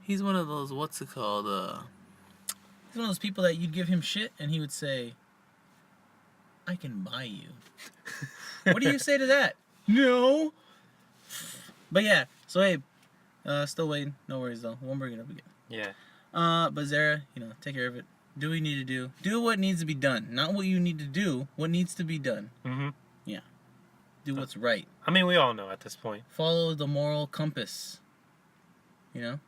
[SPEAKER 1] He's one of those what's it called he's one of those people that you'd give him shit and he would say, I can buy you. What do you say to that? No. But yeah, so hey, still waiting. No worries though. Won't bring it up again.
[SPEAKER 2] Yeah.
[SPEAKER 1] But Zara, you know, take care of it. Do what you need to do. Do what needs to be done. Not what you need to do. What needs to be done.
[SPEAKER 2] Mm-hmm.
[SPEAKER 1] Yeah. Do what's right.
[SPEAKER 2] I mean, we all know at this point.
[SPEAKER 1] Follow the moral compass. You know?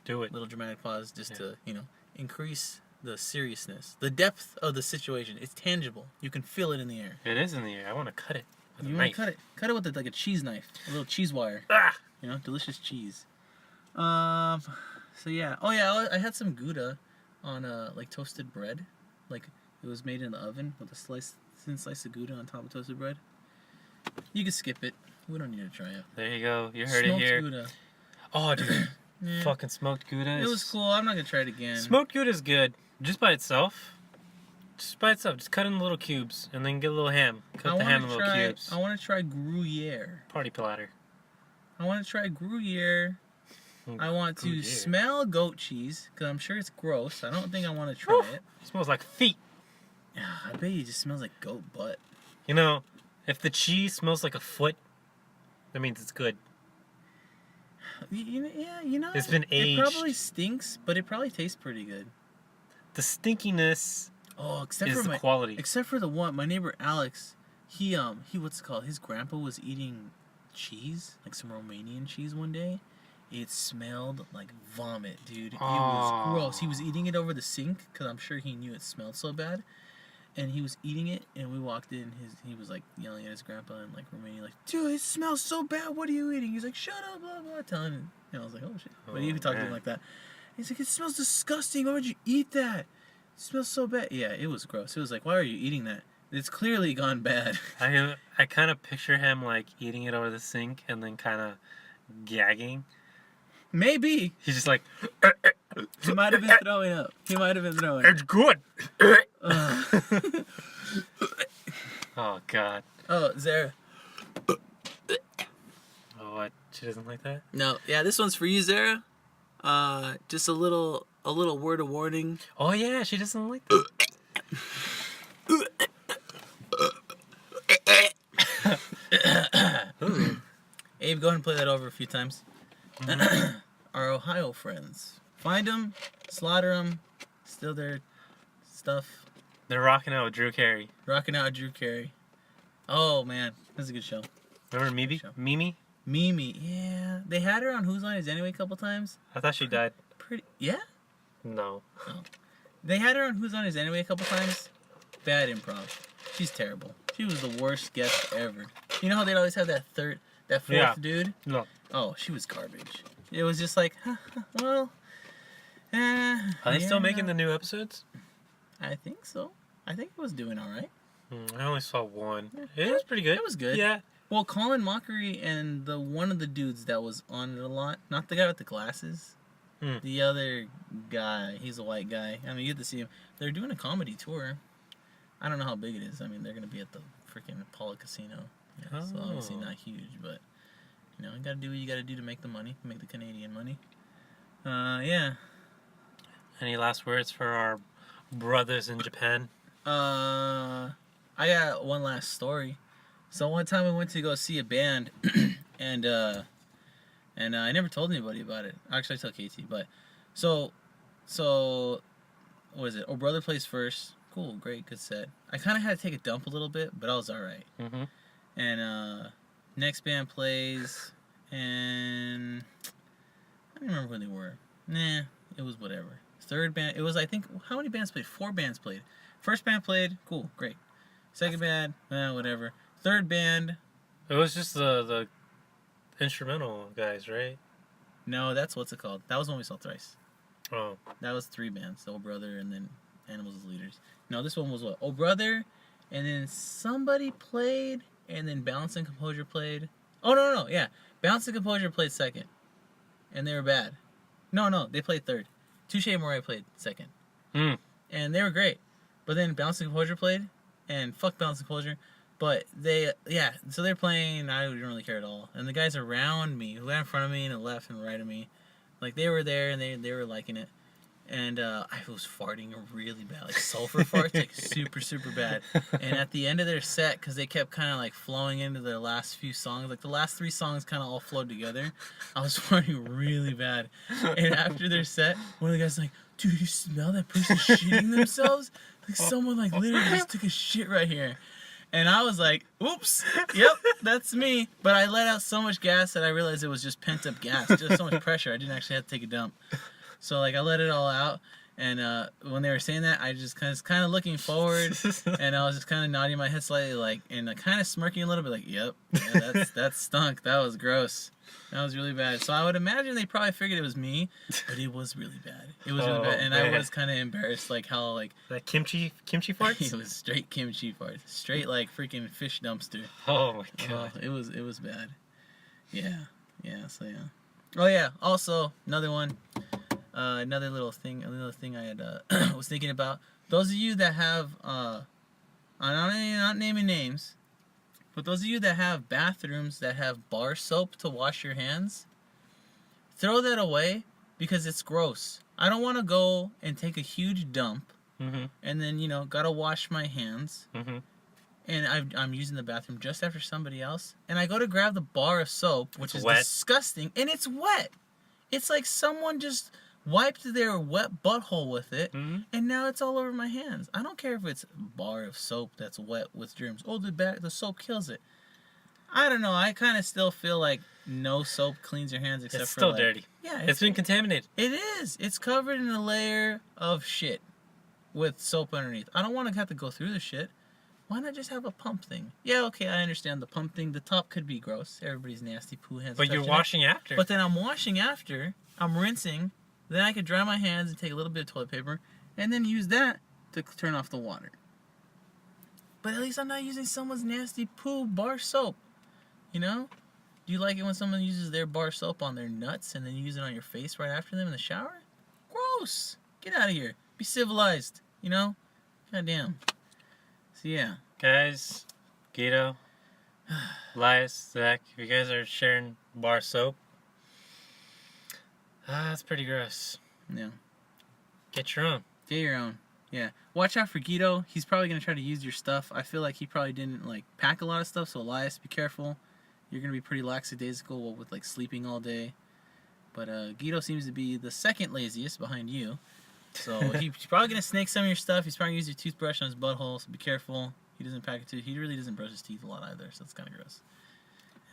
[SPEAKER 2] Do it.
[SPEAKER 1] Little dramatic pause just to, you know, increase the seriousness. The depth of the situation. It's tangible. You can feel it in the air.
[SPEAKER 2] It is in the air. I want to cut it with a
[SPEAKER 1] You want
[SPEAKER 2] knife.
[SPEAKER 1] to cut it. Cut it with like a cheese knife. A little cheese wire.
[SPEAKER 2] Ah!
[SPEAKER 1] You know, delicious cheese. So yeah. Oh yeah, I had some Gouda on like toasted bread. Like it was made in the oven with a thin slice of Gouda on top of toasted bread. You can skip it. We don't need to try it.
[SPEAKER 2] There you go. You heard
[SPEAKER 1] Smoked
[SPEAKER 2] it here.
[SPEAKER 1] Gouda.
[SPEAKER 2] Oh, dude.
[SPEAKER 1] Yeah.
[SPEAKER 2] Fucking smoked Gouda.
[SPEAKER 1] It was cool. I'm not gonna try it again.
[SPEAKER 2] Smoked Gouda is good. Just by itself. Just cut it in little cubes and then get a little ham. Cut the ham in little cubes.
[SPEAKER 1] I want to try Gruyere.
[SPEAKER 2] Party platter.
[SPEAKER 1] I want to try Gruyere. I want to
[SPEAKER 2] Gruyere.
[SPEAKER 1] smell goat cheese because I'm sure it's gross. I don't think I want to try it.
[SPEAKER 2] It smells like feet.
[SPEAKER 1] I bet it just smells like goat butt.
[SPEAKER 2] You know, if the cheese smells like a foot, that means it's good.
[SPEAKER 1] Yeah, you know.
[SPEAKER 2] It's been aged.
[SPEAKER 1] It probably stinks, but it probably tastes pretty good.
[SPEAKER 2] The stinkiness
[SPEAKER 1] Oh, except
[SPEAKER 2] is
[SPEAKER 1] for
[SPEAKER 2] the
[SPEAKER 1] my
[SPEAKER 2] quality.
[SPEAKER 1] except for the one my neighbor Alex, he what's it called? His grandpa was eating cheese, like some Romanian cheese one day. It smelled like vomit, dude. It was gross. He was eating it over the sink because I'm sure he knew it smelled so bad. And he was eating it, and we walked in. He was like yelling at his grandpa in like Romanian, like, "Dude, it smells so bad. What are you eating?" He's like, "Shut up, blah blah." Telling him, I was like, "Oh shit!" But he talked to him like that. He's like, "It smells disgusting. Why would you eat that? It smells so bad." Yeah, it was gross. It was like, "Why are you eating that? It's clearly gone bad."
[SPEAKER 2] I kind of picture him like eating it over the sink and then kind of gagging.
[SPEAKER 1] Maybe
[SPEAKER 2] He's just like,
[SPEAKER 1] he might have been throwing up. He might have been throwing up.
[SPEAKER 2] it's good.
[SPEAKER 1] Ugh.
[SPEAKER 2] Oh God.
[SPEAKER 1] Oh, Zara.
[SPEAKER 2] Oh, what? She doesn't like that?
[SPEAKER 1] No, yeah, this one's for you, Zara. Just a little word of warning.
[SPEAKER 2] Oh yeah, she doesn't like that.
[SPEAKER 1] Abe, go ahead and play that over a few times. Our Ohio friends. Find them, slaughter them, steal their stuff.
[SPEAKER 2] They're rocking out with Drew Carey.
[SPEAKER 1] Rocking out Drew Carey. Oh, man. That's a good show.
[SPEAKER 2] Remember Mimi?
[SPEAKER 1] Show.
[SPEAKER 2] Mimi?
[SPEAKER 1] Mimi, yeah. They had her on Whose Line Is It Anyway a couple times.
[SPEAKER 2] I thought she died.
[SPEAKER 1] Pretty, yeah?
[SPEAKER 2] No.
[SPEAKER 1] They had her on Whose Line Is It Anyway a couple times. Bad improv. She's terrible. She was the worst guest ever. You know how they'd always have that fourth dude?
[SPEAKER 2] No.
[SPEAKER 1] Oh, she was garbage. It was just like, well,
[SPEAKER 2] Are they still making the new episodes?
[SPEAKER 1] I think so. I think it was doing all right.
[SPEAKER 2] I only saw one. It was pretty good.
[SPEAKER 1] It was good.
[SPEAKER 2] Yeah.
[SPEAKER 1] Well, Colin Mockery and one of the dudes that was on it a lot, not the guy with the glasses, the other guy, he's a white guy. I mean, you get to see him. They're doing a comedy tour. I don't know how big it is. I mean, they're going to be at the freaking Apollo Casino. Yeah, so obviously not huge, but, you know, you got to do what you got to do to make the money, make the Canadian money. Yeah.
[SPEAKER 2] Any last words for brothers in Japan?
[SPEAKER 1] I got one last story. So one time we went to go see a band, and I never told anybody about it. Actually, I told Katie, but so so what is it? Oh, brother plays first. Cool, great, good set. I kind of had to take a dump a little bit, but I was all right.
[SPEAKER 2] Mm-hmm.
[SPEAKER 1] And next band plays, and I don't remember who they were. Nah, it was whatever. Third band, it was, I think, how many bands played? 4 bands played. First band played, cool, great. Second band, whatever. Third band,
[SPEAKER 2] It was just the instrumental guys, right?
[SPEAKER 1] no, that's what's it called. That was when we saw Thrice.
[SPEAKER 2] Oh.
[SPEAKER 1] That was 3 bands, the Oh Brother and then Animals as leaders. No, this one was what? Oh Brother, and then somebody played, and then Balance and Composure played. Oh, no, yeah. Balance and Composure played second, and they were bad. No, they played third. Touche Amore played second.
[SPEAKER 2] Mm.
[SPEAKER 1] And they were great. But then Balance and Composure played, and fuck Balance and Composure. But so they're playing, I didn't really care at all. And the guys around me, who got in front of me and the left and right of me, like they were there and they were liking it. And I was farting really bad, like sulfur farts, like super, super bad. And at the end of their set, because they kept kind of like flowing into their last few songs, like the last 3 songs kind of all flowed together, I was farting really bad. And after their set, one of the guys was like, dude, you smell that person shitting themselves? Like someone like literally just took a shit right here. And I was like, oops, yep, that's me. But I let out so much gas that I realized it was just pent up gas, just so much pressure. I didn't actually have to take a dump. So like I let it all out, and when they were saying that, I just kind of looking forward, and I was just kind of nodding my head slightly, like, and kind of smirking a little bit, like, yep, yeah, that stunk, that was gross, that was really bad. So I would imagine they probably figured it was me, but it was really bad. It was really bad, and
[SPEAKER 2] man.
[SPEAKER 1] I was kind of embarrassed, like how like
[SPEAKER 2] That kimchi farts?
[SPEAKER 1] it was straight kimchi farts, straight like freaking fish dumpster.
[SPEAKER 2] Oh my god.
[SPEAKER 1] It was bad. Yeah. So yeah. Oh yeah. Also another one. Another little thing I had was thinking about. Those of you that have I'm not naming names, but those of you that have bathrooms that have bar soap to wash your hands, throw that away because it's gross. I don't want to go and take a huge dump
[SPEAKER 2] Mm-hmm.
[SPEAKER 1] and then gotta wash my hands.
[SPEAKER 2] Mm-hmm.
[SPEAKER 1] And I'm using the bathroom just after somebody else, and I go to grab the bar of soap, which is
[SPEAKER 2] wet.
[SPEAKER 1] disgusting, and it's wet. It's like someone just wiped their wet butthole with it,
[SPEAKER 2] Mm-hmm.
[SPEAKER 1] and now it's all over my hands. I don't care if it's a bar of soap that's wet with germs. Oh, the soap kills it. I don't know. I kind of still feel like no soap cleans your hands except
[SPEAKER 2] It's
[SPEAKER 1] for
[SPEAKER 2] still
[SPEAKER 1] like,
[SPEAKER 2] dirty.
[SPEAKER 1] Yeah,
[SPEAKER 2] It's been contaminated.
[SPEAKER 1] it is. It's covered in a layer of shit with soap underneath. I don't want to have to go through the shit. Why not just have a pump thing? Yeah, okay, I understand the pump thing. The top could be gross. Everybody's nasty poo hands.
[SPEAKER 2] But you're
[SPEAKER 1] touching it.
[SPEAKER 2] washing after.
[SPEAKER 1] But then I'm washing after. I'm rinsing. Then I could dry my hands and take a little bit of toilet paper and then use that to turn off the water. But at least I'm not using someone's nasty poo bar soap. You know? Do you like it when someone uses their bar soap on their nuts and then you use it on your face right after them in the shower? Gross. Get out of here. Be civilized. You know? Goddamn. So yeah.
[SPEAKER 2] Guys, Guido, Elias, Zach, if you guys are sharing bar soap, that's pretty gross.
[SPEAKER 1] Yeah.
[SPEAKER 2] Get your own.
[SPEAKER 1] Get your own. Yeah. Watch out for Guido. He's probably going to try to use your stuff. I feel like he probably didn't pack a lot of stuff, so Elias, be careful. You're going to be pretty lackadaisical with sleeping all day. But Guido seems to be the second laziest behind you. So he's probably going to snake some of your stuff. He's probably going to use your toothbrush on his butthole, so be careful. He doesn't pack a tooth. He really doesn't brush his teeth a lot either, so it's kind of gross.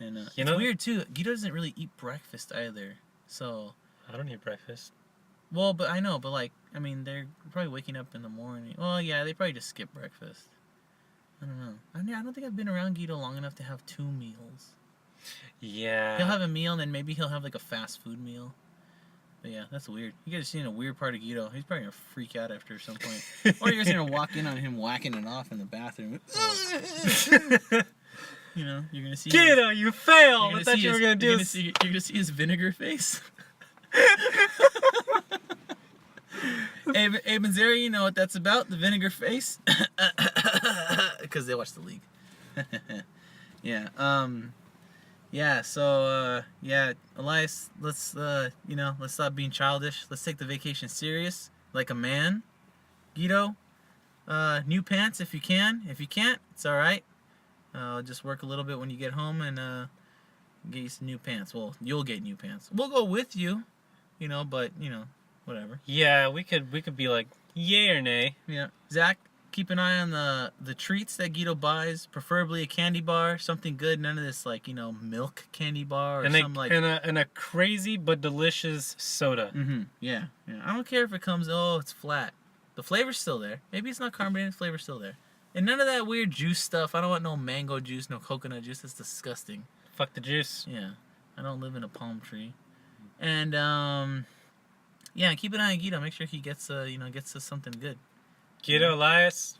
[SPEAKER 1] And it's weird, too. Guido doesn't really eat breakfast either. So...
[SPEAKER 2] I don't eat breakfast.
[SPEAKER 1] Well, but I know, but they're probably waking up in the morning. Well, yeah, they probably just skip breakfast. I don't know. I don't think I've been around Guido long enough to have 2 meals.
[SPEAKER 2] Yeah.
[SPEAKER 1] He'll have a meal, and then maybe he'll have a fast food meal. But yeah, that's weird. You guys seen a weird part of Guido. He's probably gonna freak out after some point. Or you're just gonna walk in on him whacking it off in the bathroom. You're gonna see.
[SPEAKER 2] Guido, you failed! I thought you were gonna do
[SPEAKER 1] this. You're gonna see his vinegar face. Abe and Zara, you know what that's about, the vinegar face. Because they watch the league. Yeah. So Elias, let's stop being childish. Let's take the vacation serious, like a man. Guido, new pants if you can. If you can't, it's all right. Just work a little bit when you get home and get you some new pants. Well, you'll get new pants. We'll go with you, but whatever.
[SPEAKER 2] Yeah, we could be like, yay or nay.
[SPEAKER 1] Yeah, Zach, keep an eye on the treats that Guido buys. Preferably a candy bar, something good. None of this milk candy bar or
[SPEAKER 2] and a crazy but delicious soda.
[SPEAKER 1] Yeah. I don't care if it comes. Oh, it's flat. The flavor's still there. Maybe it's not carbonated. The flavor's still there. And none of that weird juice stuff. I don't want no mango juice, no coconut juice. That's disgusting.
[SPEAKER 2] Fuck the juice.
[SPEAKER 1] Yeah, I don't live in a palm tree. And yeah, keep an eye on Guido. Make sure he gets gets us something good.
[SPEAKER 2] Guido, Elias,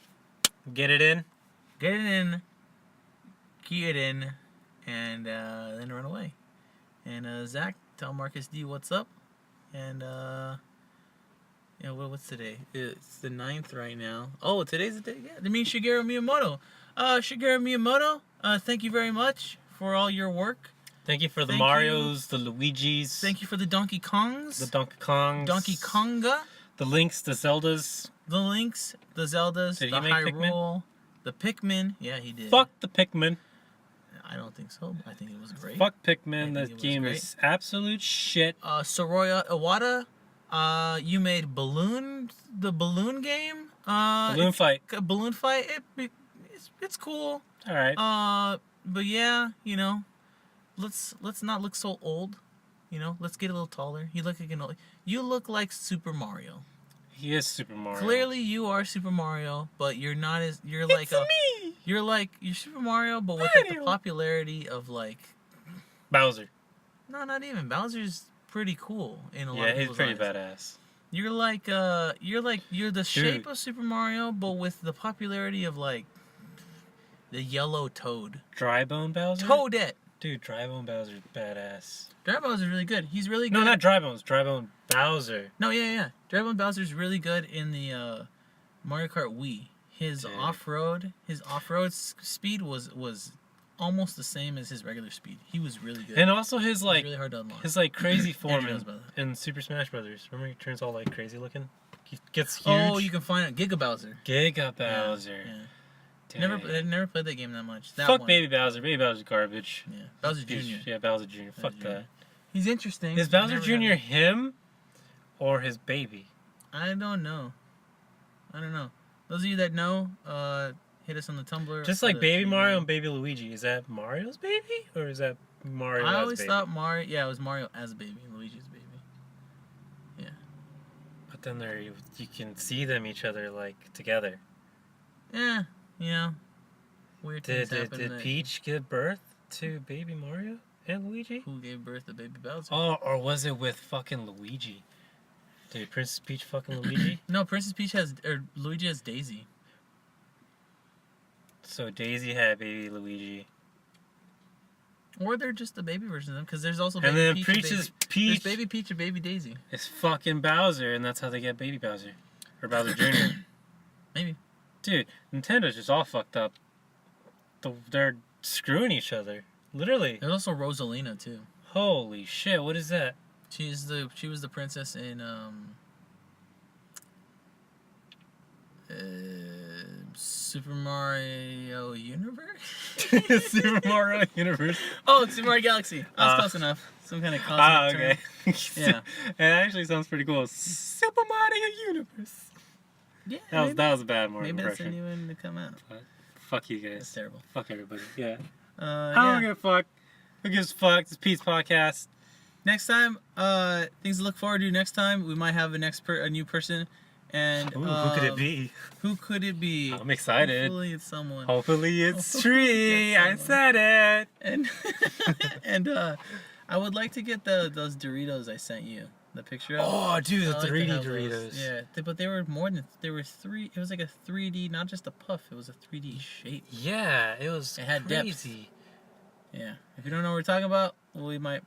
[SPEAKER 2] get it in.
[SPEAKER 1] Get it in, and then run away. And Zach, tell Marcus D what's up. And what's today? It's the 9th right now. Oh, today's the day. Yeah, that means Shigeru Miyamoto. Shigeru Miyamoto, thank you very much for all your work.
[SPEAKER 2] Thank you for the
[SPEAKER 1] Thank
[SPEAKER 2] Marios, the Luigis.
[SPEAKER 1] Thank you for the Donkey Kongs.
[SPEAKER 2] The Donkey Kongs.
[SPEAKER 1] Donkey Konga.
[SPEAKER 2] The Links, the Zeldas.
[SPEAKER 1] The Links, the Zeldas,
[SPEAKER 2] Did
[SPEAKER 1] the
[SPEAKER 2] he make
[SPEAKER 1] Hyrule, the Pikmin. Yeah, he did.
[SPEAKER 2] Fuck the Pikmin.
[SPEAKER 1] I don't think so. I think it was great.
[SPEAKER 2] Fuck
[SPEAKER 1] I
[SPEAKER 2] Pikmin.
[SPEAKER 1] think
[SPEAKER 2] That
[SPEAKER 1] it was
[SPEAKER 2] game
[SPEAKER 1] great.
[SPEAKER 2] is absolute shit.
[SPEAKER 1] Soroya Iwata, you made the balloon game.
[SPEAKER 2] Balloon Fight.
[SPEAKER 1] Balloon Fight. It's cool.
[SPEAKER 2] All right.
[SPEAKER 1] But yeah, let's not look so old. Let's get a little taller. You look like Super Mario.
[SPEAKER 2] He is Super Mario.
[SPEAKER 1] Clearly, you are Super Mario, but you're not as you're Super Mario, but with the popularity of
[SPEAKER 2] Bowser.
[SPEAKER 1] no, not even Bowser's pretty cool in a lot
[SPEAKER 2] Yeah,
[SPEAKER 1] of
[SPEAKER 2] he's
[SPEAKER 1] people's
[SPEAKER 2] pretty
[SPEAKER 1] eyes.
[SPEAKER 2] badass.
[SPEAKER 1] You're the shape of Super Mario, but with the popularity of the yellow Toad.
[SPEAKER 2] Drybone Bowser?
[SPEAKER 1] Toadette.
[SPEAKER 2] Dude, Drybone Bowser's badass.
[SPEAKER 1] Dry Bowser's really good. He's really good.
[SPEAKER 2] No, not Drybones. Drybone Bowser.
[SPEAKER 1] No, yeah. Dry Bowser's really good in the Mario Kart Wii. His
[SPEAKER 2] Dude.
[SPEAKER 1] off-road speed was almost the same as his regular speed. He was really good.
[SPEAKER 2] And also his
[SPEAKER 1] It was really hard to unlock.
[SPEAKER 2] his crazy form
[SPEAKER 1] Andrew knows about that.
[SPEAKER 2] in Super Smash Brothers. Remember he turns all crazy looking? He gets huge.
[SPEAKER 1] Oh, you can find it. Giga Bowser.
[SPEAKER 2] Giga Bowser.
[SPEAKER 1] Yeah.
[SPEAKER 2] Dang.
[SPEAKER 1] Never played that game that much.
[SPEAKER 2] Fuck
[SPEAKER 1] one.
[SPEAKER 2] Baby Bowser. Baby Bowser's garbage.
[SPEAKER 1] Yeah. Bowser Jr.
[SPEAKER 2] Yeah, Bowser Jr. Fuck
[SPEAKER 1] Jr.
[SPEAKER 2] that.
[SPEAKER 1] He's interesting.
[SPEAKER 2] Is Bowser
[SPEAKER 1] Never
[SPEAKER 2] Jr.
[SPEAKER 1] got-
[SPEAKER 2] him or his baby?
[SPEAKER 1] I don't know. Those of you that know, hit us on the Tumblr.
[SPEAKER 2] Just like Baby Mario and Baby Luigi. Is that Mario's baby or is that Mario
[SPEAKER 1] I
[SPEAKER 2] as
[SPEAKER 1] always
[SPEAKER 2] baby?
[SPEAKER 1] thought Mario. Yeah, it was Mario as a baby, Luigi's baby. Yeah.
[SPEAKER 2] But then you can see them each other together.
[SPEAKER 1] Yeah. Weird things
[SPEAKER 2] Did
[SPEAKER 1] happen.
[SPEAKER 2] Peach give birth to Baby Mario and Luigi?
[SPEAKER 1] Who gave birth to Baby Bowser?
[SPEAKER 2] Oh, or was it with fucking Luigi? Did Princess Peach fucking Luigi?
[SPEAKER 1] No, Princess Peach Luigi has Daisy.
[SPEAKER 2] So Daisy had baby Luigi.
[SPEAKER 1] Or they're just the baby version of them, because there's also
[SPEAKER 2] And
[SPEAKER 1] Baby
[SPEAKER 2] then
[SPEAKER 1] Peach.
[SPEAKER 2] Peach's
[SPEAKER 1] There's
[SPEAKER 2] Peach
[SPEAKER 1] Baby Peach and Baby Daisy.
[SPEAKER 2] is fucking Bowser, and that's how they get Baby Bowser. Or Bowser Jr.
[SPEAKER 1] Maybe.
[SPEAKER 2] Dude, Nintendo's just all fucked up. They're screwing each other. Literally.
[SPEAKER 1] There's also Rosalina too.
[SPEAKER 2] Holy shit, what is that?
[SPEAKER 1] She was the princess in Super Mario Universe.
[SPEAKER 2] Super Mario Universe.
[SPEAKER 1] Oh, it's Super Mario Galaxy. That's close enough. Some kind of cosmic
[SPEAKER 2] Okay.
[SPEAKER 1] Yeah.
[SPEAKER 2] It actually sounds pretty cool. Super Mario Universe.
[SPEAKER 1] Yeah.
[SPEAKER 2] That was a bad Mario
[SPEAKER 1] maybe that's a
[SPEAKER 2] impression.
[SPEAKER 1] new one to come out.
[SPEAKER 2] Fuck you
[SPEAKER 1] That's
[SPEAKER 2] guys.
[SPEAKER 1] terrible.
[SPEAKER 2] Fuck everybody. Yeah. I
[SPEAKER 1] Yeah.
[SPEAKER 2] don't give a fuck. Who gives a fuck? It's Pete's podcast.
[SPEAKER 1] Next time, things to look forward to. Next time, we might have a new person, and
[SPEAKER 2] Ooh, who could it be?
[SPEAKER 1] Who could it be?
[SPEAKER 2] I'm excited.
[SPEAKER 1] Hopefully, it's someone.
[SPEAKER 2] Hopefully it's
[SPEAKER 1] Hopefully
[SPEAKER 2] Tree.
[SPEAKER 1] it's
[SPEAKER 2] I said it.
[SPEAKER 1] And and I would like to get those Doritos I sent you the picture of.
[SPEAKER 2] Oh, dude, the
[SPEAKER 1] I like to
[SPEAKER 2] 3D
[SPEAKER 1] have
[SPEAKER 2] Doritos.
[SPEAKER 1] those. Yeah, but they were more than there were three. It was like a 3D, not just a puff. It was a 3D shape.
[SPEAKER 2] Yeah, it was
[SPEAKER 1] It had depth.
[SPEAKER 2] crazy.
[SPEAKER 1] Yeah. If you don't know what we're talking about, we might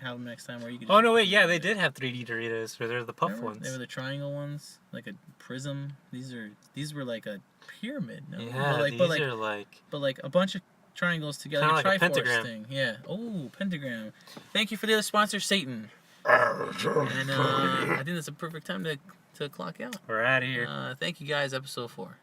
[SPEAKER 1] have them next time where you can.
[SPEAKER 2] Oh no, wait, yeah, they did have 3D Doritos, where they're the puff
[SPEAKER 1] Remember?
[SPEAKER 2] ones.
[SPEAKER 1] They were the triangle ones, like a prism. These were like a pyramid. No?
[SPEAKER 2] Yeah,
[SPEAKER 1] but like a bunch of triangles together.
[SPEAKER 2] Kinda like a
[SPEAKER 1] Triforce
[SPEAKER 2] pentagram.
[SPEAKER 1] thing. Yeah. Oh, pentagram. Thank you for the other sponsor, Satan. And I think that's a perfect time to clock out.
[SPEAKER 2] We're out of here.
[SPEAKER 1] Thank you guys, episode 4.